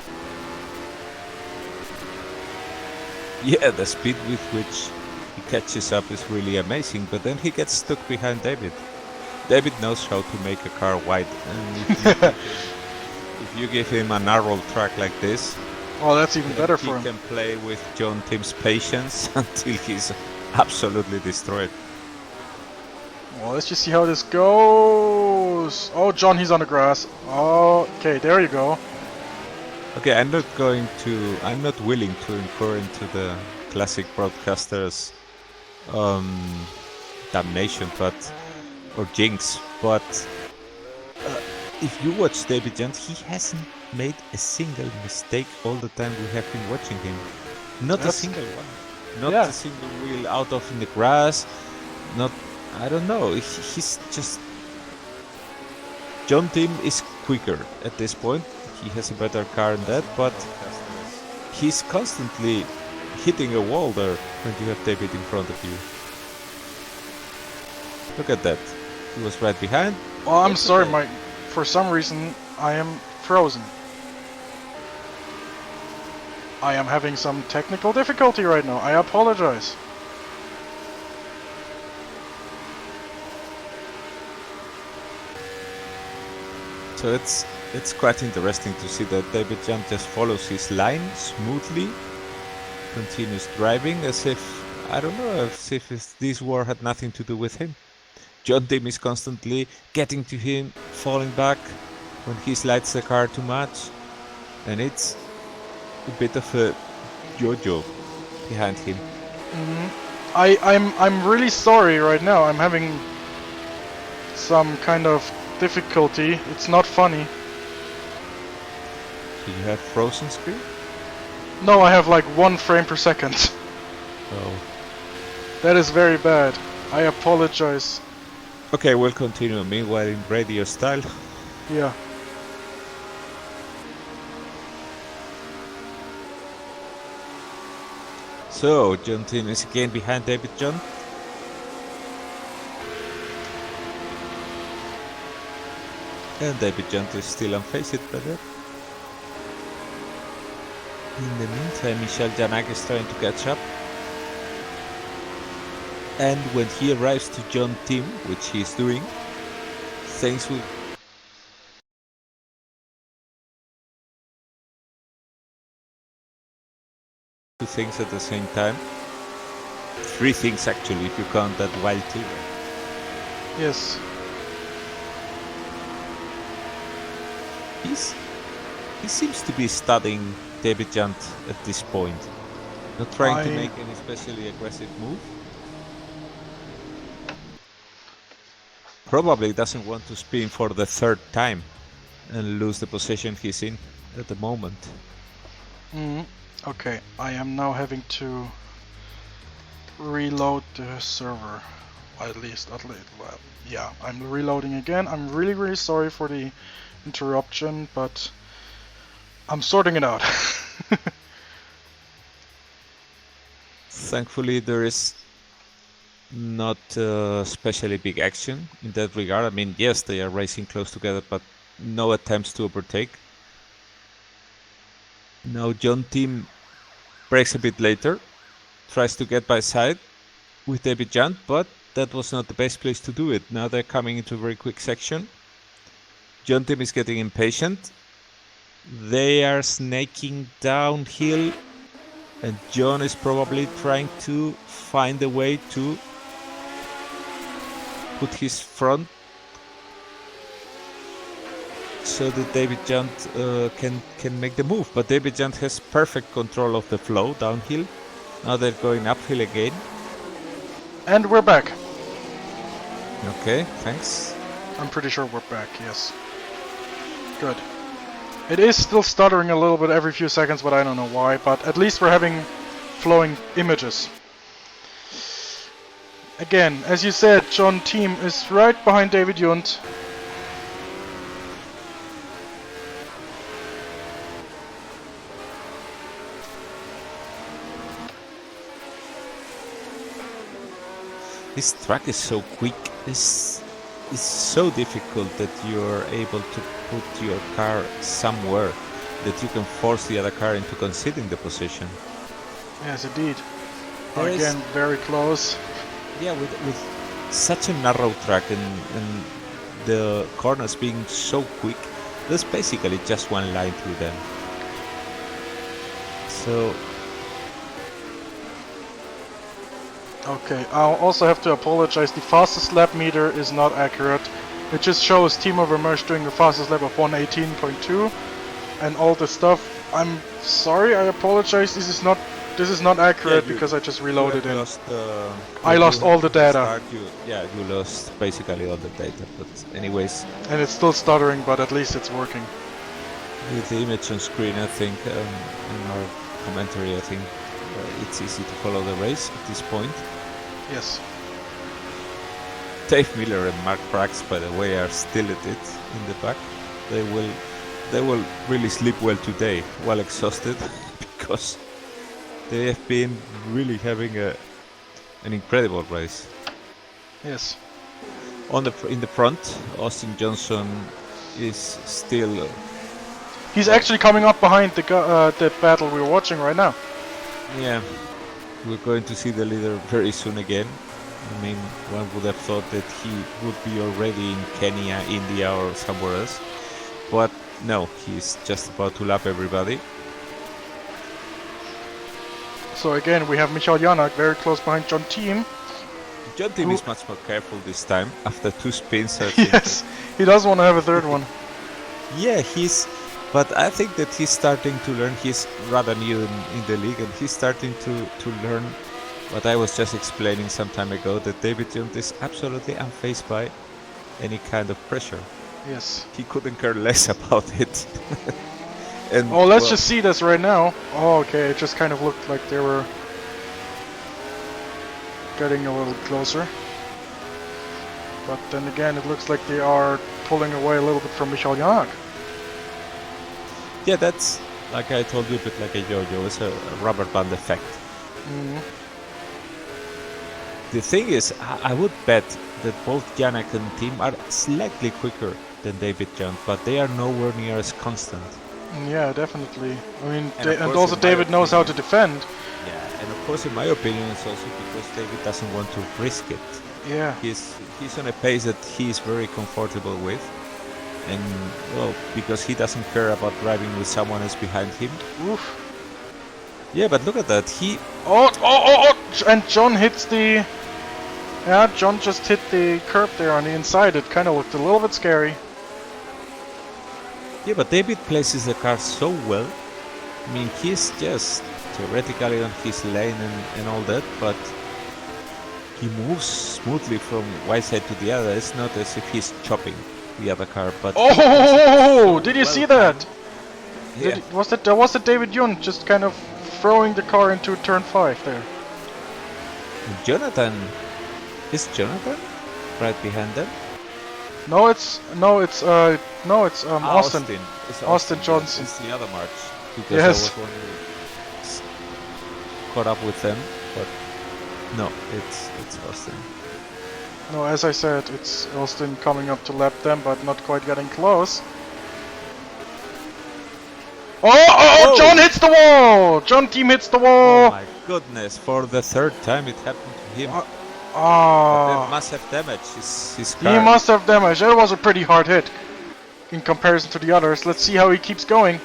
Yeah, the speed with which he catches up is really amazing, but then he gets stuck behind David. David knows how to make a car wide, and if you give him a narrow track like this, Oh, that's even better he for him. can play with John Tim's patience until he's absolutely destroyed. Well, let's just see how this goes. Oh, John, he's on the grass. Okay, there you go. Okay, I'm not willing to incur into the classic broadcasters damnation, or jinx, but if you watch David Jones, he hasn't made a single mistake all the time we have been watching him. Not a single one. Not a single wheel out of in the grass. Not, I don't know. He's just... John Tim is quicker at this point. He has a better car than that, but he's constantly hitting a wall there when you have David in front of you. Look at that. He was right behind. Oh, I'm sorry, Mike. For some reason, I am frozen. I am having some technical difficulty right now. I apologize. So it's quite interesting to see that David Jan just follows his line smoothly, continues driving as if, I don't know, as if this war had nothing to do with him. John Tim is constantly getting to him, falling back when he slides the car too much, and it's a bit of a yo-yo behind him. I'm really sorry right now. I'm having some kind of difficulty. It's not funny. Do you have frozen screen? No, I have like 1 frame per second. Oh. That is very bad. I apologize. Okay, we'll continue meanwhile in radio style. Yeah. So, John Tim is again behind David John. And David John is still unfazed by that. In the meantime, Michel Janak is trying to catch up. And when he arrives to John Tim, which he is doing, things will... Two things at the same time. 3 things actually, if you count that wild too. Yes. He seems to be studying David Jant at this point. Not trying to make an especially aggressive move. Probably doesn't want to spin for the 3rd time and lose the position he's in at the moment. Okay, I am now having to reload the server. At least, well, yeah, I'm reloading again. I'm really sorry for the interruption, but I'm sorting it out. Thankfully, there is not especially big action in that regard. I mean, yes, they are racing close together, but no attempts to overtake. Now John Team breaks a bit later, tries to get by side with David Jant, but that was not the best place to do it. Now they're coming into a very quick section. John Team is getting impatient. They are snaking downhill, and John is probably trying to find a way to put his front so that David Jant can make the move. But David Jant has perfect control of the flow downhill. Now they're going uphill again. And we're back. Okay, thanks. I'm pretty sure we're back, yes. Good. It is still stuttering a little bit every few seconds, but I don't know why. But at least we're having flowing images. Again, as you said, John Team is right behind David Junt. This track is so quick. It's so difficult that you're able to put your car somewhere that you can force the other car into conceding the position. Yes, indeed. There Again, very close. Yeah, with such a narrow track and the corners being so quick, there's basically just one line through them. So okay, I'll also have to apologize. The fastest lap meter is not accurate. It just shows Timo Vermeersch doing the fastest lap of 118.2 and all this stuff. I'm sorry, I apologize. This is not accurate because I just reloaded it. I lost all the data. You lost basically all the data. But anyways, and it's still stuttering, but at least it's working. With the image on screen, I think, in our commentary, I think it's easy to follow the race at this point. Yes. Dave Miller and Mark Prax, by the way, are still at it in the back. They will really sleep well today, well exhausted, because they have been really having an incredible race. Yes. In the front, Austin Johnson is still. He's actually coming up behind the battle we're watching right now. Yeah, we're going to see the leader very soon again. I mean, one would have thought that he would be already in Kenya, India, or somewhere else, but no, he's just about to lap everybody. So again, we have Michael Janak very close behind John Team. John Team is much more careful this time. After 2 spins, I think. Yes, he does want to have a third one. Yeah, but I think that he's starting to learn. He's rather new in the league, and he's starting to learn what I was just explaining some time ago, that David Jones is absolutely unfazed by any kind of pressure. Yes. He couldn't care less about it. And let's just see this right now. Oh, okay, it just kind of looked like they were getting a little closer. But then again, it looks like they are pulling away a little bit from Michael Janak. Yeah, that's, like I told you, a bit like a yo-yo. It's a rubber band effect. Mm-hmm. The thing is, I would bet that both Janak and Tim are slightly quicker than David Jones, but they are nowhere near as constant. Yeah, definitely. I mean, and also David knows how to defend. Yeah, and of course, in my opinion, it's also because David doesn't want to risk it. Yeah. He's on a pace that he is very comfortable with. And, well, because he doesn't care about driving with someone else behind him. Oof. Yeah, but look at that. And John hits the... Yeah, John just hit the curb there on the inside. It kind of looked a little bit scary. Yeah, but David places the car so well. I mean, he's just theoretically on his lane and all that, but he moves smoothly from one side to the other. It's not as if he's chopping the other car, but... Oh! Did you see that? Yeah. Was that David Jun just kind of throwing the car into turn 5 there? Jonathan... Is Jonathan right behind them? No, it's Austin. It's Austin Johnson. It's the other March. Because yes. I was caught up with them but no, it's Austin. No, as I said, it's Austin coming up to lap them, but not quite getting close. Oh, Whoa! John hits the wall! John team hits the Oh wall! my goodness, for the third time it happened to him. But Ah, that must have damaged his he car. must have damage. That was a pretty hard hit in comparison to the others. Let's see how he keeps going.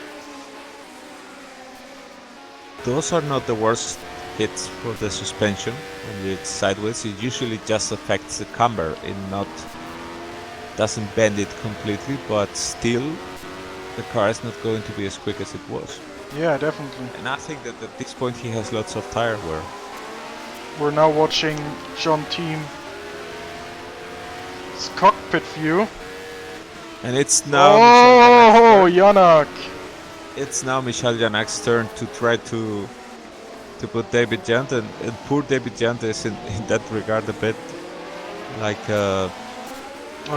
Those are not the worst hits for the suspension. When it's sideways, it usually just affects the camber and doesn't bend it completely, but still the car is not going to be as quick as it was. Yeah, definitely. And I think that at this point he has lots of tire wear. We're now watching John team. It's cockpit view. And it's now Oh, Janak! it's now Michel Janak's turn to try to put David Jant, and poor David Jant is in that regard a bit like Oh,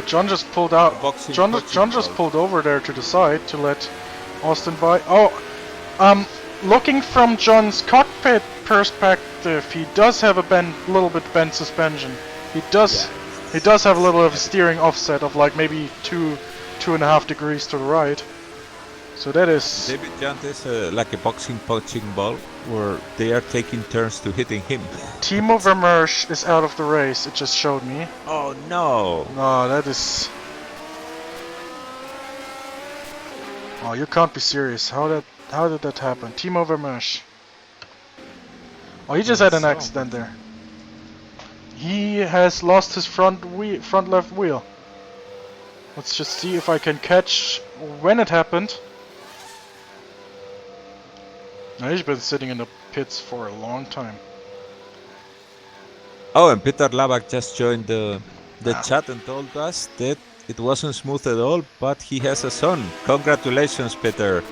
John just pulled out. boxing. John just pulled over there to the side to let Austin by. Oh, looking from John's cockpit perspective, he does have a little bit bent suspension. He does have a little of a steering offset of like maybe 2.5 degrees to the right. So that is. David Jant is like a boxing punching ball where they are taking turns to hitting him. Timo Vermeersch is out of the race. It just showed me. Oh no! No, that is. Oh, you can't be serious. How did that happen? Timo Vermeersch. Oh, he just had an accident there. He has lost his front left wheel. Let's just see if I can catch when it happened. Now, he's been sitting in the pits for a long time. Oh, and Peter Labak just joined the chat and told us that it wasn't smooth at all, but he has a son. Congratulations, Peter.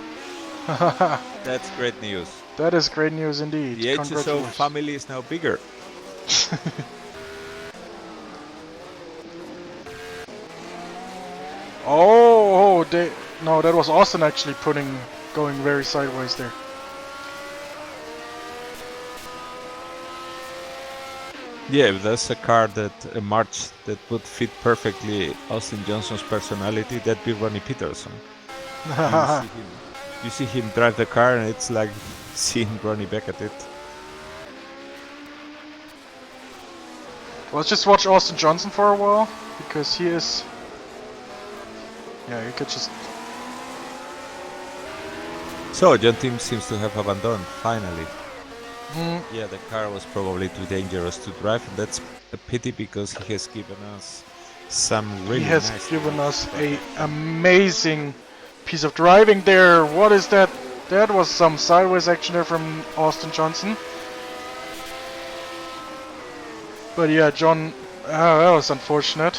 That's great news. That is great news indeed. The HSO Congratulations. family is now bigger. No, that was Austin actually going very sideways there. Yeah, if there's a car a march that would fit perfectly Austin Johnson's personality, that'd be Ronnie Peterson. You see him drive the car and it's like seeing Ronnie back at it. Let's just watch Austin Johnson for a while, because he is... Yeah, you could just... So, John Tim seems to have abandoned, finally. Mm, Yeah, the car was probably too dangerous to drive, and that's a pity because he has given us some really he has nice given us driving. a amazing piece of driving there. What is that? That was some sideways action there from Austin Johnson. But yeah, John, that was unfortunate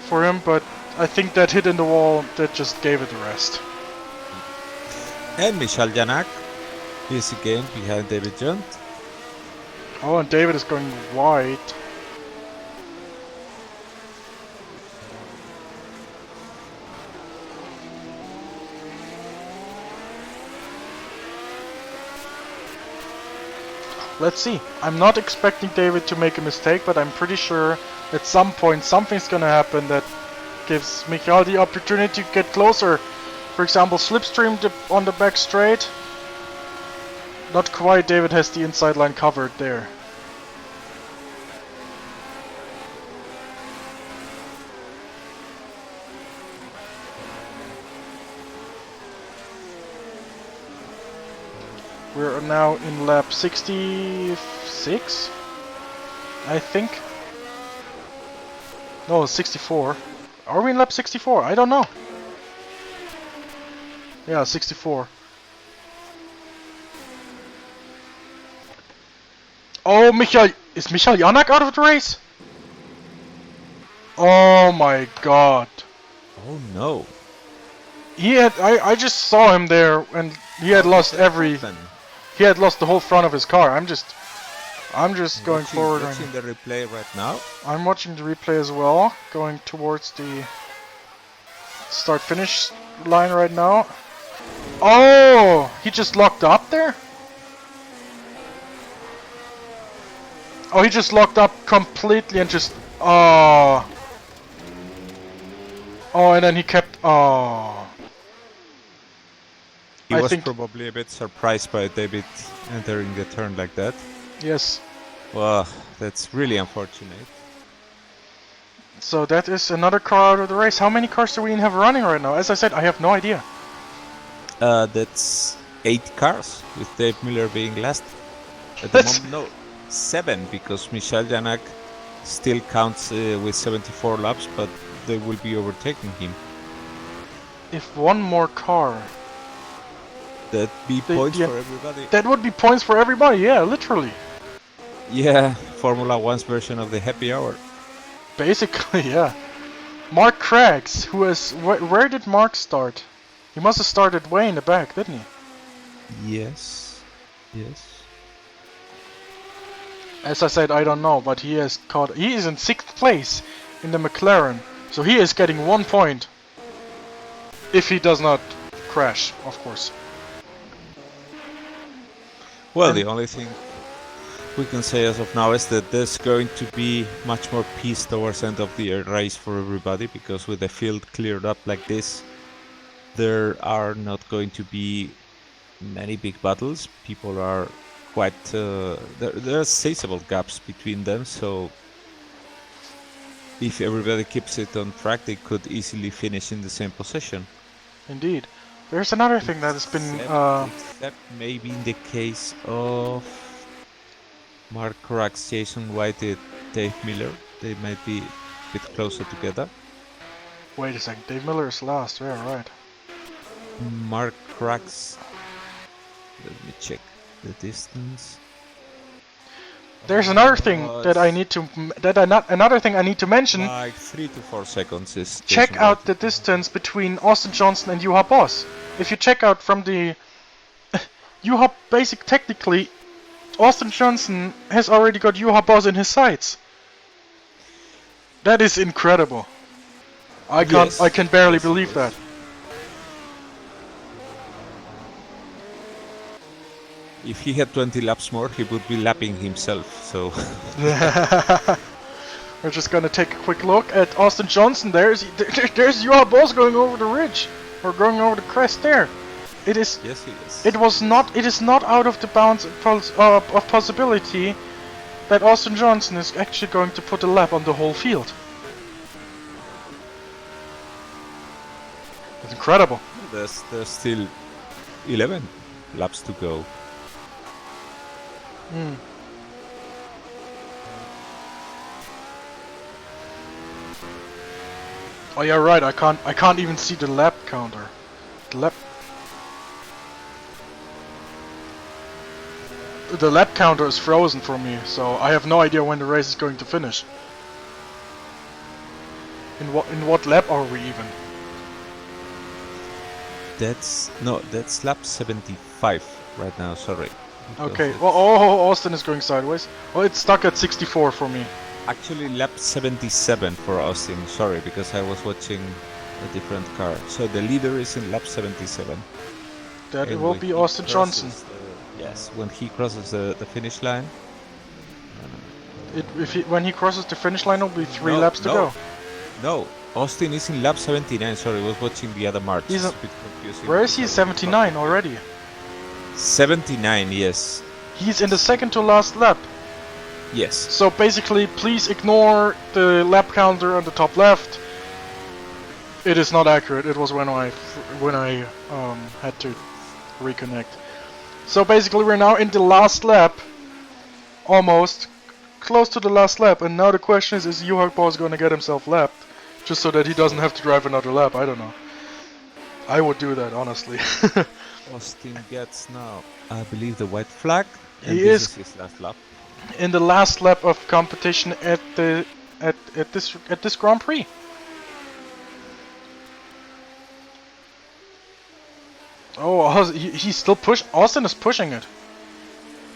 for him, but I think that hit in the wall, that just gave it the rest. And Michel Janak is again behind David Junt. Oh, and David is going wide. Let's see. I'm not expecting David to make a mistake, but I'm pretty sure at some point something's gonna happen that gives Mikhail the opportunity to get closer. For example, slipstream on the back straight. Not quite. David has the inside line covered there. We're now in lap 66, I think. No, 64. Are we in lap 64? I don't know. Yeah, 64. Oh, is Michael Janak out of the race? Oh my god. Oh no. I just saw him there and he had lost he had lost the whole front of his car. I'm just going forward right Watching the replay right now. I'm watching the replay as well, going towards the start-finish line right now. Oh, he just locked up there? Oh, he just locked up completely and just... Oh. Oh, and then he kept... Oh. He I was think... probably a bit surprised by David entering the turn like that. Yes. Well, that's really unfortunate. So that is another car out of the race. How many cars do we have running right now? As I said, I have no idea. That's 8 cars, with Dave Miller being last. At the moment, no, 7, because Michel Janak still counts with 74 laps, but they will be overtaking him. If one more car... That'd be points for everybody. That would be points for everybody, yeah, literally. Yeah, Formula One's version of the happy hour. Basically, yeah. Mark Craggs, who is... Where did Mark start? He must have started way in the back, didn't he? Yes. Yes. As I said, I don't know, but he is caught... He is in 6th place in the McLaren. So he is getting 1 point. If he does not crash, of course. Well, the only thing we can say as of now is that there's going to be much more peace towards the end of the race for everybody, because with the field cleared up like this, there are not going to be many big battles. People are quite... there are sizable gaps between them, so if everybody keeps it on track, they could easily finish in the same position. Indeed. There's another thing that has been... Except maybe in the case of Mark Craggs, Jason White, Dave Miller. They might be a bit closer together. Wait a second, Dave Miller is last, yeah, right. Mark Craggs... Let me check the distance. There's another thing that I need to... Another thing I need to mention. Like 3 to 4 seconds is... Check Jason out White. the distance between Austin Johnson and Juha Boss. If you check out from the... Juha, basic technically, Austin Johnson has already got Juha Boss in his sights. That is incredible. I can barely believe that. If he had 20 laps more, he would be lapping himself, so... We're just gonna take a quick look at Austin Johnson. There's Juha Boss going over the ridge. Or going over the crest there. It is... Yes, he is. It is not out of the bounds of possibility that Austin Johnson is actually going to put a lap on the whole field. It's incredible. There's still 11 laps to go. Hmm. Oh yeah, right. I can't even see the lap counter. The lap counter is frozen for me, so I have no idea when the race is going to finish. In what lap are we even? That's lap 75 right now. Sorry. Okay. Well, oh, Austin is going sideways. Well, it's stuck at 64 for me. Actually, lap 77 for Austin. Sorry, because I was watching a different car. So the leader is in lap 77. That And will when be he Austin Johnson. crosses yes, when he crosses the finish line. When he crosses the finish line, it'll be 3 laps to go. No, Austin is in lap 79. Sorry, I was watching the other march. He's It's a bit confusing. Where is he? 79 already. 79, yes. He's in the second to last lap. Yes. So basically, please ignore the lap counter on the top left. It is not accurate. It was when I had to reconnect. So basically, we're now in the last lap, almost close to the last lap, and now the question is Juha Boss going to get himself lapped, just so that he doesn't have to drive another lap? I don't know. I would do that, honestly. Austin gets now, I believe, the white flag. And He this is- is his last lap. In the last lap of competition at this Grand Prix. Oh, he's still push. Austin is pushing it.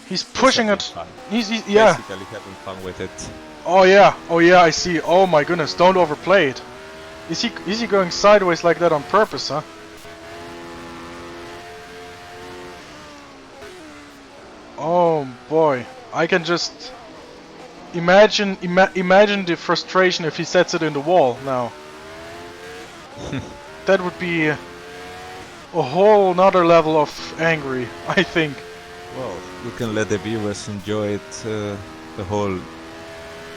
He's pushing it. Fun. He's yeah. Basically having fun with it. Oh yeah. I see. Oh my goodness! Don't overplay it. Is he going sideways like that on purpose, huh? Oh boy, I can just. Imagine the frustration if he sets it in the wall now. That would be a whole nother level of angry, I think. Well, we can let the viewers enjoy it the whole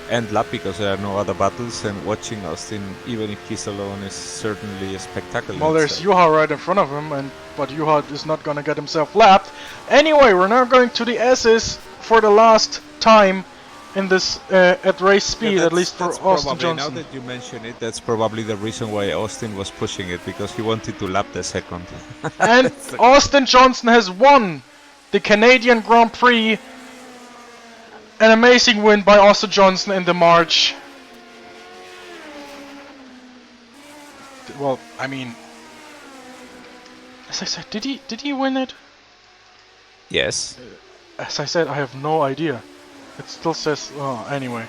end lap because there are no other battles, and watching Austin, even if he's alone, is certainly a spectacle. Well, there's Juha right in front of him, but Juha is not gonna get himself lapped. Anyway, we're now going to the S's for the last time in this at race speed, at least for Austin Johnson. Now that you mention it, that's probably the reason why Austin was pushing it, because he wanted to lap the second. And Austin Johnson has won the Canadian Grand Prix. An amazing win by Austin Johnson in the March. Well, I mean, as I said, did he win it? Yes. As I said, I have no idea. It still says, oh, anyway.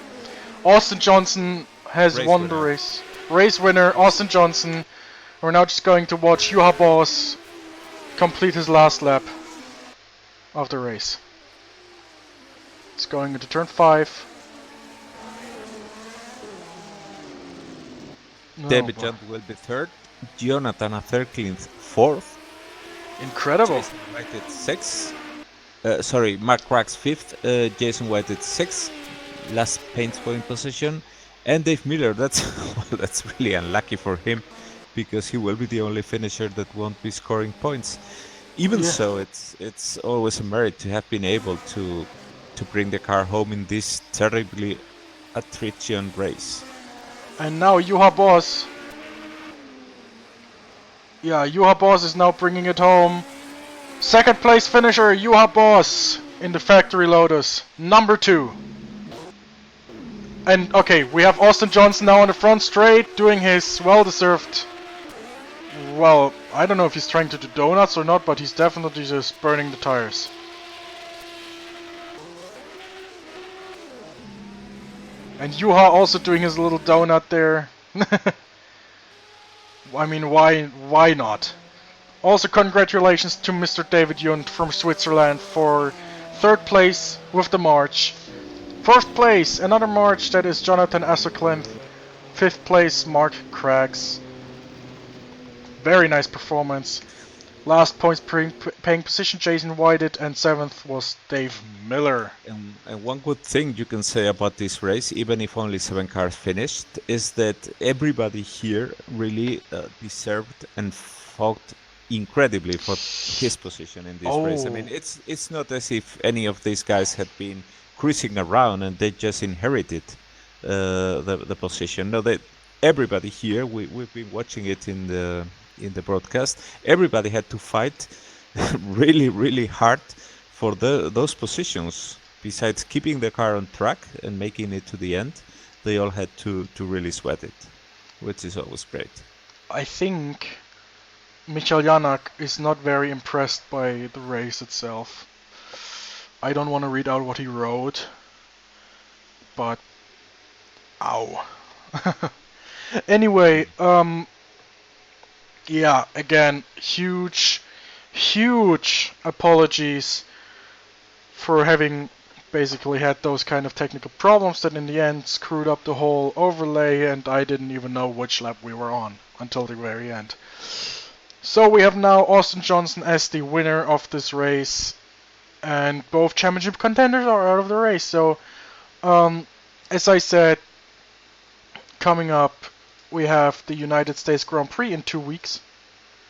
Austin Johnson has won the race. Race winner, Austin Johnson. We're now just going to watch Juha Boss complete his last lap of the race. It's going into turn 5. David Johnson will be 3rd. Jonathan Thirklins 4th. Incredible. Jason White 6th. Mark Cracks 5th, Jason White at 6th, last paint scoring position, and Dave Miller, that's really unlucky for him, because he will be the only finisher that won't be scoring points. Even so, it's always a merit to have been able to bring the car home in this terribly attrition race. And now Juha Boss. Yeah, Juha Boss is now bringing it home. Second place finisher, Juha Boss in the Factory Lotus, number 2. And okay, we have Austin Johnson now on the front straight, doing his well-deserved... Well, I don't know if he's trying to do donuts or not, but he's definitely just burning the tires. And Juha also doing his little donut there. I mean, why not? Also, congratulations to Mr. David Junt from Switzerland for 3rd place with the March. 4th place, another March, that is Jonathan Asselklinth. 5th place, Mark Craggs. Very nice performance. Last points paying position, Jason Whited, and 7th was Dave Miller. And one good thing you can say about this race, even if only 7 cars finished, is that everybody here really deserved and fought incredibly for his position in this race. I mean, it's not as if any of these guys had been cruising around and they just inherited the position. No, everybody here, we've been watching it in the broadcast. Everybody had to fight really hard for those positions. Besides keeping the car on track and making it to the end, they all had to really sweat it, which is always great. I think Michael Janak is not very impressed by the race itself. I don't want to read out what he wrote, but ow. Anyway, yeah, again, huge apologies for having basically had those kind of technical problems that in the end screwed up the whole overlay, and I didn't even know which lap we were on until the very end. So we have now Austin Johnson as the winner of this race, and both championship contenders are out of the race. So, as I said, coming up, we have the United States Grand Prix in 2 weeks.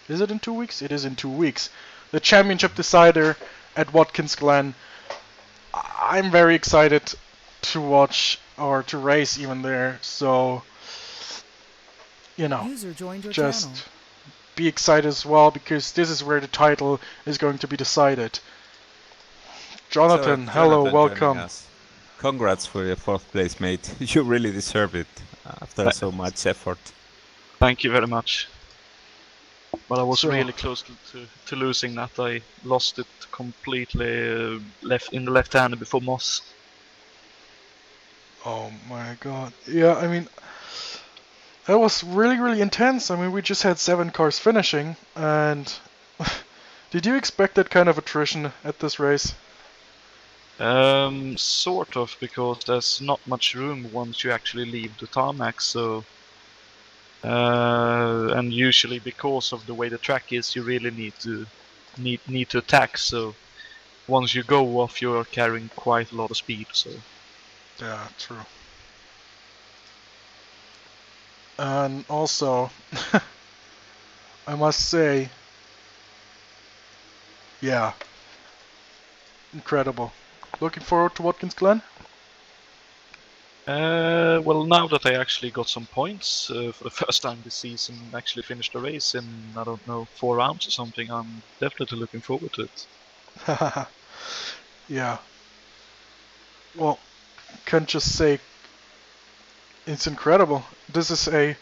Is it in 2 weeks? It is in 2 weeks. The championship decider at Watkins Glen. I'm very excited to watch, or to race even there. So, you know, just be excited as well, because this is where the title is going to be decided. Jonathan, hello, welcome. Congrats for your 4th place, mate. You really deserve it after so much effort. Thank you very much. But I was really close to losing that. I lost it completely in the left-hander before Moss. Oh my god. Yeah, I mean, that was really intense. I mean, we just had 7 cars finishing, and did you expect that kind of attrition at this race? Sort of, because there's not much room once you actually leave the tarmac, so and usually because of the way the track is, you really need to attack, so once you go off you're carrying quite a lot of speed, so Yeah, true. And also, I must say, yeah, incredible. Looking forward to Watkins Glen. well, now that I actually got some points for the first time this season, actually finished the race in, I don't know, 4 rounds or something, I'm definitely looking forward to it. Yeah. Well, can just say it's incredible. This is a.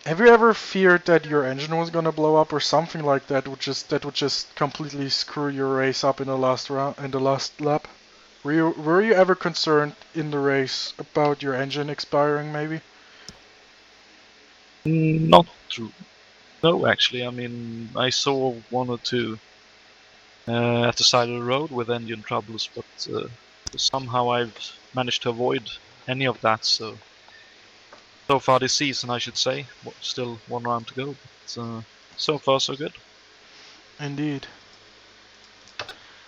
Have you ever feared that your engine was gonna blow up or something like that? That would just completely screw your race up in the last round, in the last lap. Were you ever concerned in the race about your engine expiring, maybe? Not true. No, actually, I mean, I saw 1 or 2 at the side of the road with engine troubles, but somehow I've managed to avoid any of that, so far this season, I should say. Still 1 round to go, but so far so good. Indeed.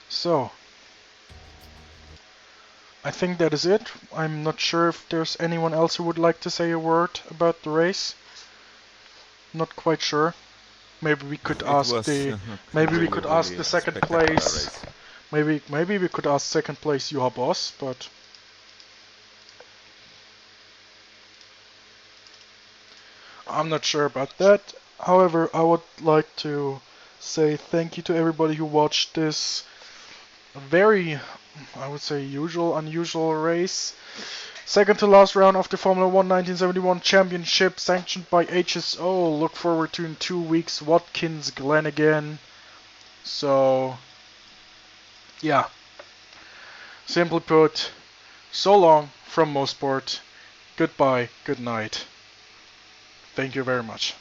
So, I think that is it. I'm not sure if there's anyone else who would like to say a word about the race. Not quite sure. Maybe we could It ask was the maybe we could ask really the second spectacular place. race. Maybe we could ask second place Juha Boss, but I'm not sure about that. However, I would like to say thank you to everybody who watched this very, I would say, unusual race. Second to last round of the Formula 1 1971 Championship, sanctioned by HSO. Look forward to in 2 weeks Watkins Glen again. So, yeah. Simply put, so long from Mosport. Goodbye, good night. Thank you very much.